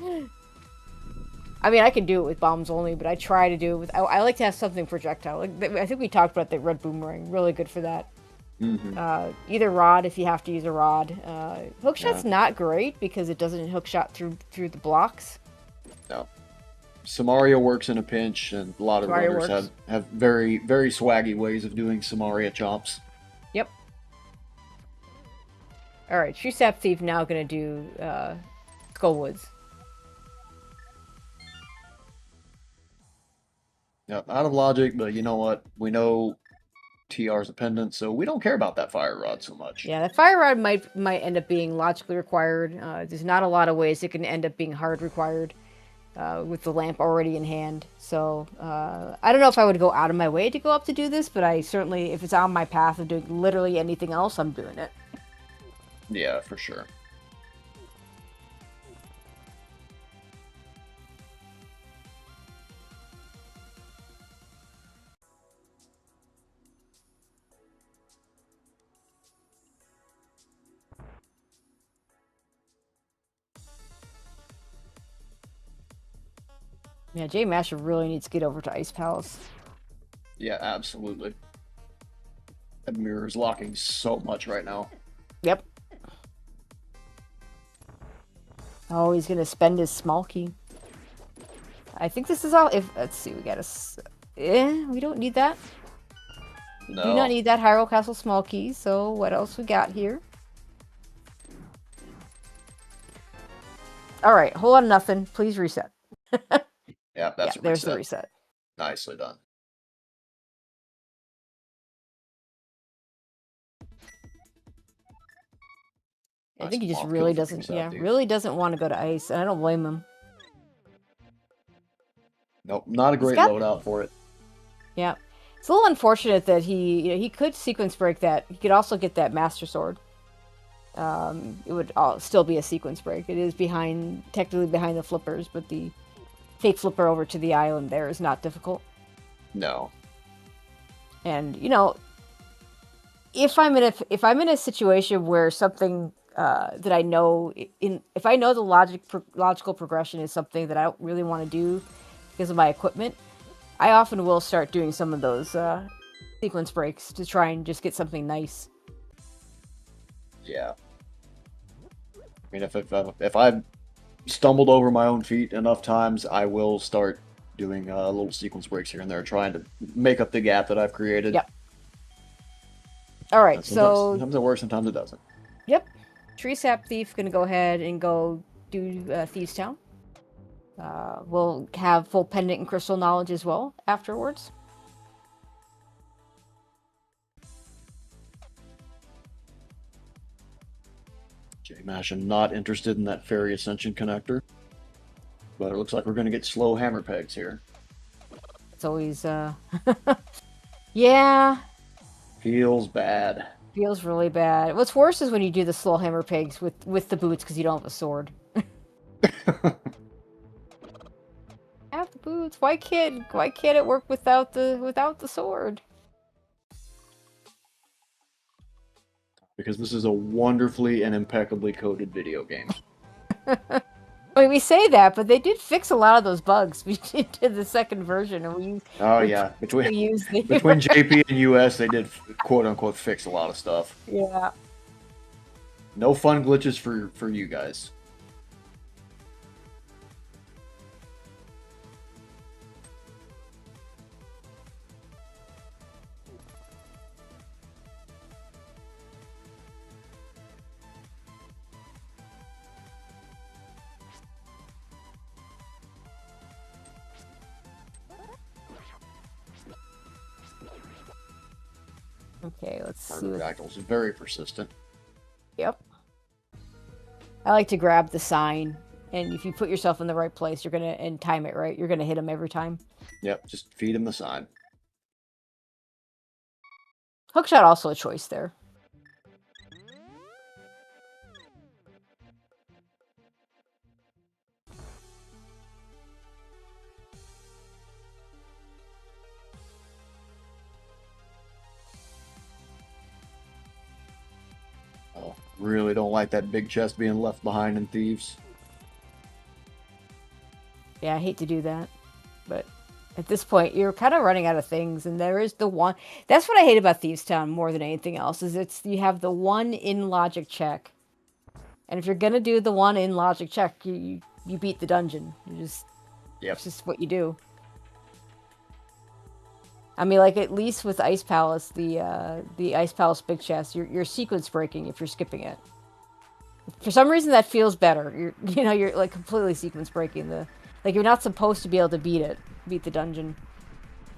I mean, I can do it with bombs only, but I try to do it with. I like to have something projectile. Like I think we talked about the red boomerang. Really good for that. Either rod if you have to use a rod. Hookshot's not great because it doesn't hookshot through the blocks. No. Samaria works in a pinch, and a lot of Samaria runners have very, very swaggy ways of doing Samaria chomps. Yep. All right, treesapthief now gonna do Skullwoods. Yep, out of logic, but you know what? We know TR's a pendant, so we don't care about that fire rod so much. Yeah, the fire rod might end up being logically required. There's not a lot of ways it can end up being hard required with the lamp already in hand. So I don't know if I would go out of my way to go up to do this, but I certainly, if it's on my path of doing literally anything else, I'm doing it. Yeah, for sure. Yeah, jmasha really needs to get over to Ice Palace. Yeah, absolutely. That mirror is locking so much right now. Yep. Oh, he's gonna spend his small key. I think this is all. Let's see, we got we don't need that. We do not need that Hyrule Castle small key. So what else we got here? All right, whole lot of nothing. Please reset. Yeah, that's there's the reset. Nicely done. I think he just really doesn't. Yeah, really doesn't want to go to ice, and I don't blame him. Nope, not a great loadout for it. Yeah, it's a little unfortunate that he could sequence break that. He could also get that Master Sword. It would still be a sequence break. It is technically behind the flippers, but the fake flipper over to the island there is not difficult. No. And if I'm in a situation where something that I know if I know the logical progression is something that I don't really want to do because of my equipment, I often will start doing some of those sequence breaks to try and just get something nice. Yeah. I mean, if I've stumbled over my own feet enough times, I will start doing little sequence breaks here and there, trying to make up the gap that I've created. Yep. All right, so sometimes it works, sometimes it doesn't. Yep. treesapthief gonna go ahead and go do Thieves Town. We'll have full pendant and crystal knowledge as well afterwards. jmasha not interested in that Fairy Ascension connector, but it looks like we're going to get slow hammer pegs here. It's always, yeah. Feels bad. Feels really bad. What's worse is when you do the slow hammer pegs with the boots because you don't have a sword. Have the boots. Why can't it work without the sword? Because this is a wonderfully and impeccably coded video game. I mean, we say that, but they did fix a lot of those bugs we did the second version, and between JP and US, they did quote unquote fix a lot of stuff. Yeah. No fun glitches for you guys. Okay, let's see. Pterodactyl's very persistent. Yep. I like to grab the sign, and if you put yourself in the right place, and time it right, you're gonna hit him every time. Yep, just feed him the sign. Hookshot also a choice there. Oh, really don't like that big chest being left behind in Thieves. Yeah, I hate to do that, but at this point, you're kind of running out of things, and there is the one. That's what I hate about Thieves Town more than anything else. Is you have the one in logic check, and if you're gonna do the one in logic check, you beat the dungeon. Yep. It's just what you do. I mean, like, at least with Ice Palace, the Ice Palace big chest, you're sequence breaking if you're skipping it. For some reason, that feels better. You're like completely sequence breaking like you're not supposed to be able to beat the dungeon,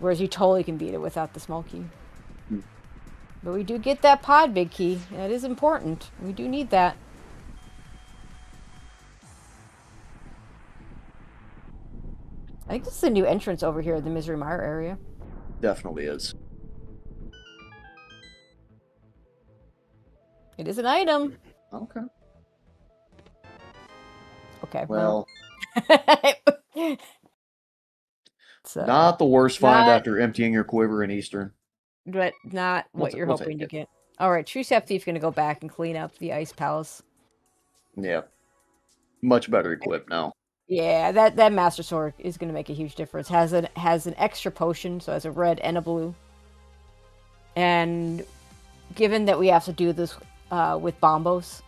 whereas you totally can beat it without the small key. But we do get that pod big key. That is important. We do need that. I think this is a new entrance over here in the Misery Mire area. Definitely is. It is an item. Okay. Okay. Well, So, not the worst find after emptying your quiver in Eastern. but not what you're we'll hoping to take get. All right, treesapthief gonna go back and clean up the Ice Palace. Yeah. Much better equipped now. Yeah, that Master Sword is gonna make a huge difference. Has an extra potion, so it has a red and a blue. And given that we have to do this with bombos,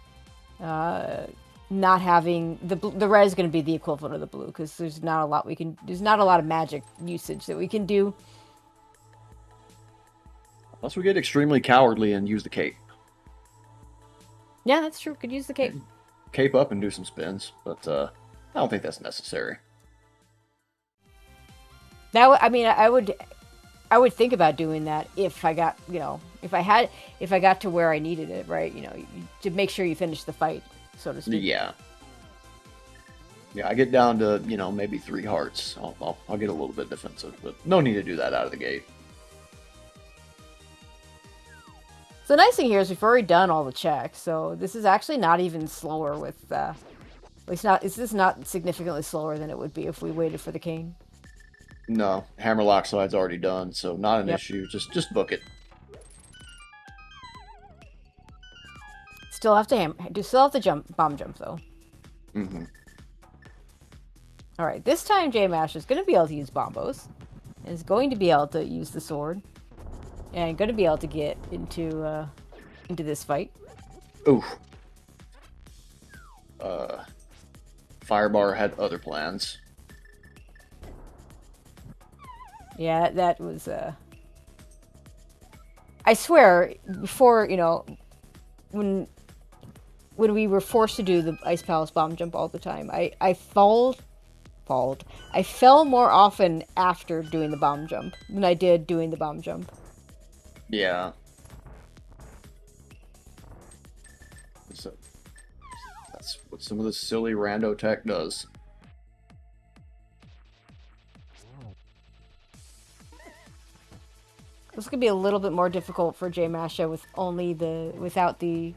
not having the red is going to be the equivalent of the blue because there's not a lot of magic usage that we can do. Unless we get extremely cowardly and use the cape. Yeah, that's true. Could use the cape. Cape up and do some spins, but I don't think that's necessary. I would think about doing that if I got, if I got to where I needed it, right? To make sure you finish the fight, so to speak. Yeah. Yeah, I get down to, maybe 3 hearts. I'll get a little bit defensive, but no need to do that out of the gate. So the nice thing here is we've already done all the checks, so this is actually not even slower with, this is not significantly slower than it would be if we waited for the cane. No, Hammerlock side's already done, so not an issue. Just book it. Still have to bomb jump though. Mm-hmm. All right, this time jmasha is going to be able to use bombos, and is going to be able to use the sword, and going to be able to get into this fight. Oof. Firebar had other plans. Yeah, that was, I swear, before, when we were forced to do the Ice Palace bomb jump all the time, I fell more often after doing the bomb jump than I did doing the bomb jump. Yeah. So, that's what some of the silly rando tech does. This could be a little bit more difficult for jmasha without the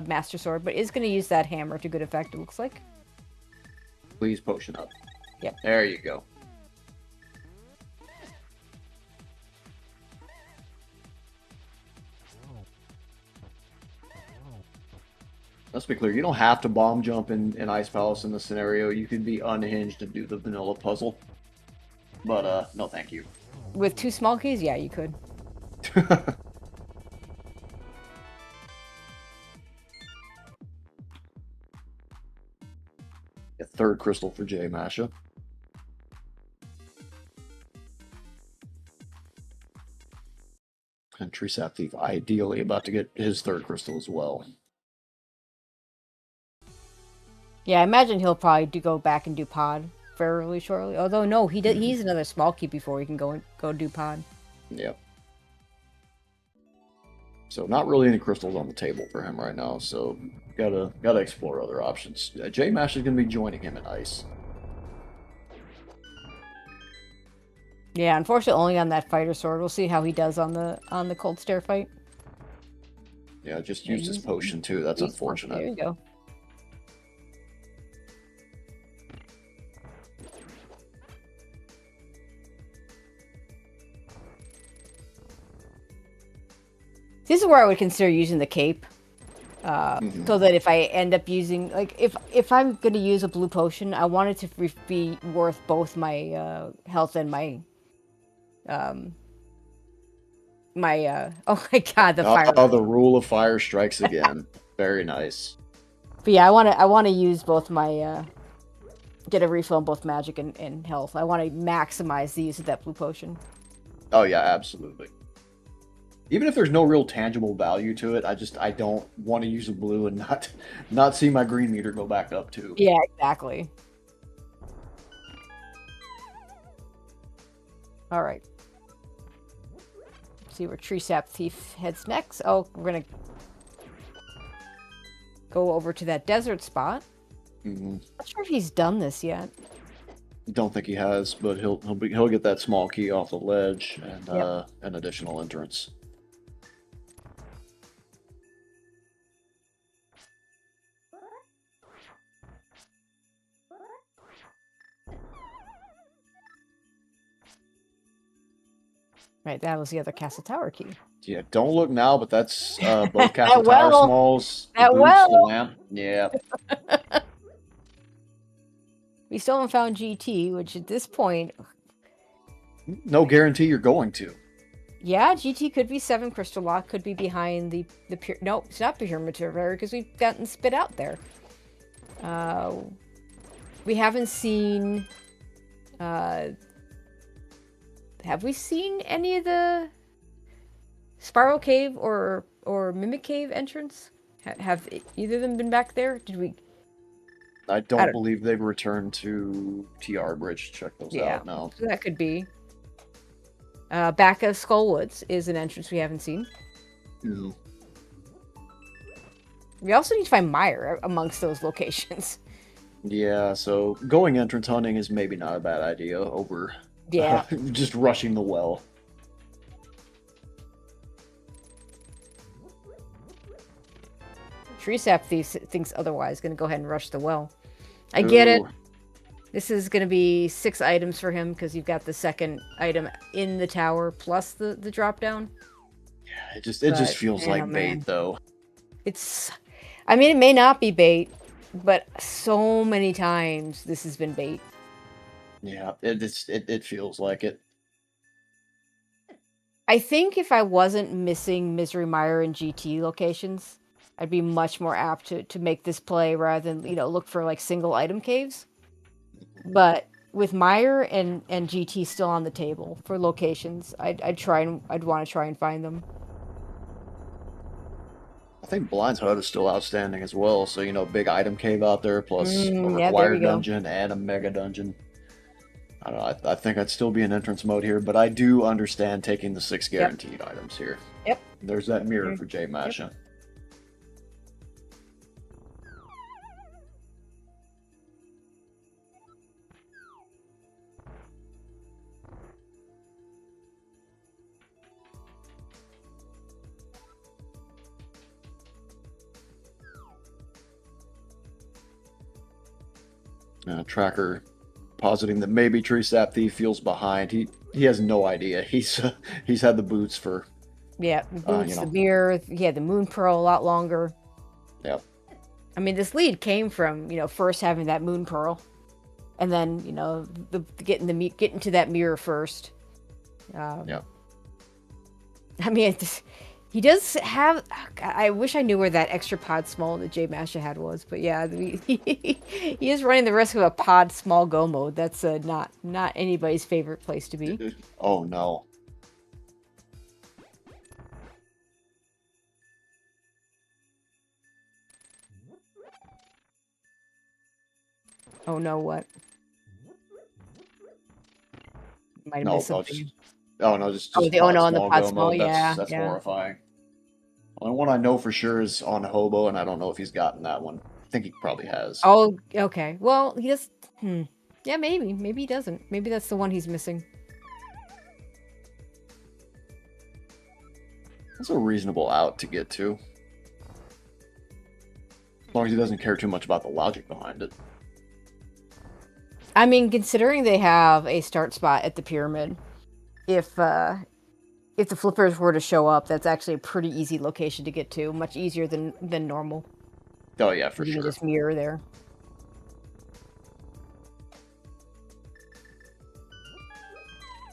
Master Sword, but is going to use that hammer to good effect, it looks like. Please potion up. Yep. There you go. Let's be clear, you don't have to bomb jump in Ice Palace in this scenario. You could be unhinged and do the vanilla puzzle. But, no thank you. With 2 small keys, yeah, you could. A 3rd crystal for jmasha. And treesapthief ideally about to get his 3rd crystal as well. Yeah, I imagine he'll probably go back and do pod fairly shortly. Although no, he needs another small key before he can go do pod. Yep. So not really any crystals on the table for him right now. So gotta explore other options. jmasha is gonna be joining him in ice. Yeah, unfortunately, only on that fighter sword. We'll see how he does on the cold stare fight. Yeah, just used his potion too. That's unfortunate. There you go. This is where I would consider using the cape. So that if I end up using, like, if I'm gonna use a blue potion, I want it to be worth both my health and my oh my god, the fire. Oh, the rule of fire strikes again. Very nice. But yeah, I want to use both my get a refill on both magic and health. I want to maximize the use of that blue potion. Oh yeah, absolutely. Even if there's no real tangible value to it, I don't want to use a blue and not see my green meter go back up too. Yeah, exactly. All right. See where treesapthief heads next. Oh, we're gonna go over to that desert spot. Mm-hmm. Not sure if he's done this yet. Don't think he has, but he'll get that small key off the ledge and Yep. an additional entrance. Right, that was the other castle tower key. Yeah, don't look now, but that's both castle tower well. smalls, the That boots, well. the lamp. Yeah. We still haven't found GT, which at this point, No guarantee you're going to. yeah, GT could be 7 crystal lock, could be behind the no, it's not the pyramid because we've gotten spit out there. We haven't seen. Have we seen any of the Spiral Cave or Mimic Cave entrance? Have either of them been back there? Did we? I don't believe they've returned to TR Bridge to check those out now. So that could be. Back of Skullwoods is an entrance we haven't seen. Mm-hmm. We also need to find Meyer amongst those locations. Yeah, so going entrance hunting is maybe not a bad idea over just rushing the well. Treesapthief thinks otherwise. Going to go ahead and rush the well. I get it. This is going to be 6 items for him because you've got the second item in the tower plus the drop down. Yeah, it just feels like bait though. I mean, it may not be bait, but so many times this has been bait. Yeah, it feels like it. I think if I wasn't missing Misery Mire and GT locations, I'd be much more apt to make this play rather than, look for like single item caves. But with Mire and GT still on the table for locations, I'd want to try and find them. I think Blind's Hut is still outstanding as well. So, big item cave out there, plus a there required we go. dungeon and a mega dungeon. I don't know. I think I'd still be in entrance mode here, but I do understand taking the 6 guaranteed items here. Yep. There's that mirror for jmasha. Yep. Tracker positing that maybe treesapthief feels behind. He has no idea. He's had the boots for the boots, the mirror. He had the moon pearl a lot longer. Yep. I mean, this lead came from first having that moon pearl, and then getting to that mirror first. Yeah. I mean, he does have. I wish I knew where that extra pod small that jmasha had was, but yeah, he is running the risk of a pod small go mode. That's not anybody's favorite place to be. Oh no. Oh no, what? Might have missed something. Just on the pod small, mode. yeah. That's horrifying. Only one I know for sure is on Hobo, and I don't know if he's gotten that one. I think he probably has. Oh, okay. Well, he does. Yeah, maybe. Maybe he doesn't. Maybe that's the one he's missing. That's a reasonable out to get to. As long as he doesn't care too much about the logic behind it. I mean, considering they have a start spot at the pyramid, if if the flippers were to show up, that's actually a pretty easy location to get to. Much easier than normal. Oh yeah, for You sure. can just mirror there.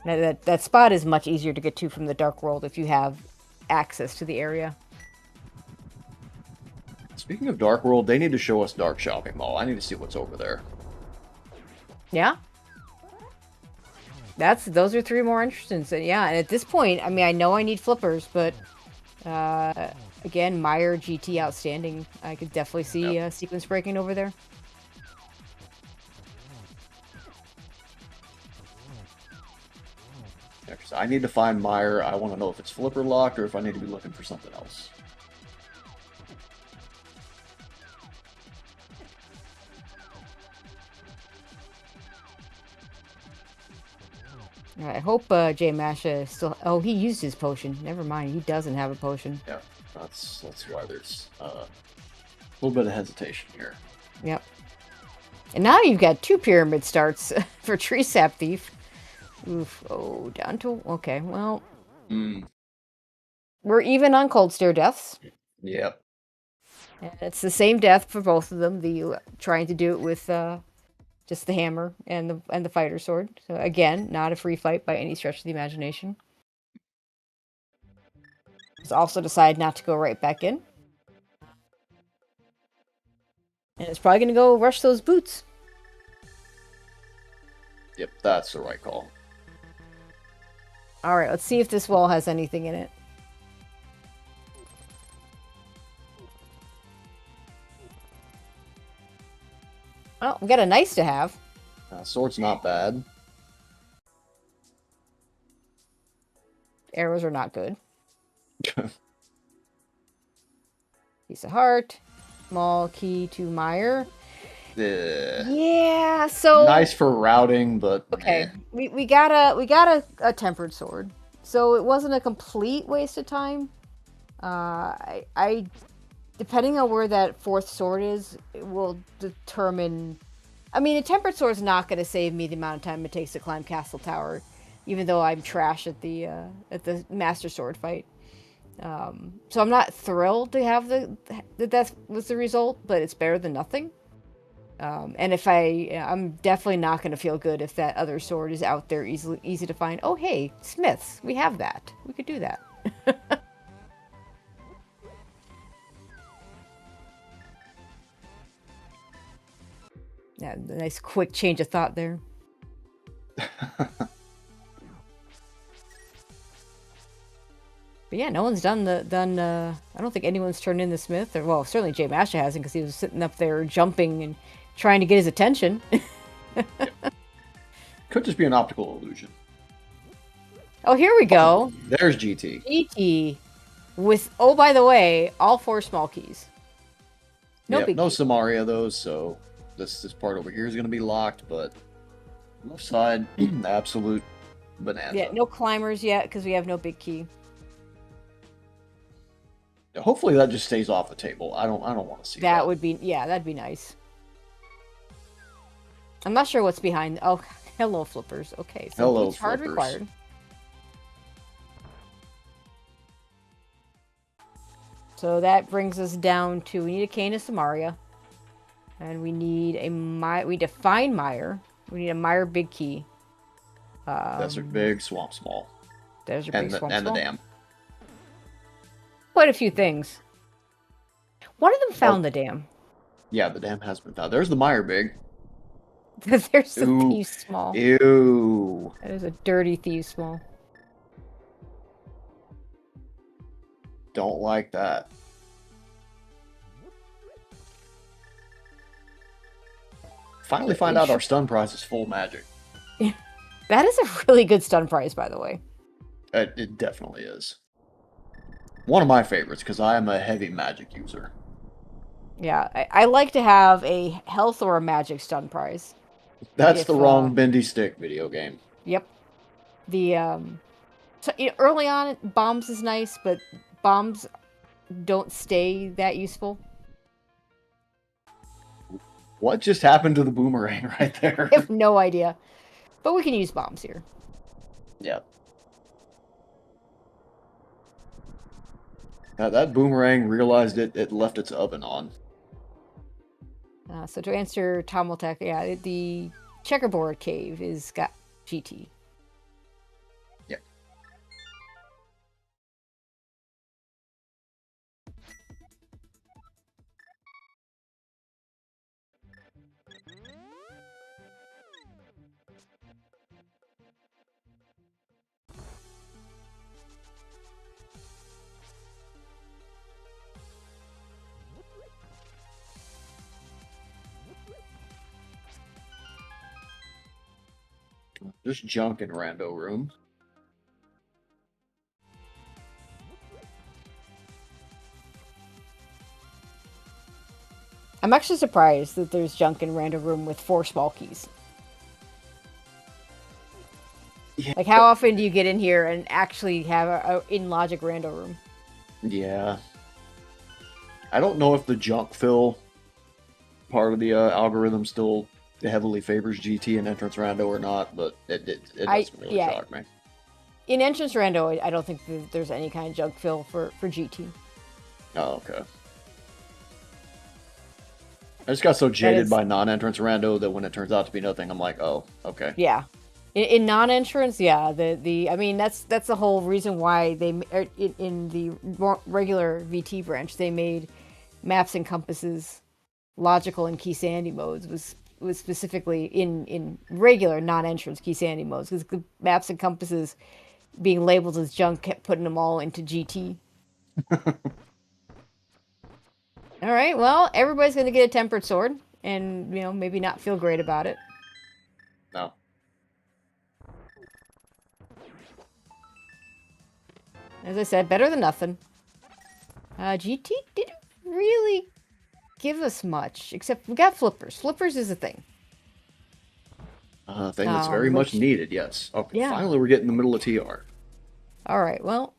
Now, that spot is much easier to get to from the Dark World if you have access to the area. Speaking of Dark World, they need to show us Dark Shopping Mall. I need to see what's over there. Yeah. Those are 3 more interesting. So yeah, and at this point, I mean, I know I need flippers, but again, Meyer GT outstanding. I could definitely see sequence breaking over there. Yeah, 'cause I need to find Meyer. I want to know if it's flipper locked or if I need to be looking for something else. I hope jmasha still... Oh, he used his potion. Never mind, he doesn't have a potion. Yeah, that's why there's a little bit of hesitation here. Yep. And now you've got 2 pyramid starts for treesapthief. Oof. Oh, down to... Okay, well... We're even on cold stare deaths. Yep. And it's the same death for both of them. Trying to do it with just the hammer and the fighter sword. So again, not a free fight by any stretch of the imagination. Let's also decide not to go right back in. And it's probably going to go rush those boots. Yep, that's the right call. Alright, let's see if this wall has anything in it. Oh, we got a nice to have. Sword's not bad. Arrows are not good. Piece of heart. Small key to Meyer. Yeah, so nice for routing, but okay. We got a tempered sword, so it wasn't a complete waste of time. I depending on where that 4th sword is, it will determine. I mean, a tempered sword is not going to save me the amount of time it takes to climb Castle Tower, even though I'm trash at the Master Sword fight. So I'm not thrilled to have that was the result, but it's better than nothing. And if I'm definitely not going to feel good if that other sword is out there easy to find. Oh, hey, smiths, we have that. We could do that. Yeah, nice quick change of thought there. But yeah, no one's done I don't think anyone's turned in the smith, or well, certainly jmasha hasn't, because he was sitting up there jumping and trying to get his attention. Could just be an optical illusion. Oh, here we go. There's GT. GT with, oh, by the way, all 4 small keys. No big no key. Samaria though, so this part over here is going to be locked, but left side, absolute bonanza. Yeah, no climbers yet because we have no big key. Hopefully that just stays off the table. I don't want to see that. That would be, yeah, that'd be nice. I'm not sure what's behind. Oh, hello flippers. Okay, so hello each hard flippers. required. So that brings us down to, we need a cane of Samaria. And we need we define Meyer. We need a Meyer big key. Desert big, swamp small. Desert big, swamp small. And the dam. Quite a few things. One of them found the dam. Yeah, the dam has been found. There's the Meyer big. There's the thief small. Ew. That is a dirty thief small. Don't like that. Finally find out our stun prize is full magic. That is a really good stun prize, by the way. It definitely is. One of my favorites, because I am a heavy magic user. Yeah, I like to have a health or a magic stun prize. That's the wrong bendy stick video game. Yep. So early on, bombs is nice, but bombs don't stay that useful. What just happened to the boomerang right there? I have no idea. But we can use bombs here. Yeah. That boomerang realized it left its oven on. So to answer Tom Wiltech, yeah, the checkerboard cave is got GT. Yep. Just junk in rando room. I'm actually surprised that there's junk in random room with 4 small keys. Yeah. Like, how often do you get in here and actually have a in logic rando room? Yeah. I don't know if the junk fill part of the algorithm still heavily favors GT and entrance rando or not, but it doesn't really shock me. In entrance rando, I don't think there's any kind of junk fill for GT. Oh, okay. I just got so jaded by non-entrance rando that when it turns out to be nothing, I'm like, oh, okay. Yeah. In non-entrance, yeah, I mean that's the whole reason why they in the regular VT branch they made maps and compasses logical and key sandy modes was specifically in regular non-entrance key sandy modes because the maps and compasses being labeled as junk kept putting them all into GT. All right, well, everybody's gonna get a tempered sword and maybe not feel great about it. No. As I said, better than nothing. GT didn't really give us much, except we got flippers. Flippers is a thing. Thing that's very much needed, yes. Okay, yeah. Finally we're getting in the middle of TR. Alright, well.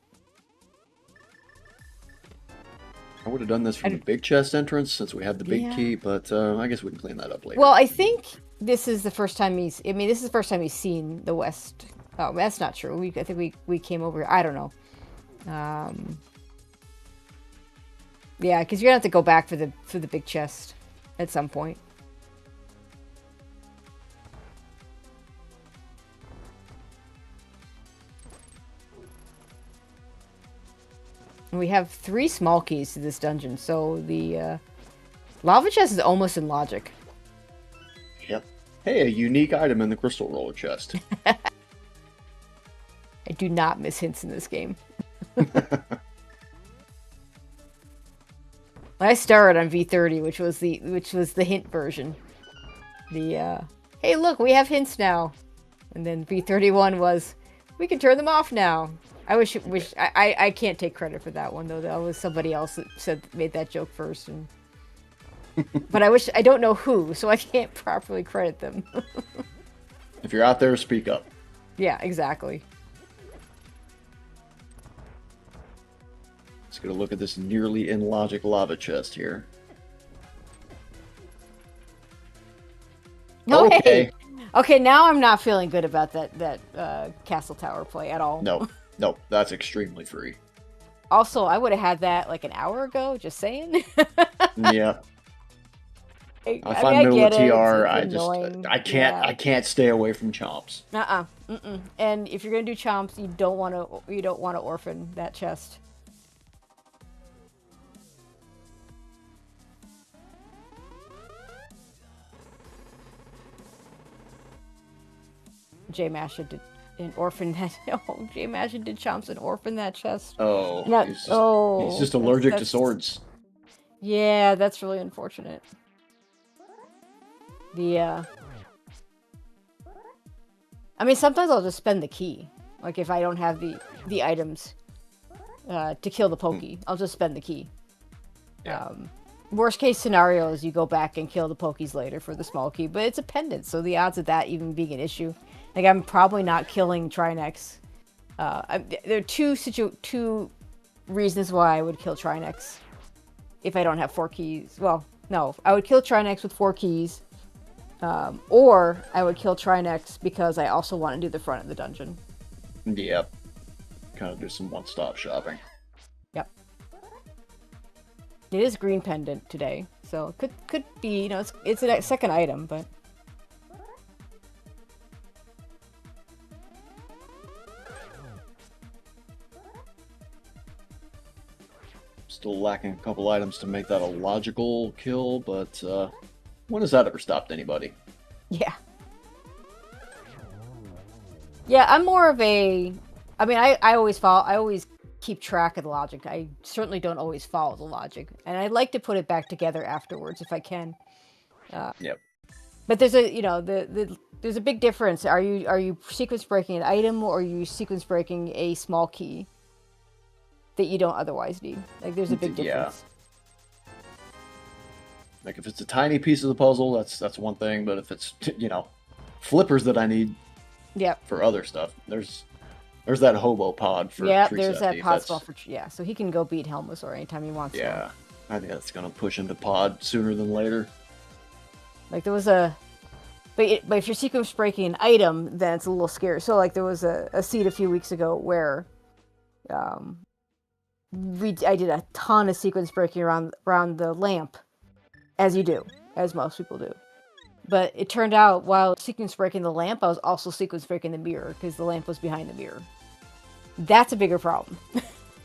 I would have done this from the big chest entrance since we had the big key, but I guess we can clean that up later. Well, I think this is the first time this is the first time he's seen the West. Oh, that's not true. I think we came over here. I don't know. Yeah, because you're gonna have to go back for the big chest at some point. And we have 3 small keys to this dungeon, so the lava chest is almost in logic. Yep. Hey, a unique item in the crystal roller chest. I do not miss hints in this game. When I started on V30, which was the hint version, hey look, we have hints now, and then V31 was we can turn them off now. I can't take credit for that one though. That was somebody else that made that joke first, and but I don't know who, so I can't properly credit them. If you're out there, speak up. Yeah, exactly. Let's get a look at this nearly in logic lava chest here. Oh, okay. Hey. Okay, now I'm not feeling good about that castle tower play at all. No, that's extremely free. Also, I would have had that like an hour ago. Just saying. Yeah. I find middle of TR. I can't stay away from chomps. And if you're gonna do chomps, you don't want to orphan that chest. jmasha did an orphan that. Oh, jmasha did chomps and orphan that chest. Oh, he's just allergic to swords. Yeah, that's really unfortunate. I mean, sometimes I'll just spend the key. Like if I don't have the items to kill the pokey, I'll just spend the key. Yeah. Worst case scenario is you go back and kill the pokies later for the small key, but it's a pendant, so the odds of that even being an issue. Like I'm probably not killing Trinex. There are two reasons why I would kill Trinex if I don't have 4 keys. Well, no, I would kill Trinex with 4 keys. Or I would kill Trinex because I also want to do the front of the dungeon. Yep. Kind of do some one-stop shopping. Yep. It is green pendant today, so it could be, you know, it's a second item, but Still lacking a couple items to make that a logical kill, but when has that ever stopped anybody? yeah. Yeah, I'm more of a... I mean, I always keep track of the logic. I certainly don't always follow the logic. And I'd like to put it back together afterwards if I can. Yep. But there's a, you know, there's a big difference. Are you sequence breaking an item, or are you sequence breaking a small key that you don't otherwise need? Like, there's a big difference. Like, if it's a tiny piece of the puzzle, that's one thing. But if it's, you know, flippers that I need for other stuff, there's that hobo pod for there's that pod spell for... Yeah, so he can go beat Helmosaur anytime he wants to. Yeah, I think that's going to push him to pod sooner than later. Like, there was a... But if you're sequence breaking an item, then it's a little scary. So, like, there was a seed a few weeks ago where I did a ton of sequence breaking around the lamp, as you do, as most people do. But it turned out, while sequence breaking the lamp, I was also sequence breaking the mirror, because the lamp was behind the mirror. That's a bigger problem.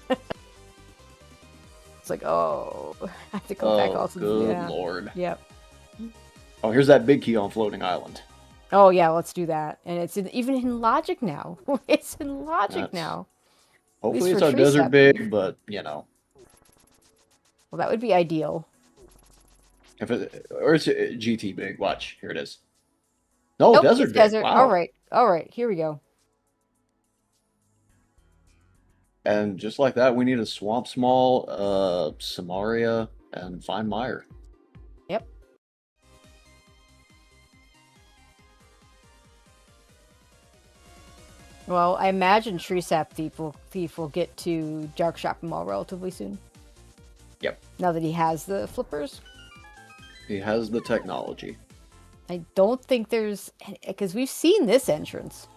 It's like, oh, I have to come back also. Good lord. Yep. Oh, here's that big key on Floating Island. Oh, yeah, let's do that. And it's even in Logic now. It's in Logic now. Hopefully it's our desert big, but, you know. Well, that would be ideal. Or it's GT big. Watch, here it is. No, nope, desert big. Desert. Wow. All right, here we go. And just like that, we need a Swamp Small, Samaria, and Fine Mire. Yep. Well, I imagine Treesapthief will get to Dark Shopping Mall relatively soon. Yep. Now that he has the flippers. He has the technology. I don't think there's... Because we've seen this entrance.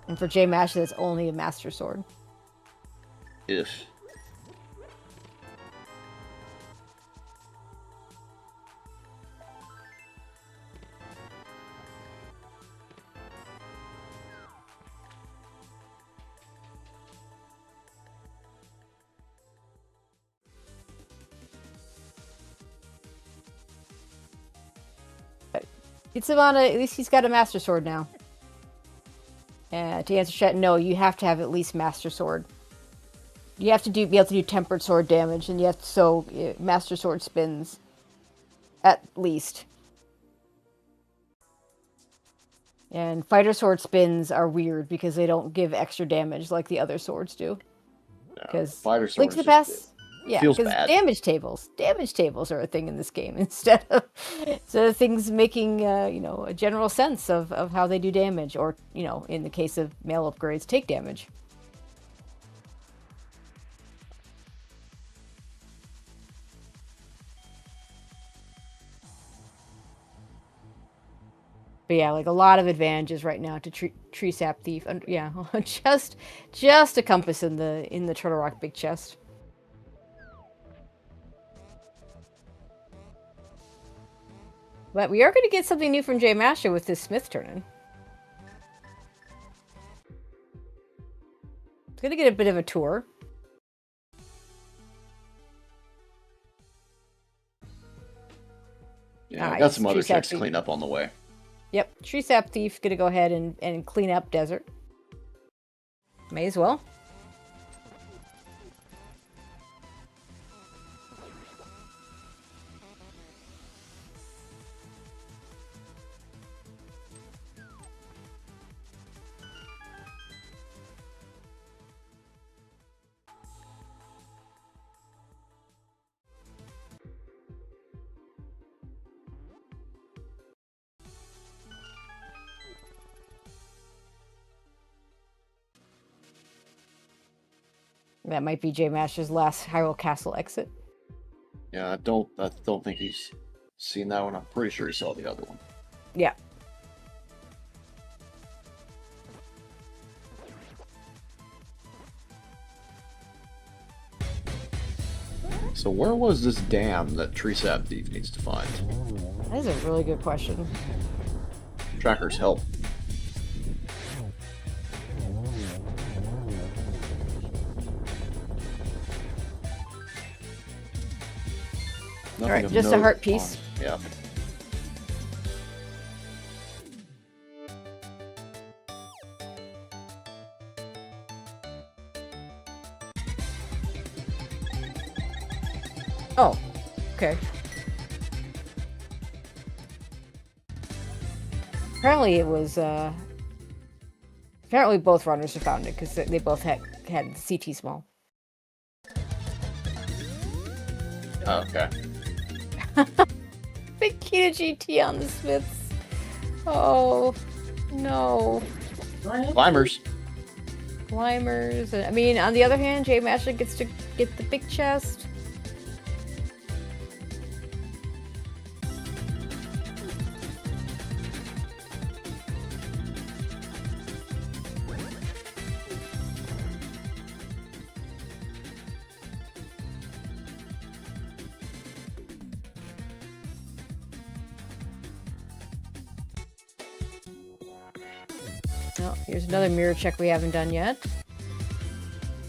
And for jmasha, that's only a Master Sword. If. It's about at least he's got a Master Sword now. To answer chat, no, you have to have at least Master Sword. You have to be able to do Tempered Sword damage, and you have to Master Sword spins at least. And Fighter Sword spins are weird because they don't give extra damage like the other swords do. Because Fighter Sword Link to the Past, yeah, because damage tables are a thing in this game instead of things making you know, a general sense of how they do damage, or, you know, in the case of male upgrades, take damage. But yeah, like, a lot of advantages right now to Treesapthief, and yeah, just a compass in the Turtle Rock big chest. But we are going to get something new from jmasha with this Smith turn-in. It's going to get a bit of a tour. Yeah, I got some other checks to clean up on the way. Yep, Treesapthief going to go ahead and clean up Desert. May as well. That might be jmasha's last Hyrule Castle exit. Yeah, I don't think he's seen that one. I'm pretty sure he saw the other one. Yeah. So where was this dam that treesapthief needs to find? That is a really good question. Trackers help. All right, just a heart piece. Yeah. Oh, okay. Apparently it was, apparently both runners have found it, because they both had CT small. Oh, okay. Big key to GT on the Smiths. Oh, no. Climbers. Climbers. I mean, on the other hand, jmasha gets to get the big chest. Oh, here's another mirror check we haven't done yet.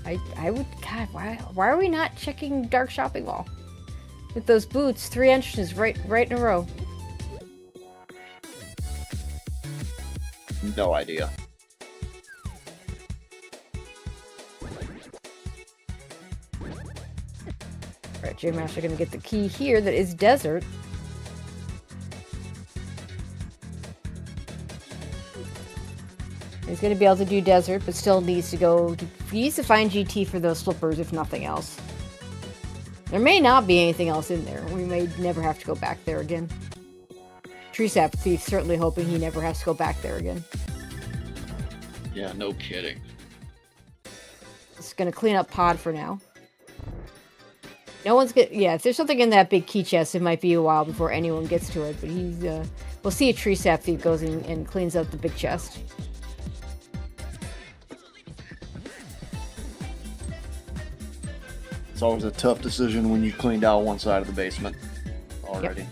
I would, God, why are we not checking Dark Shopping Mall? With those boots, 3 entrances right in a row. No idea. Right, jmasha gonna get the key here that is desert. He's going to be able to do desert, but still needs to go... He needs to find GT for those flippers, if nothing else. There may not be anything else in there. We may never have to go back there again. Treesapthief certainly hoping he never has to go back there again. Yeah, no kidding. It's going to clean up pod for now. No one's get... Yeah, if there's something in that big key chest, it might be a while before anyone gets to it, but he's... We'll see if treesapthief goes in and cleans up the big chest. It's always a tough decision when you cleaned out one side of the basement already. Yep.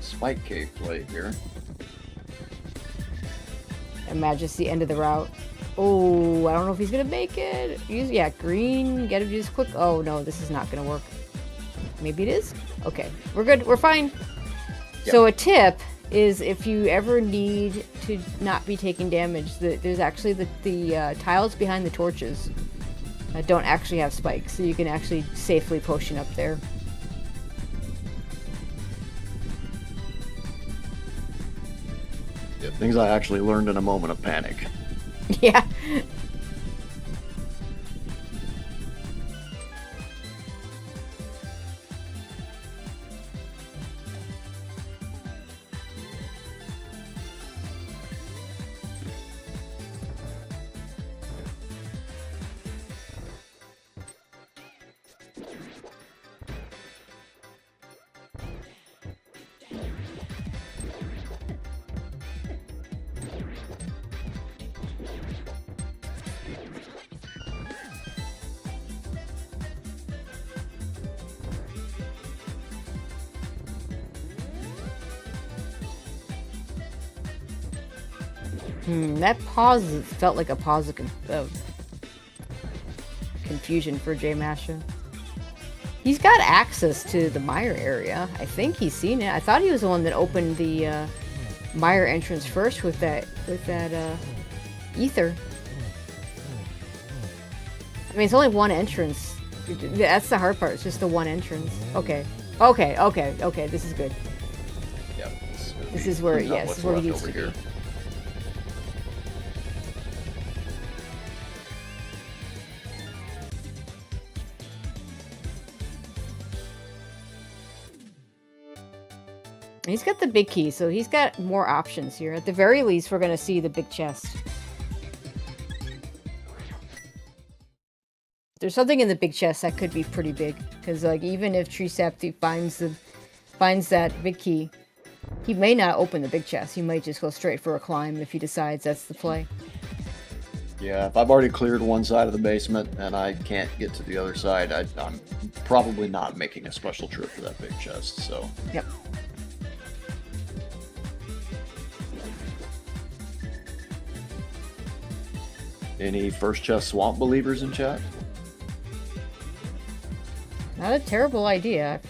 Spike cave play here. Imagine it's the end of the route. Oh, I don't know if he's gonna make it. Yeah, green. Gotta do this quick. Oh no, this is not gonna work. Maybe it is. Okay, we're good. We're fine. Yep. So a tip is if you ever need to not be taking damage, there's actually the tiles behind the torches don't actually have spikes, so you can actually safely potion up there. Yeah, things I actually learned in a moment of panic. Yeah. That pause felt like a pause of confusion for jmasha. He's got access to the mire area. I think he's seen it. I thought he was the one that opened the mire entrance first with that ether. I mean, it's only one entrance. That's the hard part. It's just the one entrance. Okay. Okay. This is good. Yeah. This is where, yes, this is where he needs to be. He's got the big key, so he's got more options here. At the very least, we're going to see the big chest. There's something in the big chest that could be pretty big, because like even if treesapthief finds that big key, he may not open the big chest. He might just go straight for a climb if he decides that's the play. Yeah, if I've already cleared one side of the basement and I can't get to the other side, I'm probably not making a special trip for that big chest, so... Yep. Any first chest swamp believers in chat? Not a terrible idea.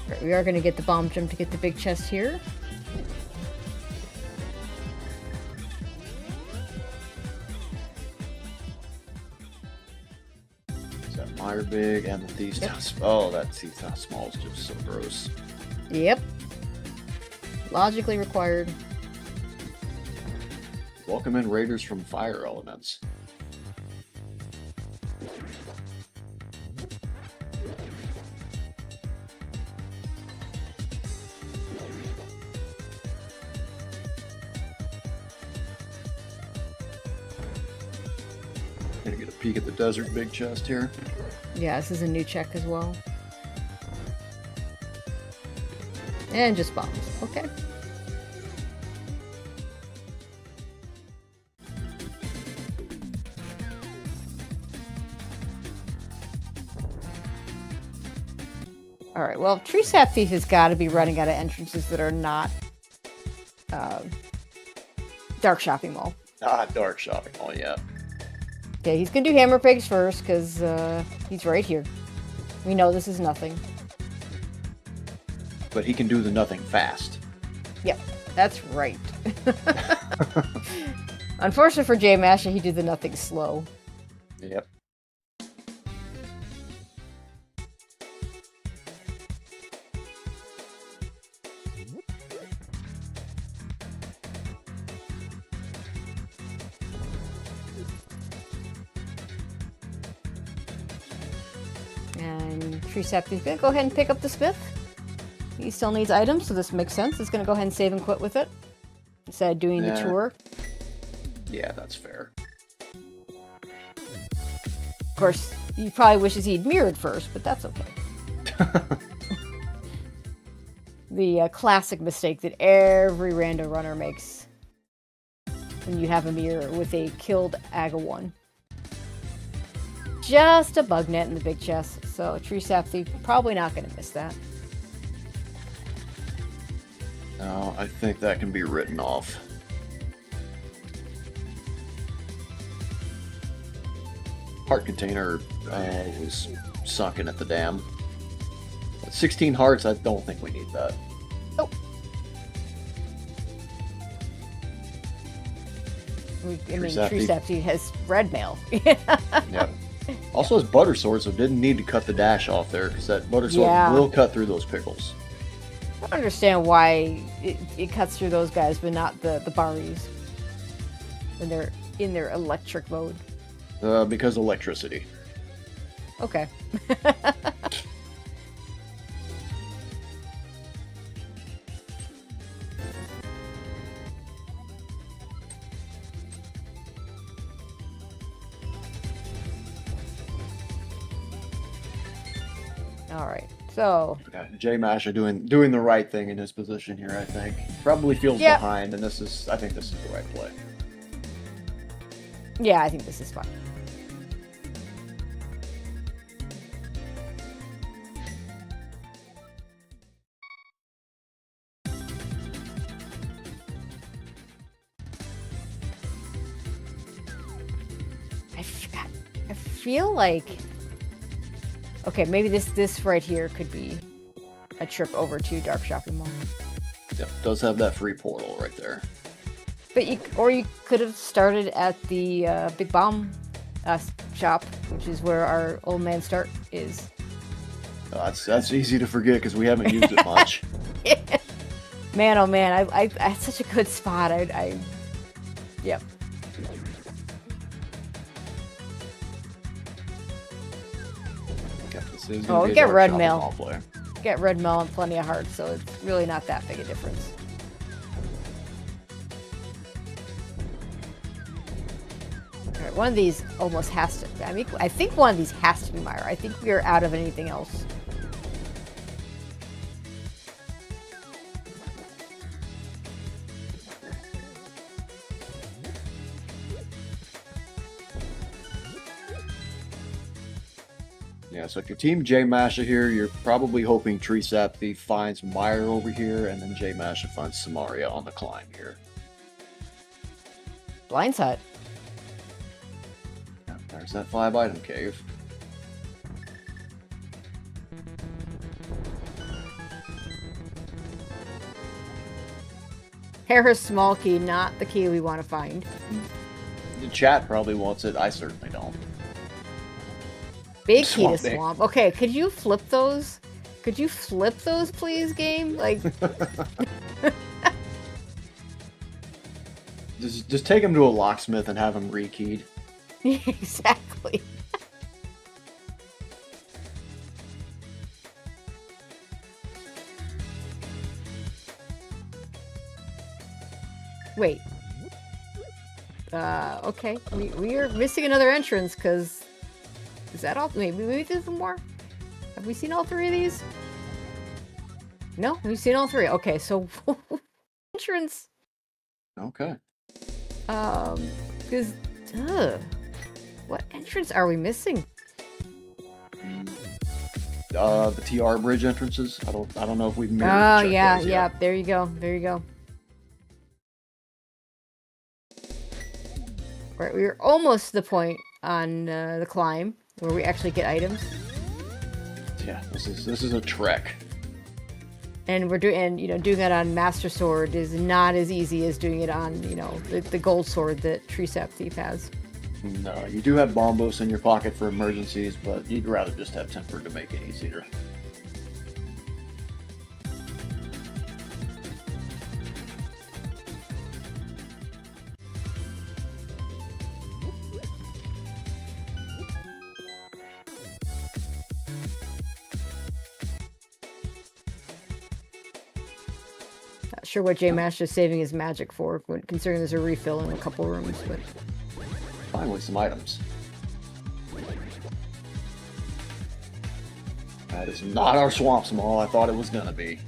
Right, we are going to get the bomb jump to get the big chest here. Is that Meyer Big and the Thief's Town? Oh, that Thief's Town Small is just so gross. Yep. Logically required. Welcome in Raiders from Fire Elements. Gonna get a peek at the desert big chest here. Yeah, this is a new check as well. And just bombs. Okay. Alright, well, Treesapthief has got to be running out of entrances that are not Dark Shopping Mall. Ah, Dark Shopping Mall, yeah. Okay, he's going to do Hammer Pigs first, because he's right here. We know this is nothing. But he can do the nothing fast. Yep, that's right. Unfortunately for jmasha, he did the nothing slow. Yep. And Treesapthief's going to go ahead and pick up the Smith. He still needs items, so this makes sense. He's going to go ahead and save and quit with it instead of doing the tour. Yeah, that's fair. Of course, he probably wishes he'd mirrored first, but that's okay. The classic mistake that every rando runner makes when you have a mirror with a killed Aga 1. Just a bug net in the big chest, so Treesapthief probably not going to miss that. No, I think that can be written off. Heart container was sunken at the dam. 16 hearts, I don't think we need that. Nope. I mean, Treesapthief has red mail. Yeah. Also has butter sword, so didn't need to cut the dash off there, because that butter sword will cut through those pickles. I don't understand why it cuts through those guys, but not the Baris. When they're in their electric mode. Because electricity. Okay. Alright, so... Yeah, jmasha doing the right thing in his position here, I think. Probably feels behind, and I think this is the right play. Yeah, I think this is fine. I feel like... Okay, maybe this right here could be a trip over to Dark Shopping Mall. Yep, does have that free portal right there. But you could have started at the Big Bomb shop, which is where our old man start is. That's easy to forget because we haven't used it much. Man, oh man, I had such a good spot. Yep. Oh, we get red mail. Get red mail and plenty of hearts, so it's really not that big a difference. Alright, one of these almost has to... I mean, I think one of these has to be Myra. I think we are out of anything else. Yeah, so if you're Team jmasha here, you're probably hoping treesapthief finds Meyer over here, and then jmasha finds Samaria on the climb here. Blind Hut. Yeah, there's that 5-item cave. Harris small key, not the key we want to find. The chat probably wants it. I certainly don't. Big key to Swamp. swamp. Okay, could you flip those? Could you flip those, please, game? Like, just take him to a locksmith and have him rekeyed. exactly. Wait. Okay. We are missing another entrance, because... Is that all? Maybe there's some more? Have we seen all three of these? No? We've seen all three. Okay, so... entrance! Okay. Because... What entrance are we missing? The TR bridge entrances. I don't know if we've mirrored. Oh, checked yeah, those yeah. yet. There you go. There you go. Right, we were almost to the point on the climb where we actually get items, Yeah, this is a trek. and we're doing doing that on Master Sword is not as easy as doing it on the gold sword that treesapthief has. No, you do have bombos in your pocket for emergencies, but you'd rather just have temper to make it easier. Not sure what jmasha is saving his magic for, considering there's a refill in a couple rooms, but Finally, some items. That is not our swamp small I thought it was gonna be.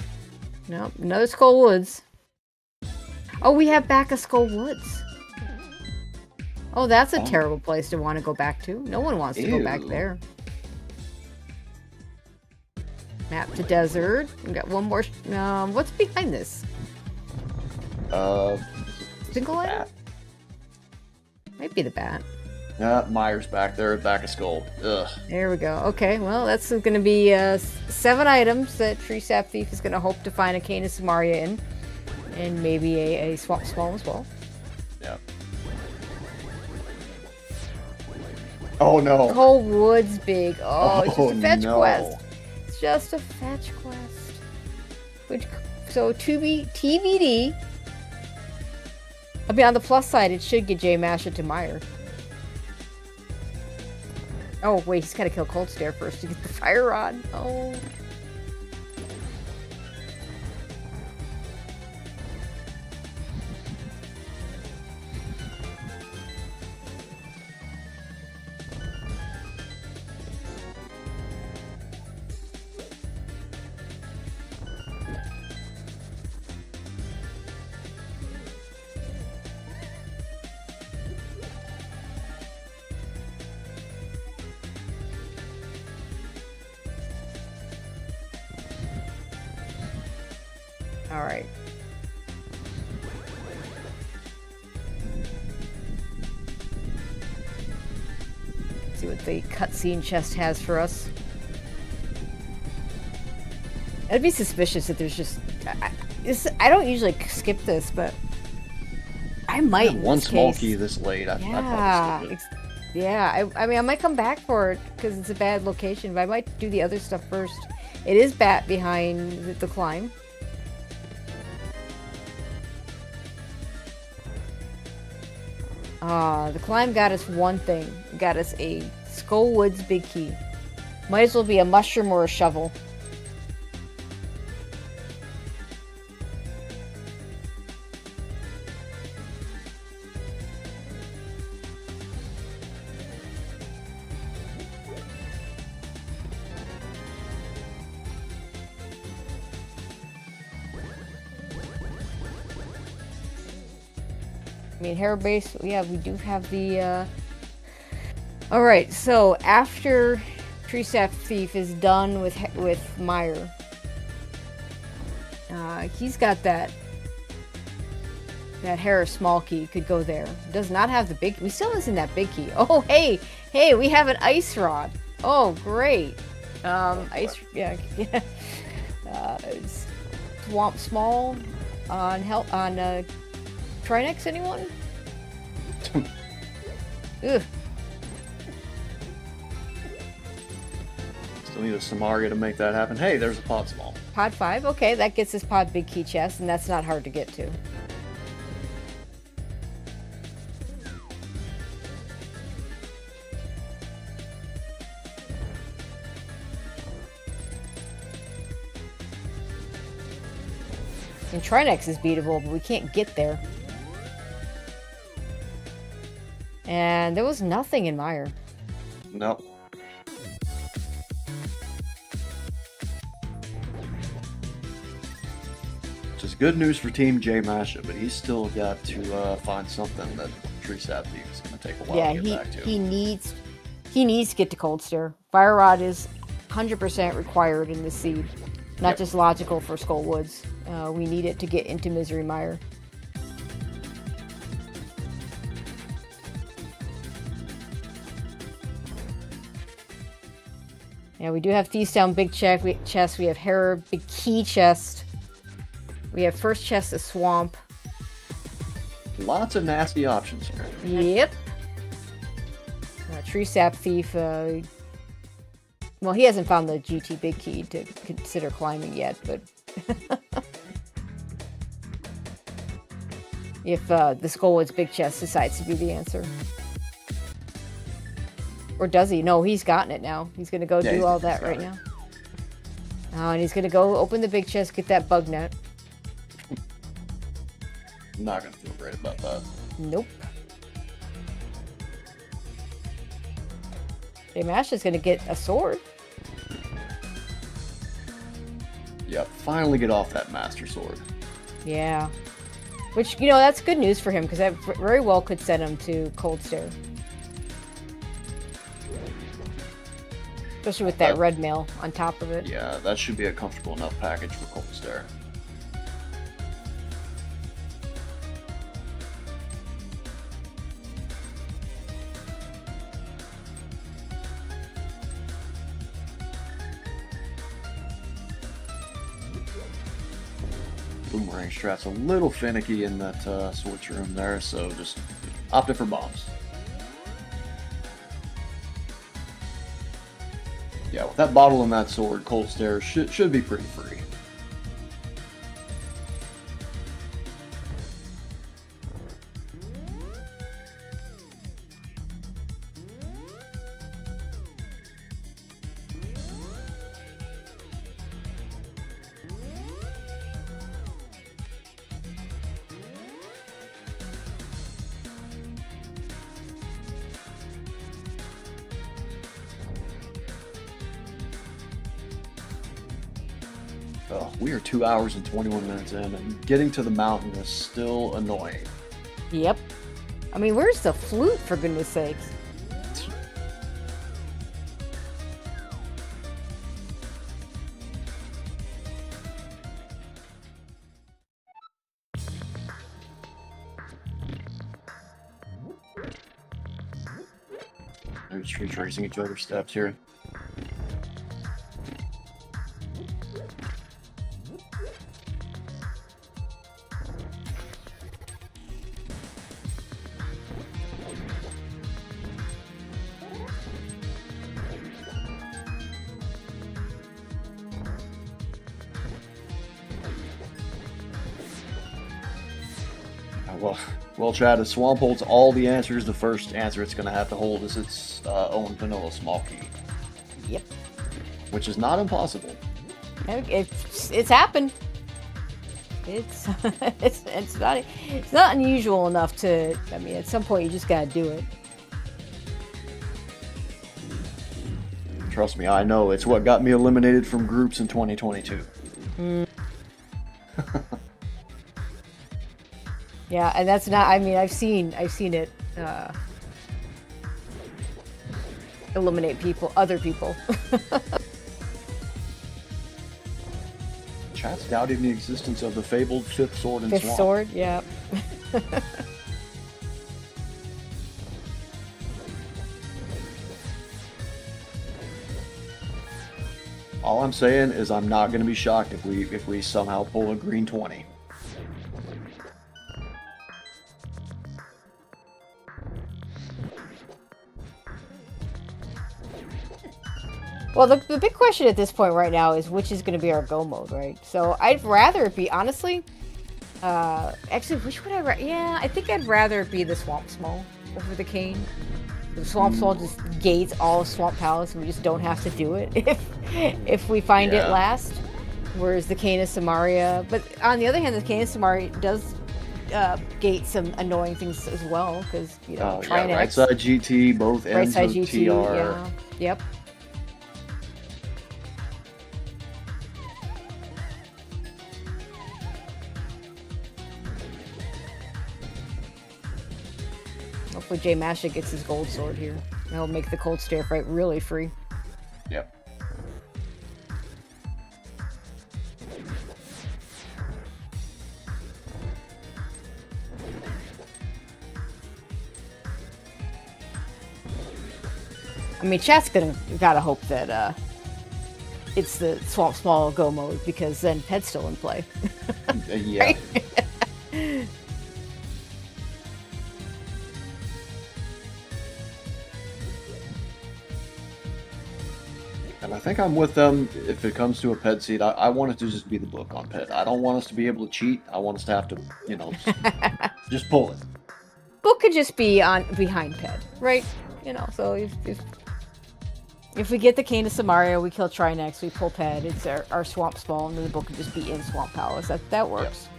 no, another Skull Woods. Oh, we have back of Skull Woods. Oh, that's a terrible place to want to go back to. No one wants to go back Ew. there. Map to desert. We got one more. What's behind this? Single item? Bat. Might be the bat. Meyer's back there at back of skull. Ugh. There we go. Okay, well, that's going to be 7 items that treesapthief is going to hope to find a cane of Samaria in. And maybe a swamp small as well. Yeah. Oh no. Whole Woods big. Oh, it's just a fetch no. quest. It's just a fetch quest. So TBD. I'll be on the plus side. It should get jmasha to Meyer. Oh wait, he's got to kill Cold Stare first to get the fire rod. Oh. All right. See what the cutscene chest has for us. I'd be suspicious if there's just. I don't usually skip this, but I might. In One this small case. key this late. I'd Yeah, probably skip it. yeah. I mean, I might come back for it because it's a bad location, but I might do the other stuff first. It is bat behind the climb. The climb got us one thing. Got us a Skull Woods big key. Might as well be a mushroom or a shovel. I mean, hair base, yeah, we do have the, Alright, so after Treesapthief is done with Meyer. He's got that Harris small key, could go there. Does not have the big. We still isn't that big key. Oh, hey, we have an ice rod. Oh, great. Ice, yeah. Swamp small on Trinex, anyone? Ugh. Still need a Samaria to make that happen. Hey, there's a pod small. Pod 5, okay, that gets us pod big key chest, and that's not hard to get to. And Trinex is beatable, but we can't get there. And there was nothing in Meyer. Nope. Which is good news for Team jmasha, but he's still got to find something that treesapthief is going to take a while to get back to. He needs to get to Cold Stare. Fire Rod is 100% required in this seed. Not just logical for Skull Woods. We need it to get into Misery Mire. Yeah, we do have Thieves Down Big Chest. We have Harrow Big Key Chest. We have first chest of Swamp. Lots of nasty options here. Yep. Treesapthief. Well, he hasn't found the GT Big Key to consider climbing yet, but if the Skullwoods Big Chest decides to be the answer. Or does he? No, he's gotten it now. He's going to go do all that right now. Oh, and he's going to go open the big chest, get that bug net. I'm not going to feel great about that. Nope. jmasha's going to get a sword. Yep, finally get off that Master Sword. Yeah. Which, you know, that's good news for him, because that very well could send him to Cold Stare. Especially with that red mail on top of it. Yeah, that should be a comfortable enough package for Cold Stare. Boomerang Strat's a little finicky in that switch room there, so just opted for bombs. Yeah, with that bottle and that sword, Cold Stare should be pretty free. We are 2 hours and 21 minutes in, and getting to the mountain is still annoying. Yep. I mean, where's the flute, for goodness sakes? They're just retracing each other's steps here. Well, Chad, if Swamp holds all the answers, the first answer it's going to have to hold is its own vanilla small key. Yep. Which is not impossible. It's happened. It's it's not unusual enough to. I mean, at some point you just gotta do it. Trust me, I know. It's what got me eliminated from groups in 2022. Yeah, and that's not. I mean, I've seen it. eliminate other people. Chat's doubting the existence of the fabled fifth sword in Fifth Swamp. sword, yeah. All I'm saying is I'm not going to be shocked if we somehow pull a green 20. Well, the big question at this point right now is which is going to be our go mode, right? So I'd rather it be, honestly, actually, which would I yeah, I think I'd rather it be the Swamp Small over the Cane. The Swamp Small just gates all of Swamp Palace, and we just don't have to do it if we find it last. Whereas the Cane of Samaria, but on the other hand, the Cane of Samaria does gate some annoying things as well, because, you know, yeah, right side GT, both right ends side of GT, TR. yeah, yep. Hopefully jmasha gets his gold sword here. That'll make the cold stair fight really free. Yep. I mean, chat's gotta hope that it's the Swamp Small go mode, because then Ped's still in play. Yeah. And I think I'm with them if it comes to a Ped seed. I want it to just be the book on Ped. I don't want us to be able to cheat. I want us to have to, you know, just pull it. Book could just be on behind Ped, right? You know, so if we get the Cane of Samaria, we kill Trinex, we pull Ped, it's our Swamp Small, and then the book could just be in Swamp Palace. That works. Yep.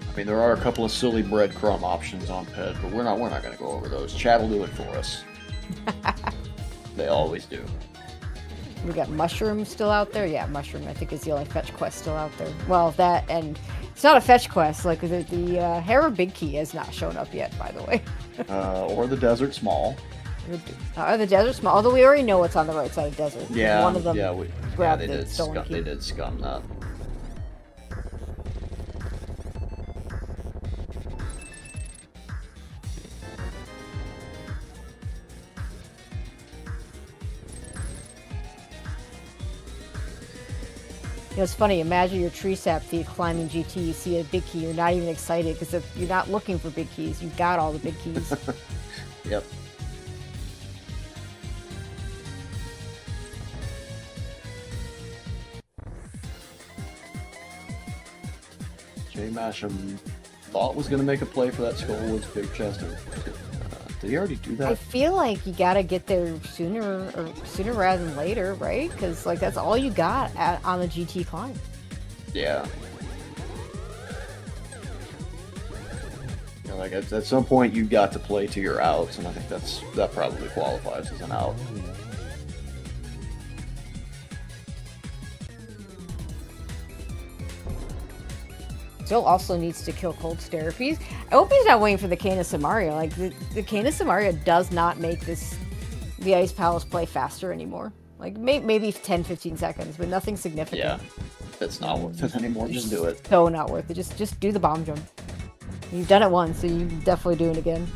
I mean, there are a couple of silly breadcrumb options on Ped, but we're not going to go over those. Chat will do it for us. They always do. We got Mushroom still out there. Yeah, Mushroom I think is the only fetch quest still out there. Well, that, and it's not a fetch quest. Like the Hera Big Key has not shown up yet, by the way. Or the Desert Small. The Desert Small. Although we already know what's on the right side of Desert. Yeah, one of them grabbed the stolen stolen key. They did scum that. You know, it's funny, imagine your treesapthief climbing GT, you see a big key, you're not even excited, because if you're not looking for big keys, you've got all the big keys. Yep. jmasha thought was going to make a play for that Skullwoods big chest. Did he already do that? I feel like you gotta get there sooner rather than later, right? Because like that's all you got on the GT climb. Yeah. You know, like at some point you got to play to your outs, and I think that probably qualifies as an out. Still also needs to kill Cold Stare. I hope he's not waiting for the Cane of Samaria. Like the Cane of Samaria does not make the Ice Palace play faster anymore. Like maybe 10-15 seconds, but nothing significant. Yeah, it's not worth it anymore. Just do it. So not worth it. Just do the bomb jump. You've done it once, so you definitely do it again.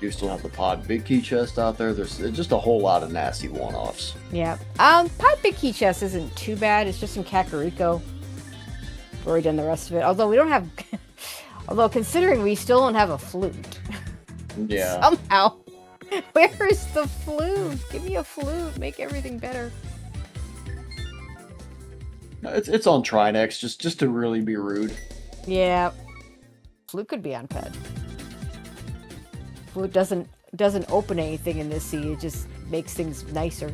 You still have the Pod Big Key chest out there. There's just a whole lot of nasty one-offs. Yeah. Pod Big Key chest isn't too bad. It's just in Kakariko. We've already done the rest of it. Although we don't have... Although considering we still don't have a flute. Yeah. Somehow. Where is the flute? Give me a flute. Make everything better. No, it's on Trinex, just to really be rude. Yeah. Flute could be on Ped. Flute doesn't doesn't open anything in this sea. It just makes things nicer.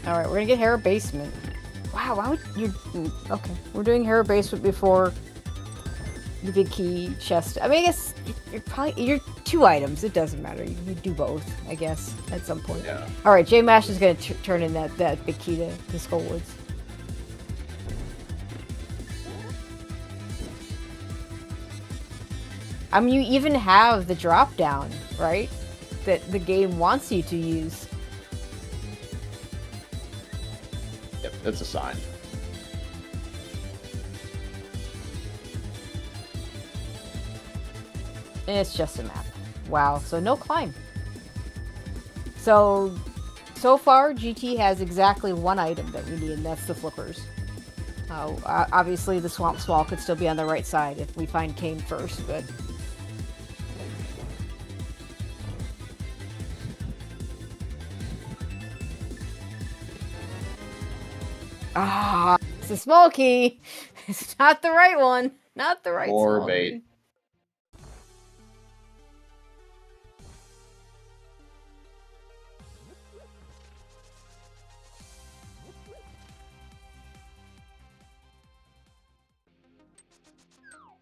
All right, we're gonna get Hera Basement. Wow, why would you? Okay, we're doing Hera Basement before the big key chest. I mean, I guess you're 2 items. It doesn't matter. You do both, I guess, at some point. Yeah. All right, jmasha is gonna turn in that big key to Skullwoods. I mean, you even have the drop down, right? That the game wants you to use. Yep, that's a sign. And it's just a map. Wow, so no climb. So far, GT has exactly 1 item that we need, and that's the flippers. Obviously, the Swamp Swall could still be on the right side if we find Kane first, but... Ah, it's a small key. It's not the right one. Not the right Or small bait. key.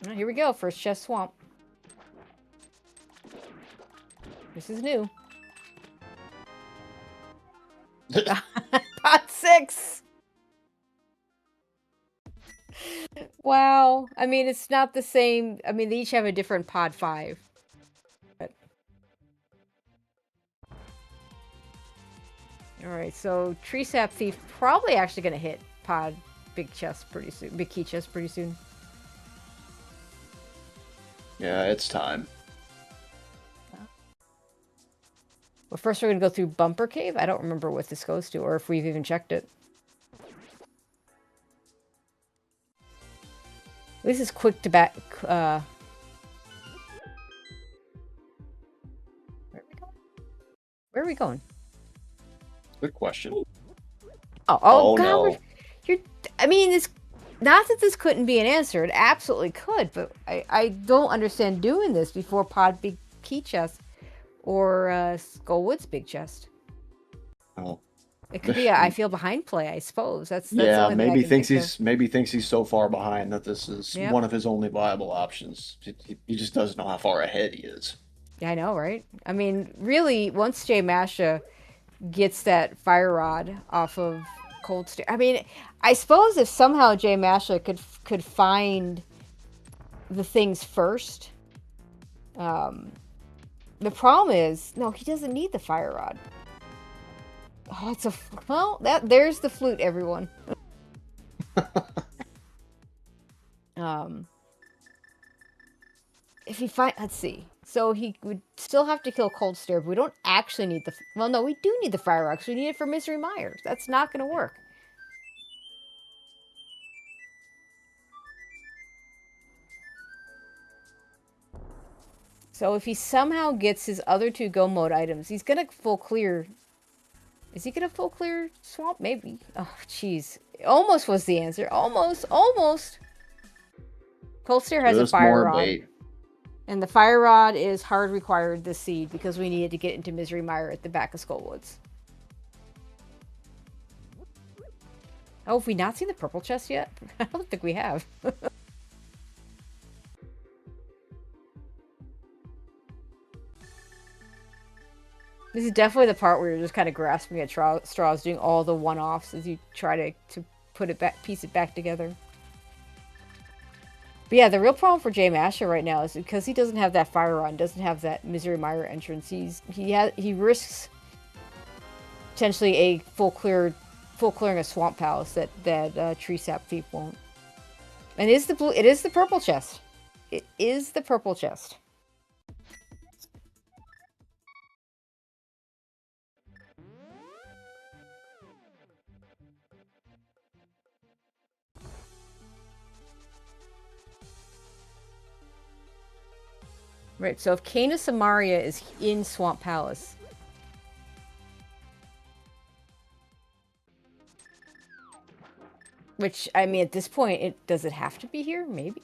Oh, here we go. First chest swamp. This is new. Pot 6. Wow. I mean, it's not the same. I mean, they each have a different pod 5. But... All right, so treesapthief probably actually going to hit pod big chest pretty soon. Big key chest pretty soon. Yeah, it's time. Well, first we're going to go through Bumper Cave. I don't remember what this goes to, or if we've even checked it. This is quick to back. Where are we going? Where are we going? Good question. Oh God! No. You're. I mean, this. Not that this couldn't be an answer. It absolutely could, but I don't understand doing this before pod big key chest or Skullwood's big chest. Oh. It could be a I feel behind play, I suppose. That's the Yeah, only thing I maybe can thinks think he's maybe thinks he's so far behind that this is Yep. one of his only viable options. He just doesn't know how far ahead he is. Yeah, I know, right? I mean, really, once jmasha gets that fire rod off of Cold Stare, I mean, I suppose if somehow jmasha could find the things first. The problem is, no, he doesn't need the fire rod. Oh, it's a well. There's the flute, everyone. If he find, let's see. So he would still have to kill Cold Stare, but we don't actually need the. Well, no, we do need the fire rod. 'Cause we need it for Misery Myers. That's not going to work. So if he somehow gets his other 2 go mode items, he's gonna full clear. Is he gonna full clear swamp? Maybe. Oh, jeez. Almost was the answer. Almost. Cold Stare has Just a fire more rod. bait. And the fire rod is hard required this seed because we needed to get into Misery Mire at the back of Skullwoods. Oh, have we not seen the purple chest yet? I don't think we have. This is definitely the part where you're just kind of grasping at straws, doing all the one-offs as you try to put it back, piece it back together. But yeah, the real problem for jmasha right now is because he doesn't have that fire rod, doesn't have that Misery Mire entrance. He risks potentially a full clearing of Swamp Palace that treesapthief won't. And it is the purple chest. It is the purple chest. Right, so if Canis Samaria is in Swamp Palace... Which, I mean, at this point, does it have to be here? Maybe?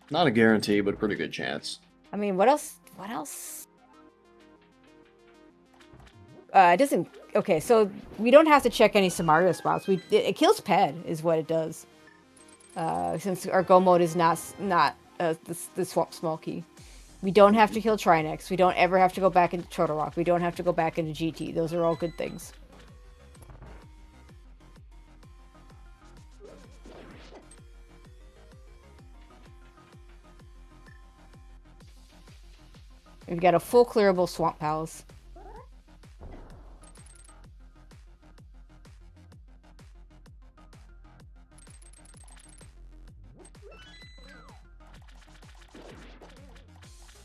Not a guarantee, but a pretty good chance. I mean, what else? What else? It doesn't... Okay, so we don't have to check any Samaria spots. It kills Ped, is what it does. Since our Go mode is not the Swamp Small Key. We don't have to kill Trinex. We don't ever have to go back into Turtle Rock. We don't have to go back into GT. Those are all good things. We've got a full clearable Swamp Palace.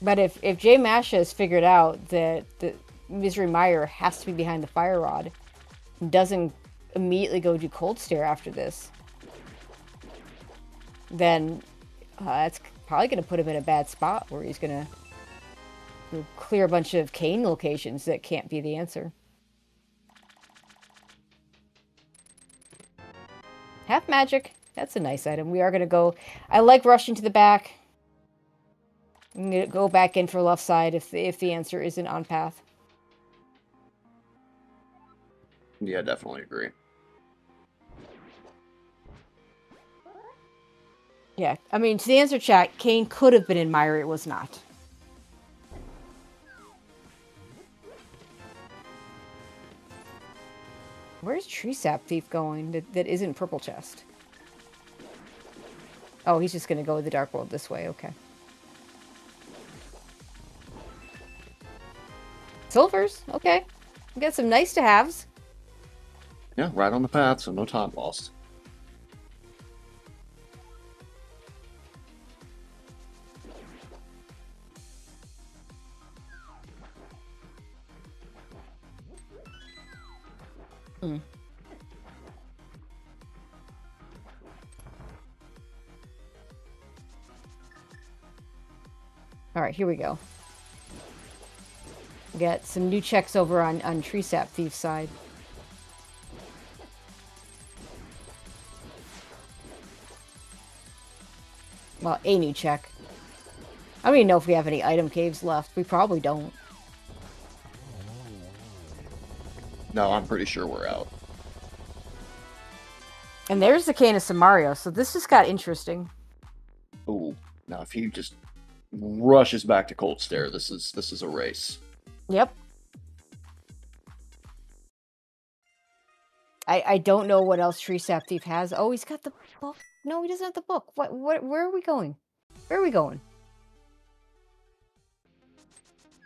But if jmasha has figured out that the Misery Mire has to be behind the Fire Rod and doesn't immediately go do Cold Stare after this, then that's probably going to put him in a bad spot where he's going to clear a bunch of Cane locations that can't be the answer. Half Magic. That's a nice item. We are going to go... I like rushing to the back. I'm going to go back in for left side if the answer isn't on path. Yeah, definitely agree. Yeah, I mean, to the answer chat, Cane could have been in Mire, it was not. Where's Treesapthief going that isn't Purple Chest? Oh, he's just going to go with the Dark World this way, okay. Silvers, okay. We got some nice to haves. Yeah, right on the path, so no time lost. Mm. All right, here we go. We got some new checks over on Treesapthief's side. Well, a new check. I don't even know if we have any item caves left. We probably don't. No, I'm pretty sure we're out. And there's the Cane of Samaria, so this just got interesting. Ooh, now if he just rushes back to Cold Stare, this is a race. Yep. I don't know what else Treesapthief has. Oh, he's got the book. No, he doesn't have the book. What? Where are we going? Where are we going?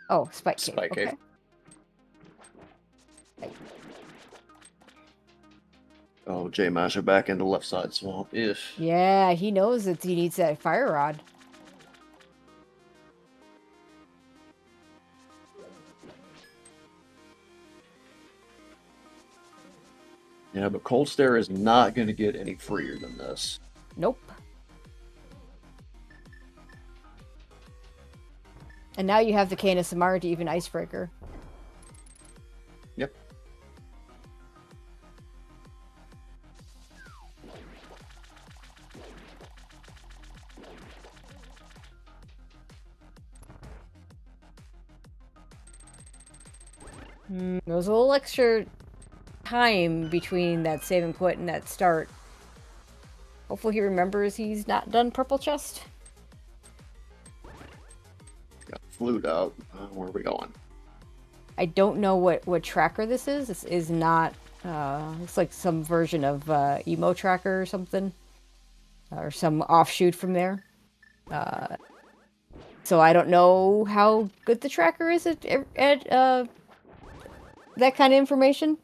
Oh, Spike Cave. Spike Cave. Okay. Oh, jmasha back into left side swamp. If Yeah, he knows that he needs that Fire Rod. yeah, but Cold Stare is not going to get any freer than this. Nope. And now you have the Cane of Samara to even Icebreaker. Yep. There was a little extra time between that save and quit and that start. Hopefully he remembers he's not done Purple Chest. Got flued out. Where are we going? I don't know what tracker this is. This is not, looks like some version of Emo Tracker or something. Or some offshoot from there. So I don't know how good the tracker is at that kind of information.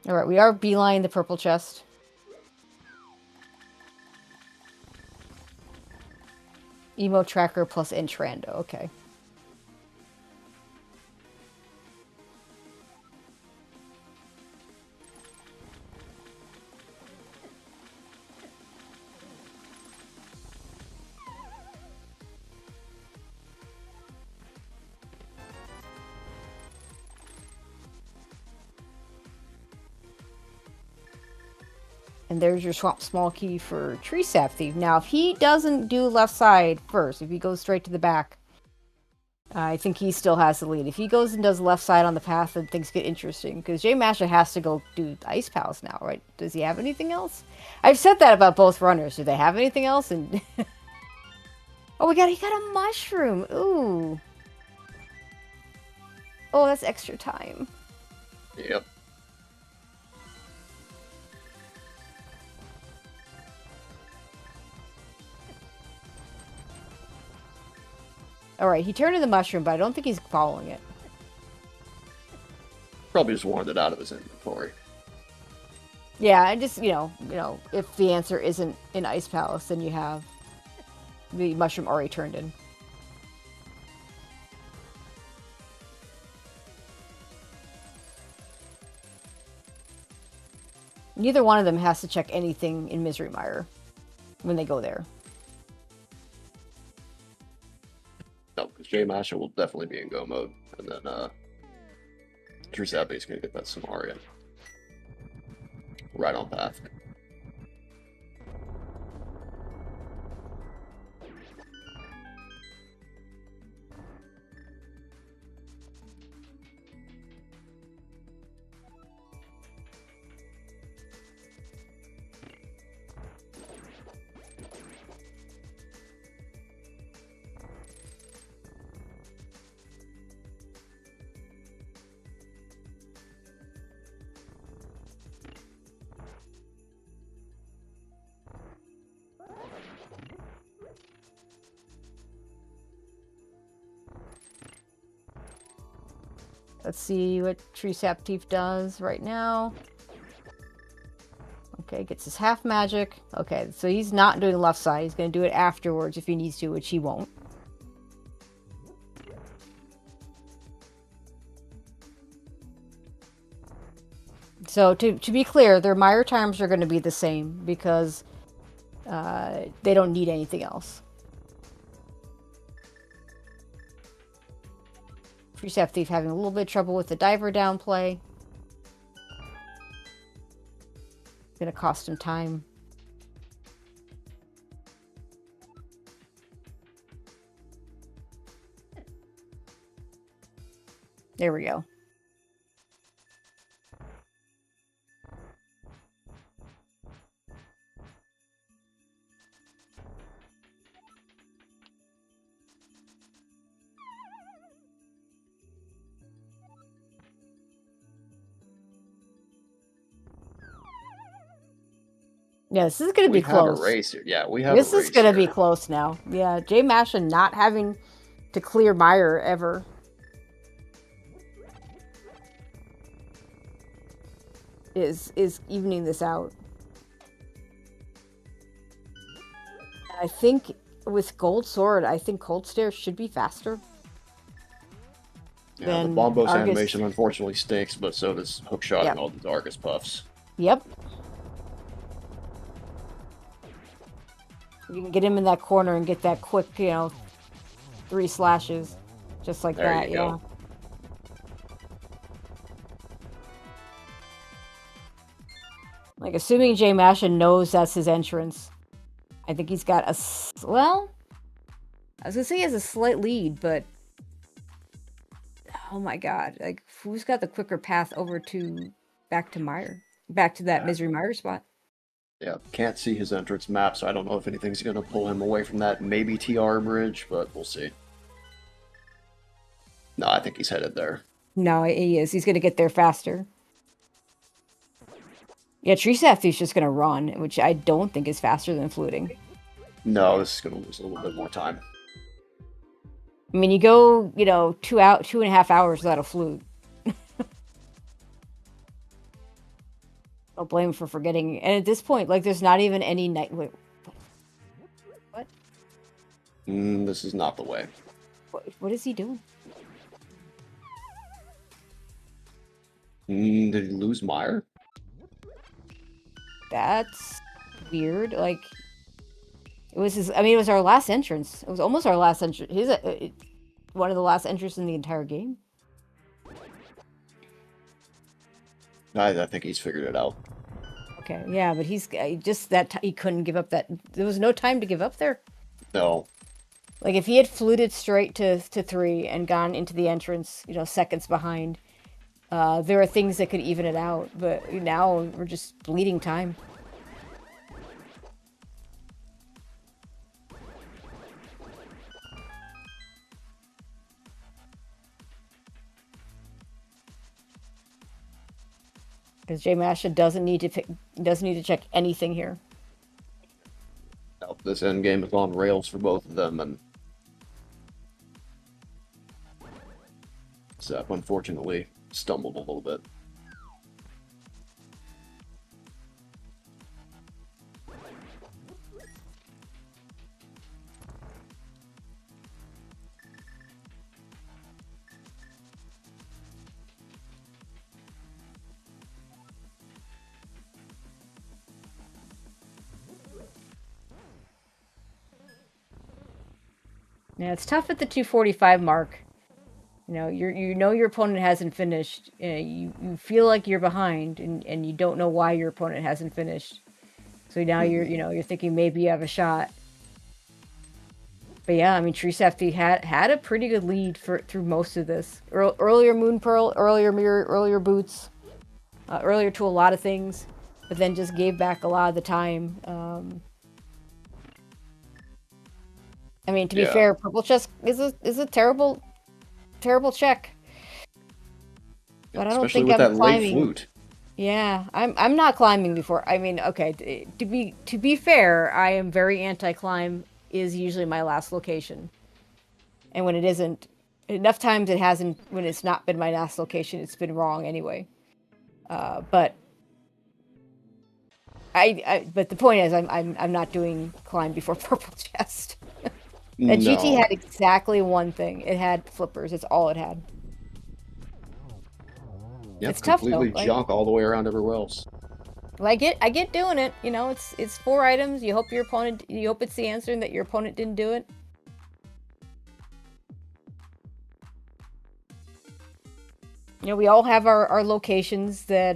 Alright, we are beeline the Purple Chest. Emo Tracker plus Entrando, okay. And there's your small key for treesapthief. Now, if he doesn't do left side first, if he goes straight to the back, I think he still has the lead. If he goes and does left side on the path, then things get interesting. Because jmasha has to go do Ice Palace now, right? Does he have anything else? I've said that about both runners. Do they have anything else? And oh, he got a mushroom. Ooh. Oh, that's extra time. Yep. Alright, he turned to the mushroom, but I don't think he's following it. Probably just wanted it out of his inventory. Yeah, and just, you know, if the answer isn't in Ice Palace, then you have the mushroom already turned in. Neither one of them has to check anything in Misery Mire when they go there. No, because jmasha will definitely be in go mode, and then treesapthief's gonna get that Samaria. Right on path. Let's see what treesapthief does right now. Okay, gets his half magic. Okay, so he's not doing left side. He's going to do it afterwards if he needs to, which he won't. So to be clear, their mire times are going to be the same because they don't need anything else. Treesapthief having a little bit of trouble with the diver down play. It's gonna cost him time. There we go. Yeah, this is going to be close. We have a race here. Yeah, we have This a race is going to here. be close now. Yeah, jmasha not having to clear mire ever. Is evening this out. I think with Gold Sword, I think Cold Stare should be faster. Yeah, the Then Bombos Argus- animation unfortunately stinks, but so does hookshot Yep. and all the Argus puffs. Yep. You can get him in that corner and get that quick, 3 slashes. Just like There that, you yeah. go. Like, assuming jmasha knows that's his entrance. I think he's got well, I was gonna say he has a slight lead, but oh my god, like, who's got the quicker path over to back to that Misery Mire spot? Yeah, can't see his entrance map, so I don't know if anything's going to pull him away from that. Maybe TR bridge, but we'll see. No, I think he's headed there. No, he is. He's gonna get there faster. Yeah, treesapthief's just gonna run, which I don't think is faster than fluting. No, this is going to lose a little bit more time. I mean, you go, 2.5 hours without a flute. Don't blame him for forgetting. And at this point, like, there's not even any night. Wait, what? This is not the way. What is he doing? Did he lose Mire? That's weird. Like, it was his. I mean, it was our last entrance. It was almost our last entrance. He's one of the last entrances in the entire game. I think he's figured it out. Okay, yeah, but he's just he couldn't give up that. There was no time to give up there. No. Like if he had fluted straight to 3 and gone into the entrance, you know, seconds behind, there are things that could even it out. But now we're just bleeding time. Because jmasha doesn't need to check anything here. Now, this end game is on rails for both of them, and Zep unfortunately stumbled a little bit. Yeah, it's tough at the 245 mark. You know, your opponent hasn't finished. You feel like you're behind, and you don't know why your opponent hasn't finished. So now you're thinking maybe you have a shot. But yeah, I mean, treesapthief had a pretty good lead through most of this. Earlier Moon Pearl, earlier Mirror, earlier Boots, earlier to a lot of things, but then just gave back a lot of the time. I mean, to be fair, purple chest is a terrible check. But I don't think I'm climbing. Yeah, I'm not climbing before. I mean, okay, to be fair, I am very anti-climb. Is usually my last location, and when it isn't, enough times it hasn't. When it's not been my last location, it's been wrong anyway. But but the point is, I'm not doing climb before purple chest. That GT had exactly one thing. It had flippers. It's all it had. Yep, it's tough though. Completely junk all the way around everywhere else. Well, I get doing it. You know, it's 4 items. You hope it's the answer and that your opponent didn't do it. You know, we all have our locations that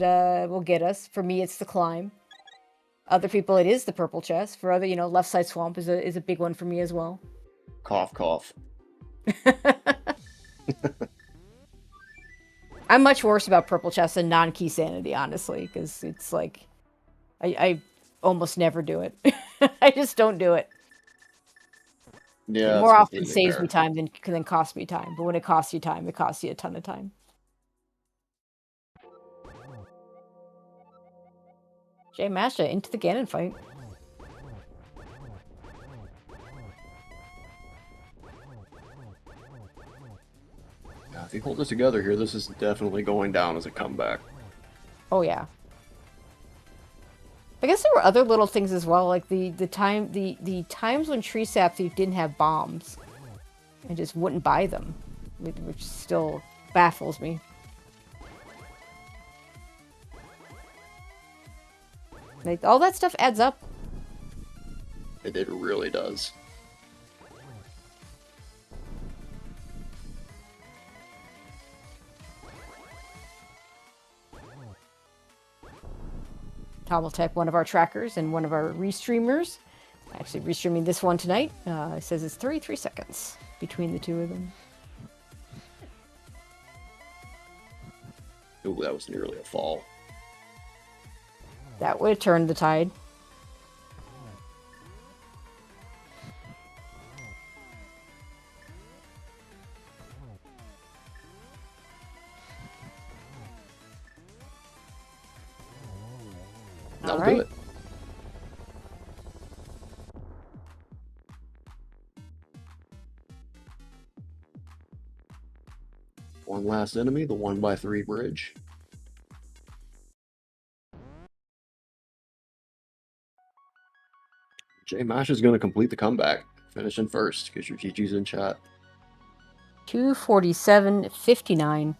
will get us. For me, it's the climb. Other people, it is the purple chest. For other, left side swamp is a big one for me as well. Cough, cough. I'm much worse about purple chest than non-key sanity, honestly, because it's like I almost never do it. I just don't do it. Yeah, it more often saves me time than costs me time. But when it costs you time, it costs you a ton of time. jmasha into the Ganon fight. Yeah, if you hold this together here, this is definitely going down as a comeback. Oh yeah. I guess there were other little things as well, like the times when treesapthief didn't have bombs, and just wouldn't buy them, which still baffles me. Like all that stuff adds up. It really does. Tech, one of our trackers and one of our restreamers. Actually restreaming this one tonight. It says it's 33 seconds between the two of them. Ooh, that was nearly a fall. That would have turned the tide. That'll do it. One last enemy, the 1x3 bridge. jmasha is going to complete the comeback, finishing first. Get your GG's in chat. 247.59.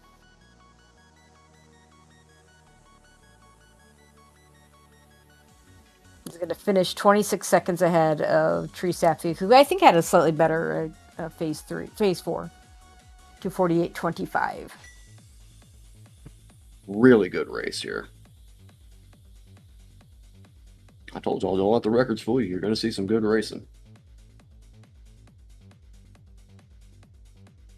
He's going to finish 26 seconds ahead of treesapthief, who I think had a slightly better phase 4. 248.25. Really good race here. I told y'all, don't let the records fool you. You're going to see some good racing.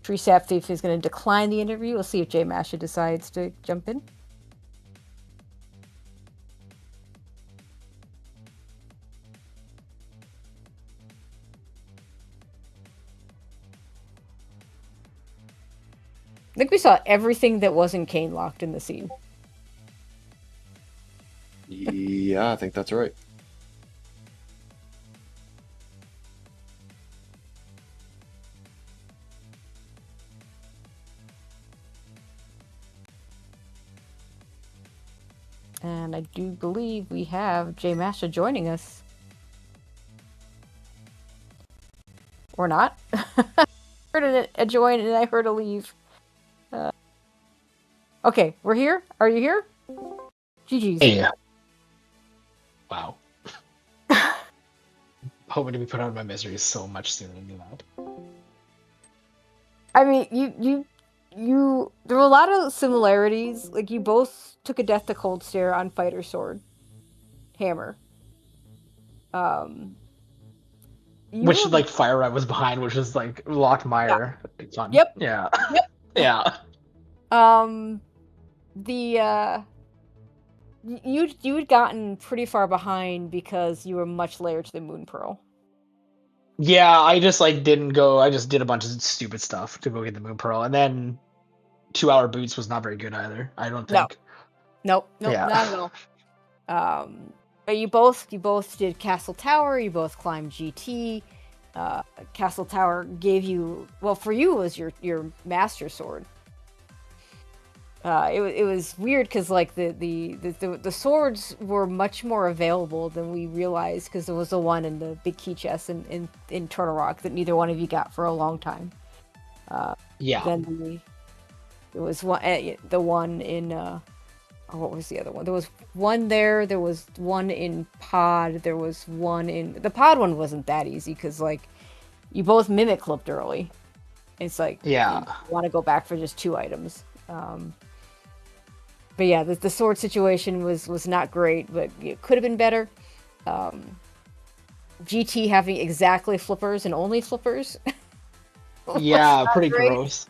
Treesapthief is going to decline the interview. We'll see if jmasha decides to jump in. I think we saw everything that wasn't cane locked in the scene. Yeah, I think that's right. And I do believe we have jmasha joining us. Or not. I heard a join and I heard a leave. Okay, we're here. Are you here? GG's. Hey. Wow. Hoping to be put out of my misery so much sooner than that. I mean, you. There were a lot of similarities. Like, you both took a death to cold stare on fighter sword, hammer. Which, like, Fire Red was behind, which is, like, locked mire. Yeah. Yep. Yeah. Yep. Yeah. You had gotten pretty far behind because you were much later to the Moon Pearl. Yeah, I just, like, didn't go. I just did a bunch of stupid stuff to go get the Moon Pearl. And then 2-hour boots was not very good either, I don't think. Nope, Yeah. not at all. But you both did Castle Tower, you both climbed GT. Castle Tower gave you, well, for you it was your Master Sword. It was weird because, like, the swords were much more available than we realized, because there was the one in the big key chest in Turtle Rock that neither one of you got for a long time. Yeah. Then there was the one in what was the other one? There was one there. There was one in Pod. There was one in the Pod one. Wasn't that easy because, like, you both mimic clipped early. It's like, Yeah. you want to go back for just 2 items. But yeah, the sword situation was not great, but it could have been better. GT having exactly flippers and only flippers. Yeah, pretty great. gross.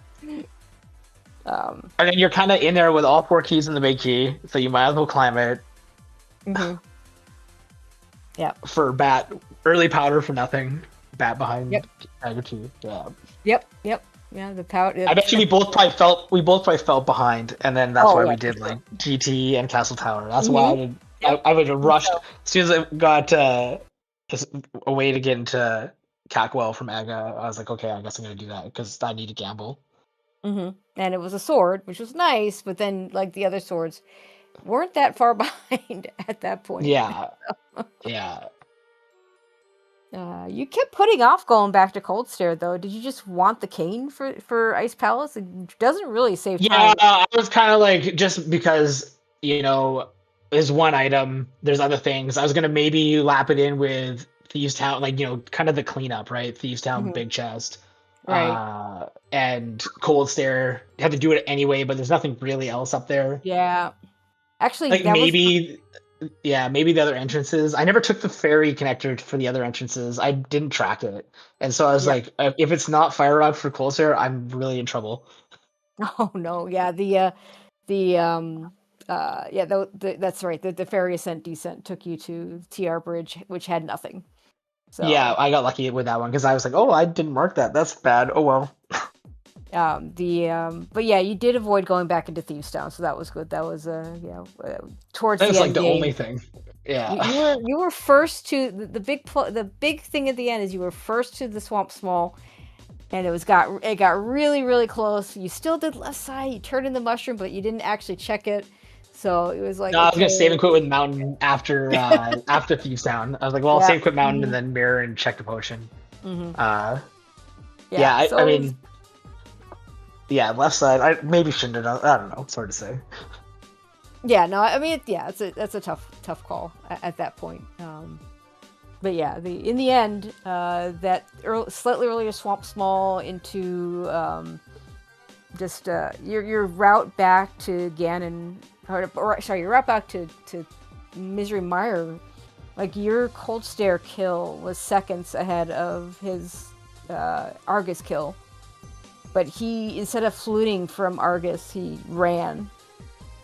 And then you're kind of in there with all 4 keys in the big key, so you might as well climb it. Mm-hmm. Yeah. For bat, early powder for nothing. Bat behind. Yep. Tiger 2. Yeah. Yep. Yeah, the powder. I bet you we both probably felt behind, and then that's why we did like GT and Castle Tower. That's why I would have rushed as soon as I got a way to get into Cackwell from Aga. I was like, okay, I guess I'm gonna do that because I need to gamble. Mm-hmm. And it was a sword, which was nice, but then, like, the other swords weren't that far behind at that point. Yeah, yeah. You kept putting off going back to Cold Stare, though. Did you just want the cane for Ice Palace? It doesn't really save time. Yeah, I was kind of like, just because, there's one item, there's other things. I was going to maybe lap it in with Thieves Town, like, kind of the cleanup, right? Thieves Town, big chest. Right. And Cold Stare, you had to do it anyway, but there's nothing really else up there. Yeah. Actually, like, maybe the other entrances. I never took the ferry connector for the other entrances. I didn't track it. And so I was like, if it's not Fire Rock for Cold Stare, I'm really in trouble. Oh, no. Yeah, that's right. The ferry ascent descent took you to TR Bridge, which had nothing. So, yeah, I got lucky with that one because I was like, oh, I didn't mark that. That's bad. Oh, well. But yeah, you did avoid going back into Thieves Town, so that was good. That was towards the end. That's like the game. only thing. Yeah. You were first to the big thing at the end is you were first to the Swamp Small, and it got really, really close. You still did left side. You turned in the mushroom, but you didn't actually check it. So it was like, no, I was gonna save and quit with Mountain after after Thieves Town. I was like, well, I'll save quit Mountain and then mirror and check the potion. Mm-hmm. I mean. Yeah, left side. I maybe shouldn't have done. I don't know. It's hard to say. Yeah, no. I mean, that's a tough call at that point. But yeah, in the end, that slightly earlier Swamp Small into your route back to Ganon, your route back to Misery Mire Like, your cold stare kill was seconds ahead of his Argus kill. But he, instead of fluting from Argus, he ran.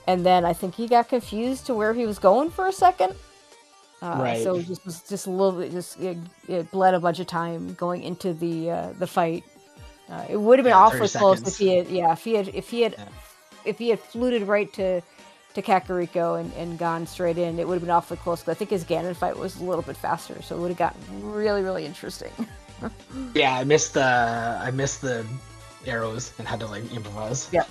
And then I think he got confused to where he was going for a second. Right. So it was just a little bit, it bled a bunch of time going into the fight. It would have been awfully close if he had fluted right to Kakariko and gone straight in. It would have been awfully close, because I think his Ganon fight was a little bit faster, so it would have gotten really, really interesting. Yeah, I missed the arrows and had to like improvise. Yeah.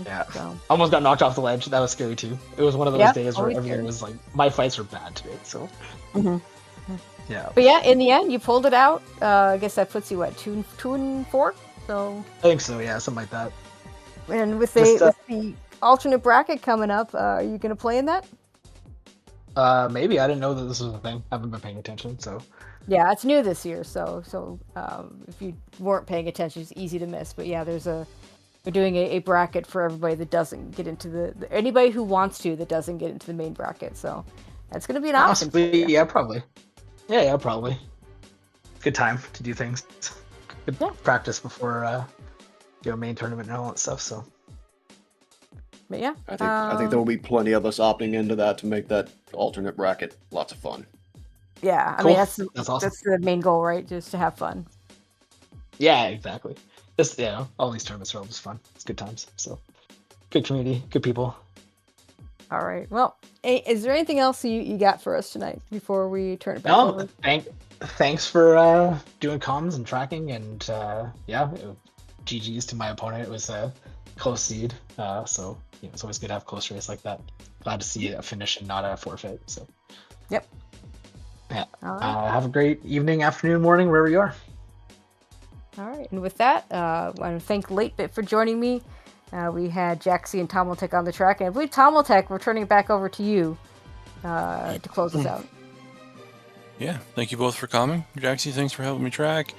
Yeah. So. Almost got knocked off the ledge. That was scary too. It was one of those days where everything was like, my fights were bad today. So. Yeah. But yeah, in the end, you pulled it out. I guess that puts you at 2 and 4. So. I think so. Yeah, something like that. And with the alternate bracket coming up, are you going to play in that? Maybe. I didn't know that this was a thing. I haven't been paying attention, so. Yeah, it's new this year, so if you weren't paying attention, it's easy to miss. But yeah, we're doing a bracket for everybody that doesn't get into anybody who wants to that doesn't get into the main bracket. So that's going to be an option. Yeah, probably. Yeah, probably. Good time to do things. Good practice before main tournament and all that stuff. So. But yeah, I think there will be plenty of us opting into that to make that alternate bracket lots of fun. Yeah, I cool. mean that's awesome. That's the main goal, right? Just to have fun. Yeah, exactly. All these tournaments are always fun. It's good times. So, good community, good people. All right. Well, is there anything else you got for us tonight before we turn it back over? Thanks for doing comms and tracking, and GG's to my opponent. It was a close seed, so it's always good to have close race like that. Glad to see a finish and not a forfeit. So. Yep. Yeah. Right. Have a great evening, afternoon, morning, wherever you are. All right. And with that, I want to thank LateBit for joining me. We had Jaxie and Tommeltech on the track. And I believe Tommeltech, we're turning it back over to you to close us out. Yeah. Thank you both for coming. Jaxie, thanks for helping me track.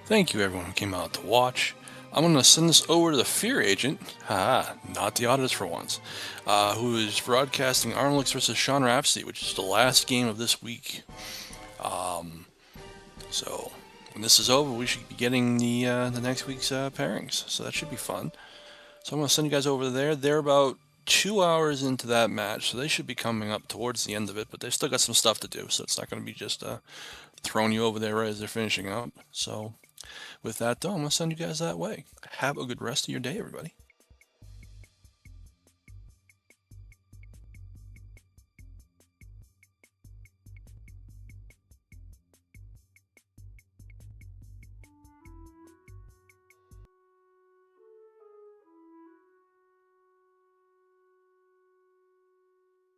Thank you, everyone who came out to watch. I'm going to send this over to the Fear Agent, not the Auditors for once, who is broadcasting Arnolix versus Sean Rhapsody, which is the last game of this week. So when this is over, we should be getting the next week's pairings, so that should be fun. So I'm going to send you guys over there. They're about 2 hours into that match, so they should be coming up towards the end of it, but they've still got some stuff to do, so it's not going to be just throwing you over there right as they're finishing up. So with that, though, I'm going to send you guys that way. Have a good rest of your day, everybody.